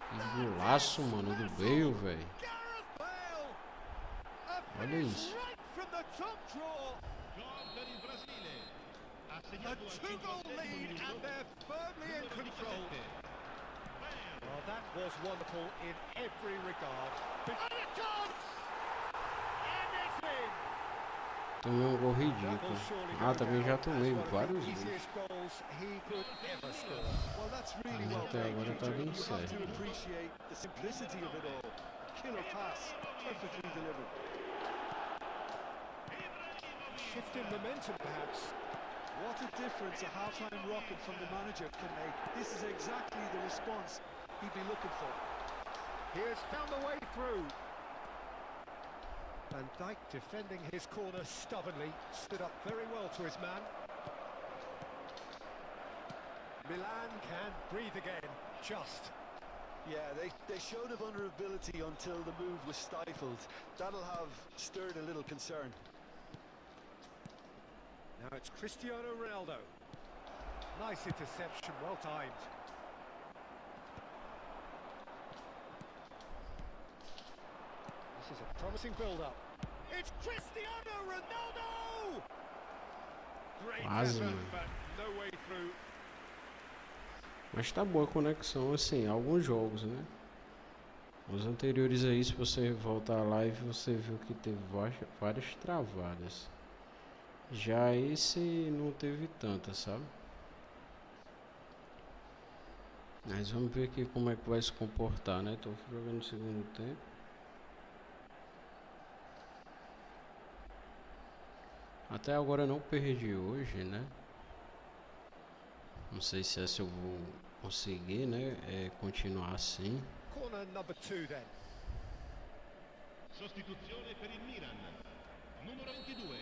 Que golaço, mano, do Bale, velho. Olha isso. A two-goal lead and they're firmly in control. Well, that was wonderful in every regard. And it comes! And it's in! Tomei um gol ridículo. Ah, também já tomei vários gols. Easiest goals he could ever score. Well, that's really well Até agora played, tá Peter. bem You have to certo. appreciate the simplicity of it all. Killer pass, perfectly delivered. Shift in momentum, perhaps. What a difference a half-time rocket from the manager can make. This is exactly the response he'd be looking for. He has found a way through. Van Dijk defending his corner stubbornly, stood up very well to his man. Milan can breathe again, just. Yeah, they showed a vulnerability until the move was stifled. That'll have stirred a little concern. Now it's Cristiano Ronaldo. Nice interception, well timed. This is a promising build-up. It's Cristiano Ronaldo! Great Quase, effort, mano. but no way through. Mas tá boa a conexão, assim, alguns jogos, né? Os anteriores aí, se você voltar à live, você viu que teve várias travadas. Já esse não teve tantas, sabe? Mas vamos ver aqui como é que vai se comportar, né? Tô jogando no segundo tempo. Até agora não perdi hoje, né? Não sei se essa eu vou conseguir, né? Continuar assim. Corner number 2 then. Sostituzione per il Milan. Numero 22.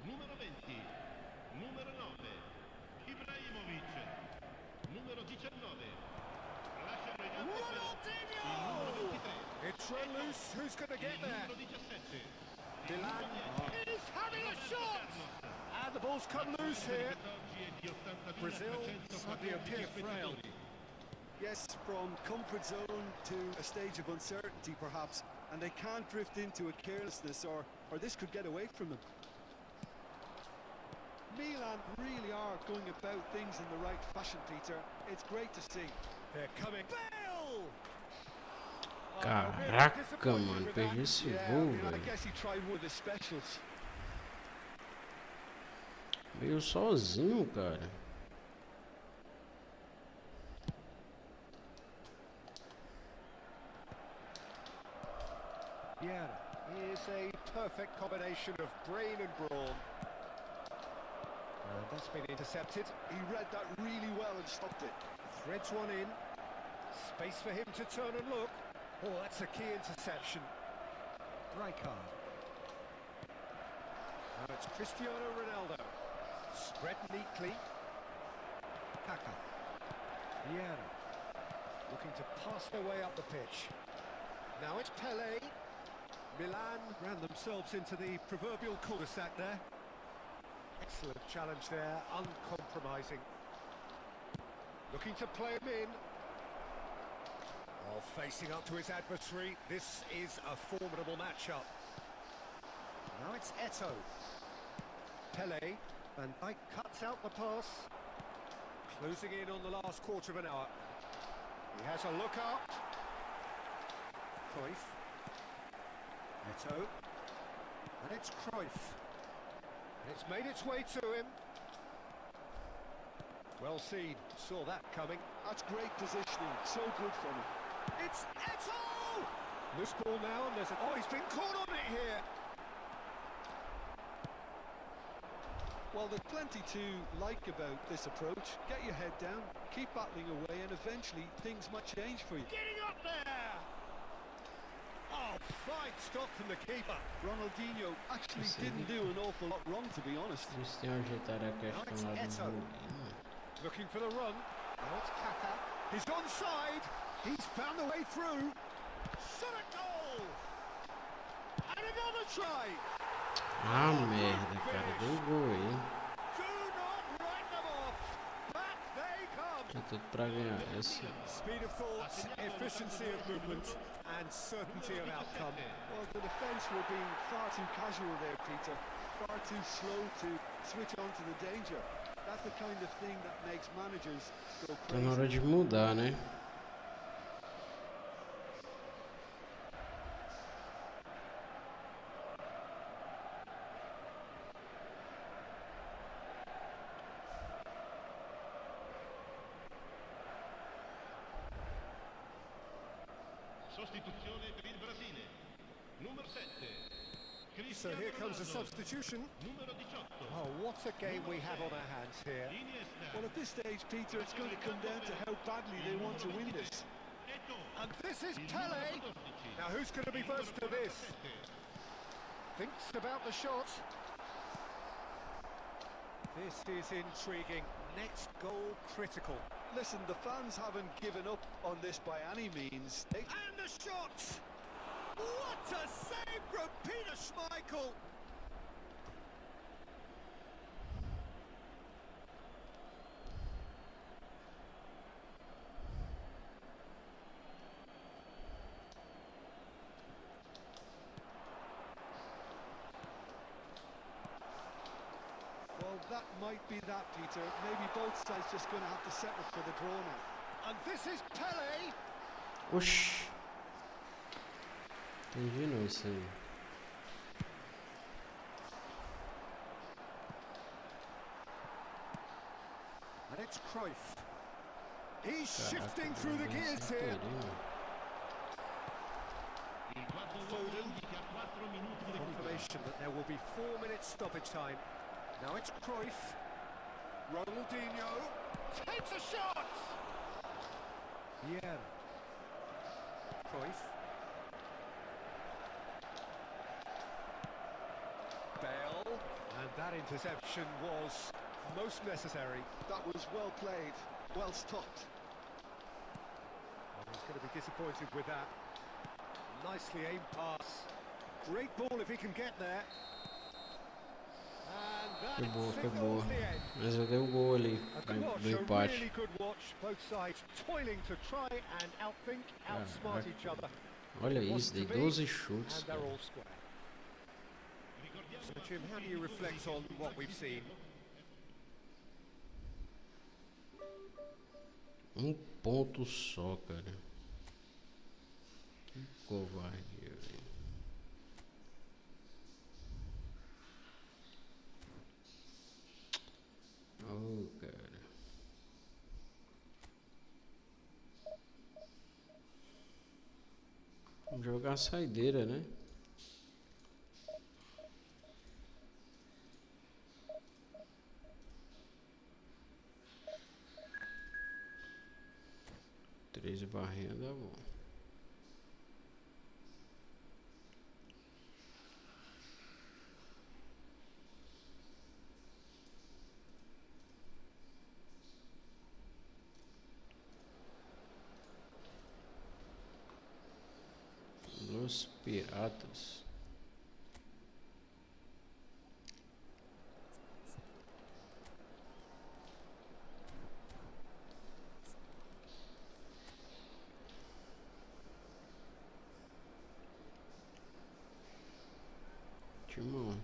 Numero 20. Numero 9. Ibrahimovic. Numero 19. Lascia il regalo per il numero 23. It's run loose, who's going to get Il there? numero 17. Milan is having a shot! And the ball's come loose here. Brazil suddenly appear frail. Yes, from comfort zone to a stage of uncertainty perhaps, and they can't drift into a carelessness or this could get away from them. Milan really are going about things in the right fashion, Peter. It's great to see. They're coming. Bale! Caraca, mano, perdi esse gol, I velho. guess he tried one of the specials. Meio sozinho, cara. Yeah, is a perfect combination of brain and brawn. And that's been intercepted. He read that really well and stopped it. Threads one in. Space for him to turn and look. Oh, that's a key interception. Rijkaard. Now it's Cristiano Ronaldo. Spread neatly. Kaka. Vieira. Looking to pass their way up the pitch. Now it's Pele. Milan ran themselves into the proverbial cul-de-sac there. Excellent challenge there, uncompromising. Looking to play him in. While facing up to his adversary, this is a formidable matchup. Now it's Eto'o. Pele. Van Dijk cuts out the pass. Closing in on the last quarter of an hour. He has a look up. Cruyff. Eto'o. And it's Cruyff. And it's made its way to him. Well seen. Saw that coming. That's great positioning. So good from him. It's Eto'o! Loose ball now, and there's a... Oh, he's been caught on it here! Well, there's plenty to like about this approach. Get your head down, keep battling away, and eventually things might change for you. Getting up there! Oh, fine stop from the keeper. Ronaldinho actually Sim. didn't do an awful lot wrong, to be honest. Eles têm ajeitado a questão lá do Eto. jogo. Looking for the run. Now it's Kaka. He's onside. He's found the way through. Shot a goal. And another try. Ah, merda, cara. Deu gol aí. Do not write them off. Back they come. Tá tudo pra ganhar. Esse... Speed of thought, efficiency of movement, and certainty of outcome. Well, the defence were being far too casual there, Peter. Far too slow to switch on to the danger. That's the kind of thing that makes managers go Tá na hora crazy. de mudar, né? Sostituzione per il Brasile. Numero 7. So here comes a substitution. Numero 18. Oh, what a game we have on our hands here. Iniesta. Well, at this stage, Peter, it's going to come down to how badly they want to win this. Eto. And this is Il Pele. numero 14. Now who's going to be first to this? 7. Thinks about the shot. This is intriguing. Next goal critical. Listen, the fans haven't given up on this by any means. And the shot! What a save from Peter Schmeichel! Well, that might be that, Peter. Maybe both sides just going to have to settle for the draw now. And this is Pele! Oxi. Entendi não isso aí. And it's Cruyff. He's shifting Caraca, through the bem gears sem here. querer, mano. Il quarto uomo indica 4 minuti di recupero. Confirmation that there will be 4 minutes stoppage time. Now it's Cruyff. Ronaldinho takes a shot! Yeah. Cruyff. Bale. And that interception was most necessary. That was well played, well stopped. And he's going to be disappointed with that. Nicely aimed pass. Great ball if he can get there. And that Foi boa, foi signals boa. the end. Mas eu dei o gol ali A good watch, do a empate. really good watch. Both sides toiling to try and outthink, outsmart Caraca. each other. Olha It isso, wasn't dei to be, 12 chutes, and they're cara. all square. So Jim, how do you reflect on what we've seen? Ponto só, cara. Que covardia, velho. Oh, cara. Vamos jogar a saideira, né? Três barrinhas dá bom. Los Piratas. Timão.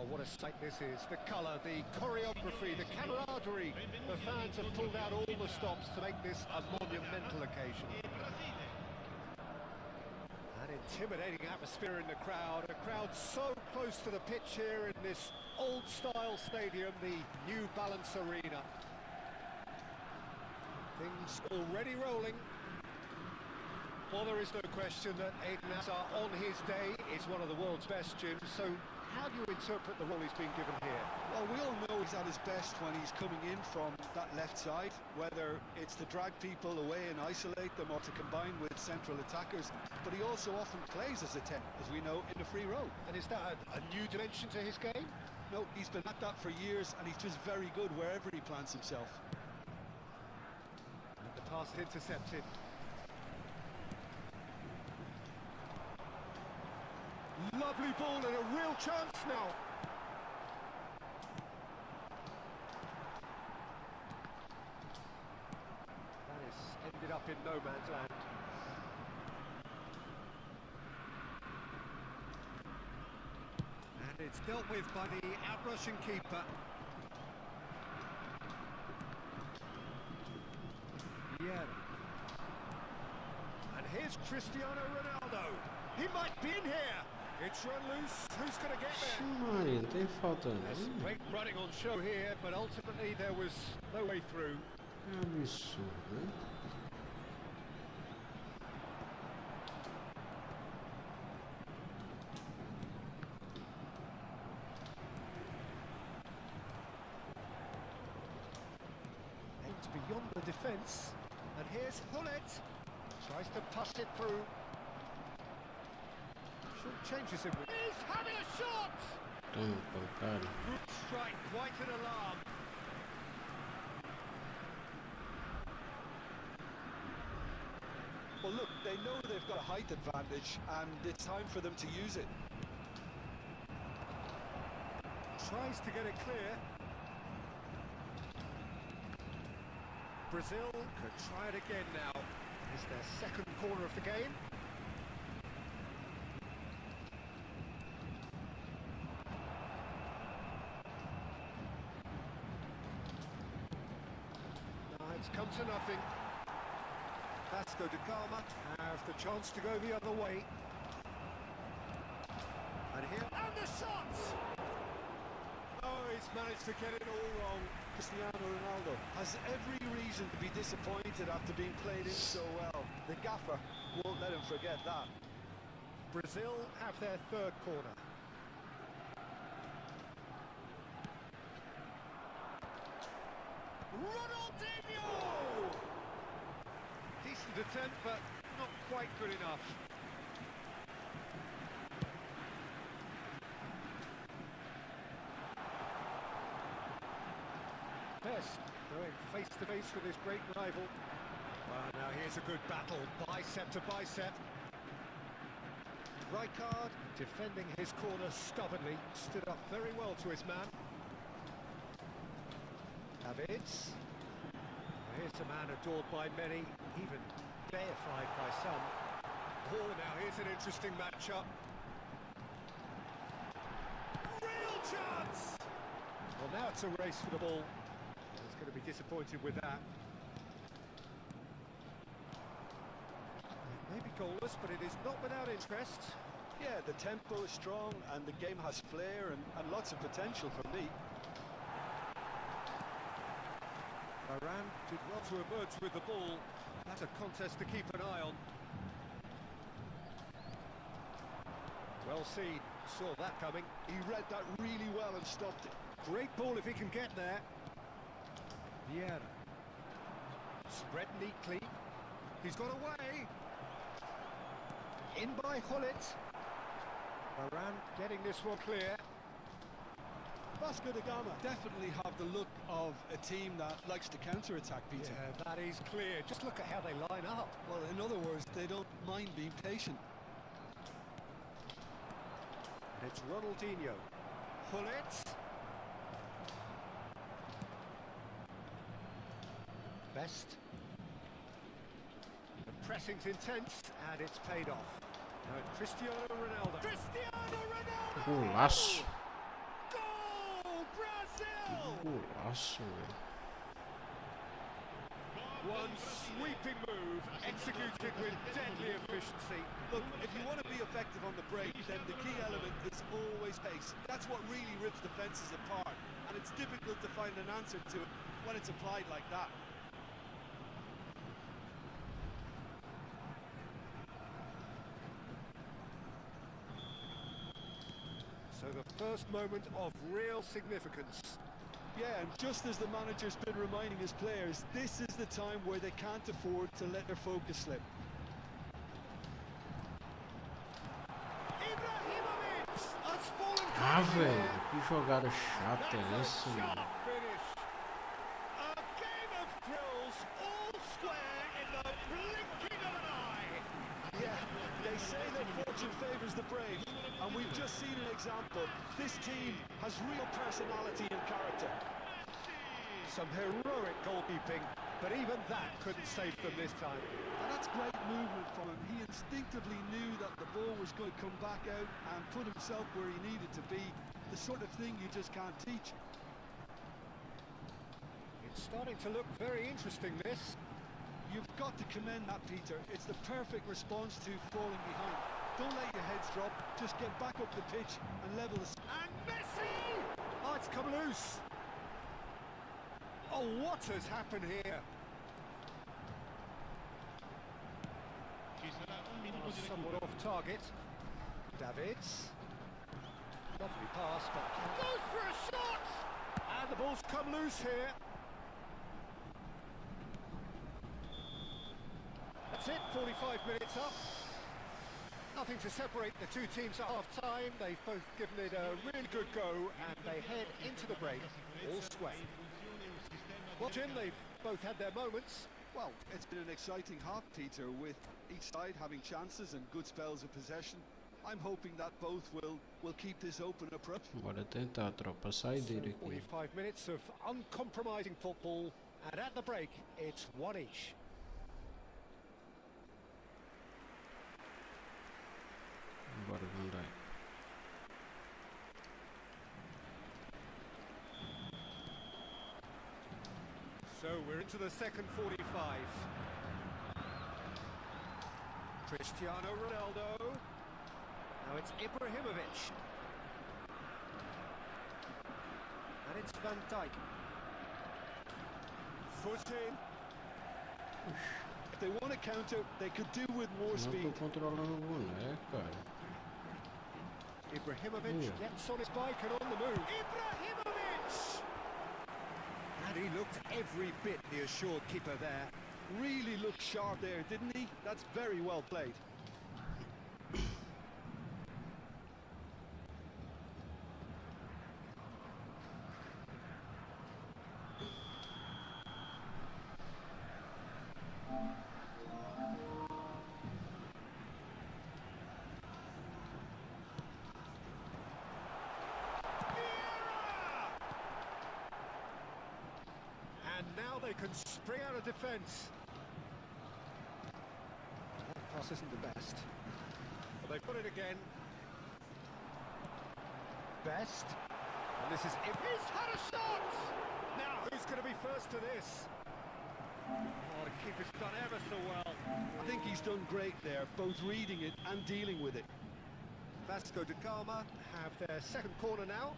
Well, what a sight this is. The colour, the choreography, the camaraderie. The fans have pulled out all the stops to make this a monumental occasion. An intimidating atmosphere in the crowd. A crowd so close to the pitch here in this old-style stadium, the New Balance Arena. Things already rolling. Well, there is no question that Eden Hazard on his day is one of the world's best, Jim. So how do you interpret the role he's been given here? Well, we all know he's at his best when he's coming in from that left side, whether it's to drag people away and isolate them or to combine with central attackers. But he also often plays as a 10, as we know, in the free role. And is that a new dimension to his game? No, he's been at that for years, and he's just very good wherever he plants himself. And the pass intercepted. Lovely ball and a real chance now. That has ended up in no man's land. And it's dealt with by the outrushing keeper. Yeah. And here's Cristiano Ronaldo. He might be in here. It's run loose. Who's going to get there? Maria, não tem falta There's nenhuma. great running on show here, but ultimately there was no way through. É absurdo, né? Aims beyond the defence. And here's Hullet. Tries to push it through. Short changes him. He's having a shot! Toma, pancada. Good strike, quite an alarm. Well, look, they know they've got a height advantage, and it's time for them to use it. Tries to get it clear. Brazil could try it again now. It's their second corner of the game. It's come to nothing. Vasco da Gama has the chance to go the other way. And here, and the shots! Oh, he's managed to get it all wrong. Cristiano Ronaldo has every reason to be disappointed after being played in so well. The gaffer won't let him forget that. Brazil have their third corner. Ronaldinho! Decent attempt, but not quite good enough. Best going face to face with his great rival. Now here's a good battle, bicep to bicep. Rijkaard defending his corner stubbornly, stood up very well to his man. Davids. Here's a man adored by many, even deified by some. Oh, now here's an interesting matchup. Real chance! Well, now it's a race for the ball. He's going to be disappointed with that. It may be goalless, but it is not without interest. Yeah, the tempo is strong and the game has flair and lots of potential for me. Varane did well to emerge with the ball. That's a contest to keep an eye on. Well seen, saw that coming. He read that really well and stopped it. Great ball if he can get there. Vieira. Spread neatly. He's got away. In by Hullet. Varane getting this one clear. Vasco da Gama definitely have the look of a team that likes to counter-attack, Peter. Yeah, that is clear. Just look at how they line up. Well, in other words, they don't mind being patient. And it's Ronaldinho. Hullet. Best. The pressing's intense, and it's paid off. Now it's Cristiano Ronaldo. Cristiano Ronaldo! Golaço. Goal! golaço, velho. One sweeping move, executed with deadly efficiency. Look, if you want to be effective on the break, then the key element is always pace. That's what really rips defences apart, and it's difficult to find an answer to it when it's applied like that. So the first moment of real significance. Yeah, and just as the manager's been reminding his players, this is the time where they can't afford to let their focus slip. Ibrahimovic has fallen. Ah, velho, que jogada chata é essa, mano? Sharp finish. A game of thrills, all square in the blinking of an eye. Yeah, they say that fortune favours the brave, and we've just seen an example. This team has real personality and character. Some heroic goalkeeping, but even that couldn't save them this time. And that's great movement from him. He instinctively knew that the ball was going to come back out and put himself where he needed to be. The sort of thing you just can't teach. It's starting to look very interesting, this. You've got to commend that, Peter. It's the perfect response to falling behind. Don't let your heads drop. Just get back up the pitch and level the... And Messi! Oh, it's come loose. Oh, what has happened here? Somewhat off target. Davids. Lovely pass, but goes for a shot! And the ball's come loose here. That's it, 45 minutes up. Nothing to separate the two teams at half-time. They've both given it a really good go, and they head into the break all square. Well, Jim, they've both had their moments. Well, it's been an exciting half, Peter, with each side having chances and good spells of possession. I'm hoping that both will keep this open approach. Bora tentar, tropa, sai dele aqui. 45 minutes of uncompromising football, and at the break, it's one each. Bora, vamos lá. So we're into the second 45. Cristiano Ronaldo. Now it's Ibrahimovic. And it's Van Dijk. Foot in. If they want to counter, they could do with more Não speed. tô controlando o boneco, cara. Ibrahimovic gets on his bike and on the move. Ibrahimovic! And he looked every bit the assured keeper there. Really looked sharp there, didn't he? That's very well played. And now they can spring out of defence. That pass isn't the best. But they've got it again. Best. And this is... He's had a shot! Now, who's going to be first to this? Oh, the keeper's done ever so well. I think he's done great there, both reading it and dealing with it. Vasco da Gama have their second corner now.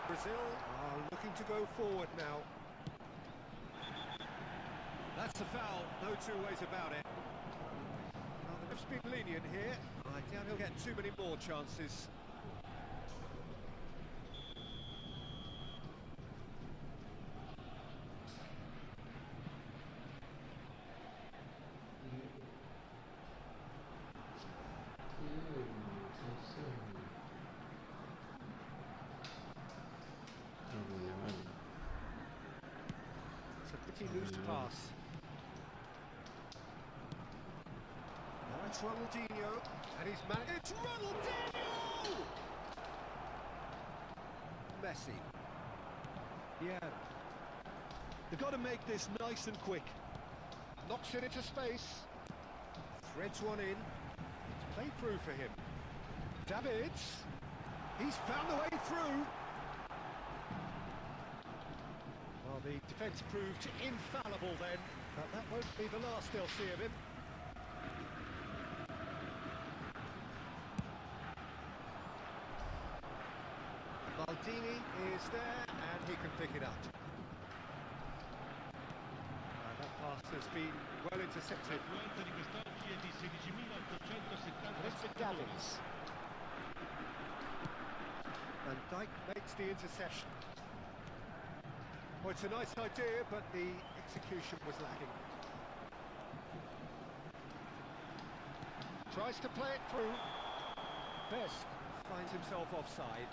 Brazil are looking to go forward now. That's a foul, no two ways about it. Well, the ref's been lenient here. I doubt he'll get too many more chances. It's a pretty loose pass. Now it's Ronaldinho, and he's managed. It's Ronaldinho! Messi. Yeah. They've got to make this nice and quick. Knocks it into space. Threads one in. It's played through for him. Davids. He's found the way through. Well, the defence proved infallible then, but that won't be the last they'll see of him. Maldini is there, and he can pick it up. That pass has been well intercepted. L'affluenza di quest'oggi è di 16.870 And it's spettatori. Davids. And Dijk makes the interception. Well, it's a nice idea, but the execution was lacking. Tries to play it through. Best finds himself offside.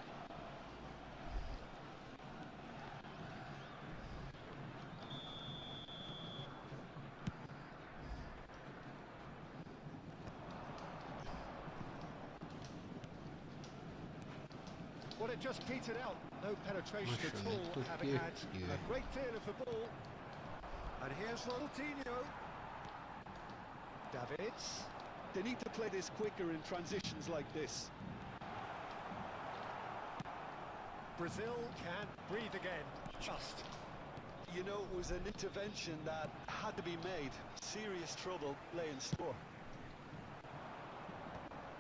Well, it just petered out. No penetration at all, having had a great deal of the ball. And here's Ronaldinho. Davids. They need to play this quicker in transitions like this. Brazil can breathe again. Just. You know, it was an intervention that had to be made. Serious trouble lay in store.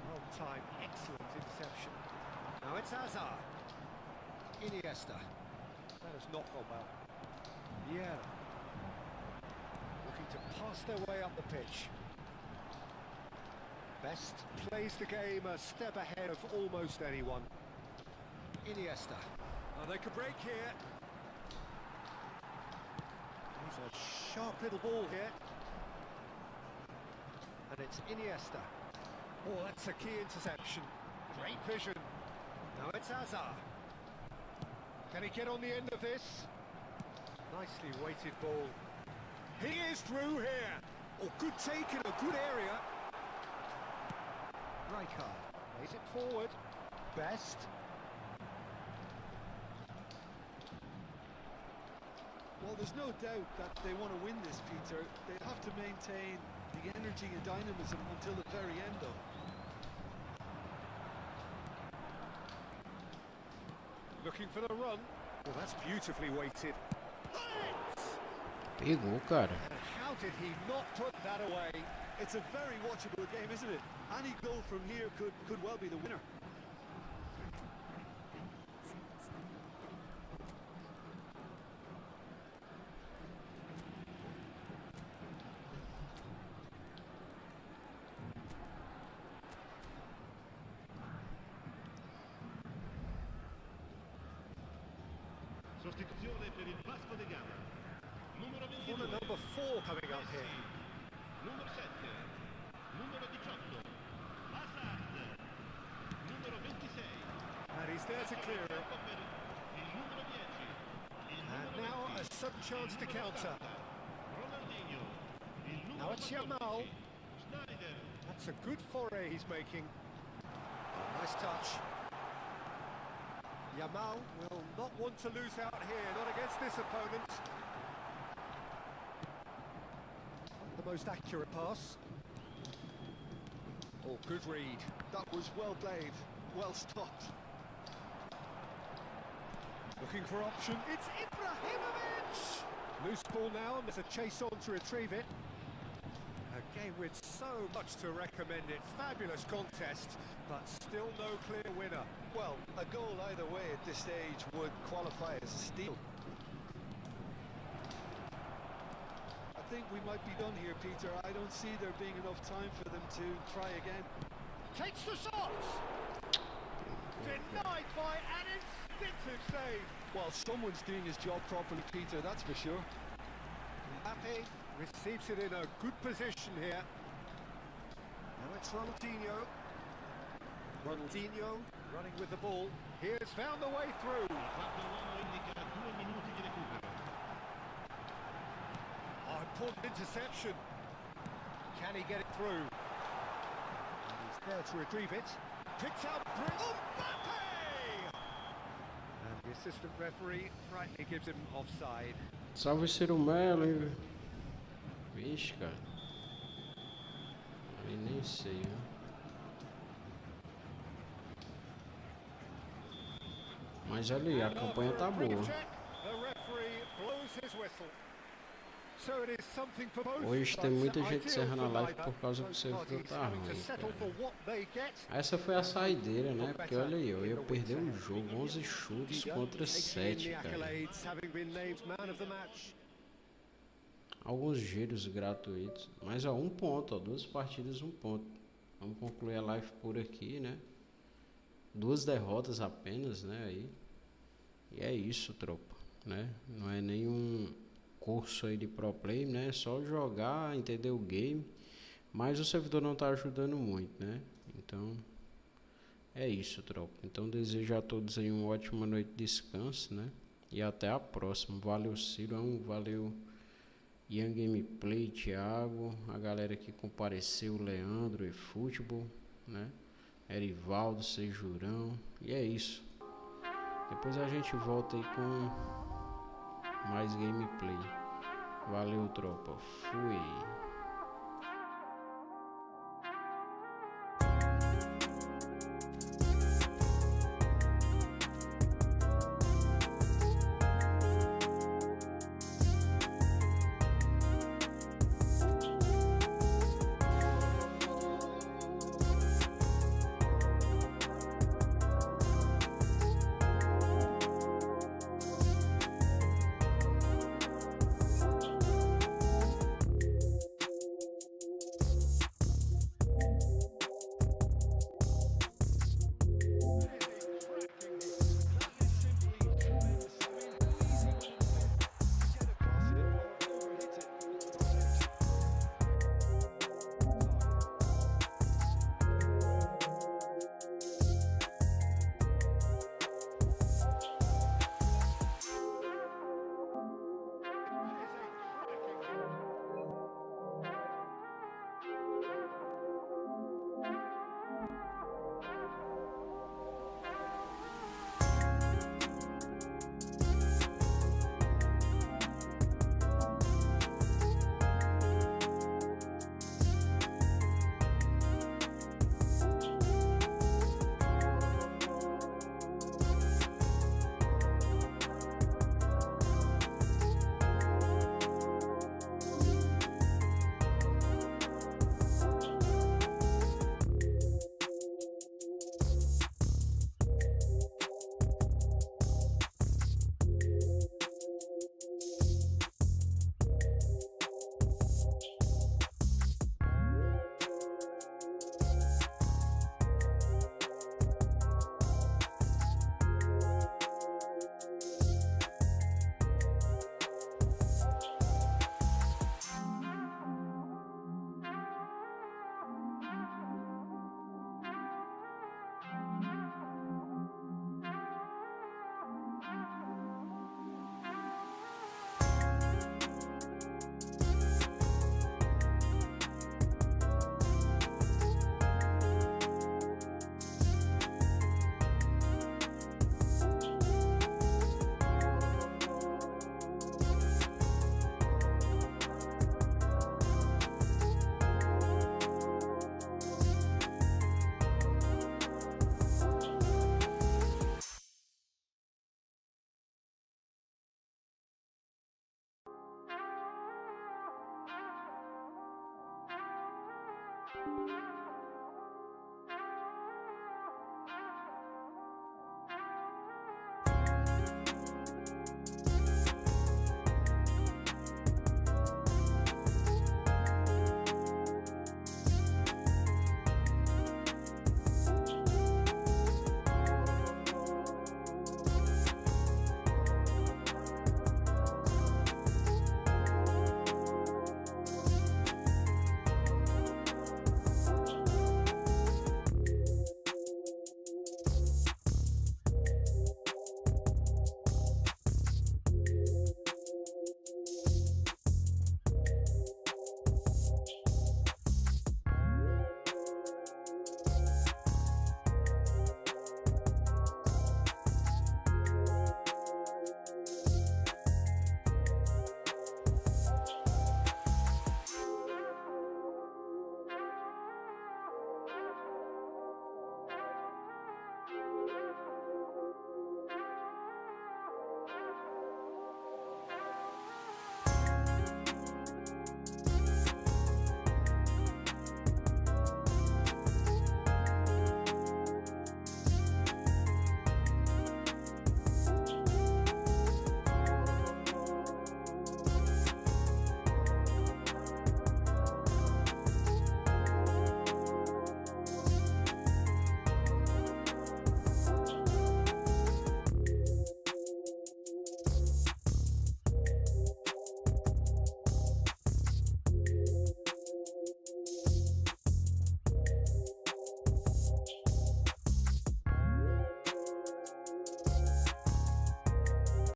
Well time, excellent interception. Now it's Hazard. Iniesta. That has not gone well. Yeah. Looking to pass their way up the pitch. Best plays the game a step ahead of almost anyone. Iniesta. Oh, they could break here. He's a sharp little ball here. And it's Iniesta. Oh, that's a key interception. Great vision. Now it's Hazard. Can he get on the end of this? Nicely weighted ball. He is through here. Oh, good take in a good area. Rijkaard plays it forward. Best. Well, there's no doubt that they want to win this, Peter. They have to maintain the energy and dynamism until the very end, though. Looking for the run. Well, that's beautifully weighted. Pegou, cara. And how did he not put that away? It's a very watchable game, isn't it? Any goal from here could well be the winner. Sostituzione per il Vasco da Gama. Numero What 22. a number 4 coming up here. Numero 7. Numero 18. Hazard. Numero 26. And he's there to clear it. Per il numero 10. Il And numero now 20. a sudden chance to counter. Ronaldinho. Il numero Now it's 14. Yamal. Schneider. That's a good foray he's making. Oh, nice touch. Yamal will not want to lose out here, not against this opponent. Not the most accurate pass. Oh, good read. That was well played, well stopped. Looking for option. It's Ibrahimovic! Loose ball now, and there's a chase on to retrieve it. A game with so much to recommend it. Fabulous contest, but still no clear winner. Well, a goal either way at this stage would qualify as a steal. I think we might be done here, Peter. I don't see there being enough time for them to try again. Takes the shot! Denied by an instinctive save. Well, someone's doing his job properly, Peter, that's for sure. Mbappe receives it in a good position here. Now it's Ronaldinho. Ronaldinho running with the ball. He has found the way through. Quarto uomo indica 2 minuti di recupero. Oh, important interception. Can he get it through? And he's there to retrieve it. Picked out Mbappe! And the assistant referee rightly gives him offside. Salve Ciro Melo, hein, velho? Vixe, cara. Eu nem sei, viu? Mas olha aí, a campanha tá boa. Hoje tem muita gente encerrando a live por causa que o servidor tá ruim, cara. Essa foi a saideira, né? Porque olha aí, eu ia perder o jogo. 11 chutes contra 7, cara. Alguns giros gratuitos. Mas ó, 1 ponto, ó. 2 partidas, 1 ponto. Vamos concluir a live por aqui, né? 2 derrotas apenas, né? Aí. E é isso, tropa, né? Não é nenhum curso aí de pro play, né? É só jogar, entender o game. Mas o servidor não tá ajudando muito, né? Então, é isso, tropa. Então, desejo a todos aí uma ótima noite de descanso, né? E até a próxima. Valeu, Cirão. Valeu, Ian Gameplay, Thiago. A galera que compareceu, Leandro, eFootball, né? Erivaldo, Sejurão. E é isso. Depois a gente volta aí com mais gameplay. Valeu, tropa. Fui.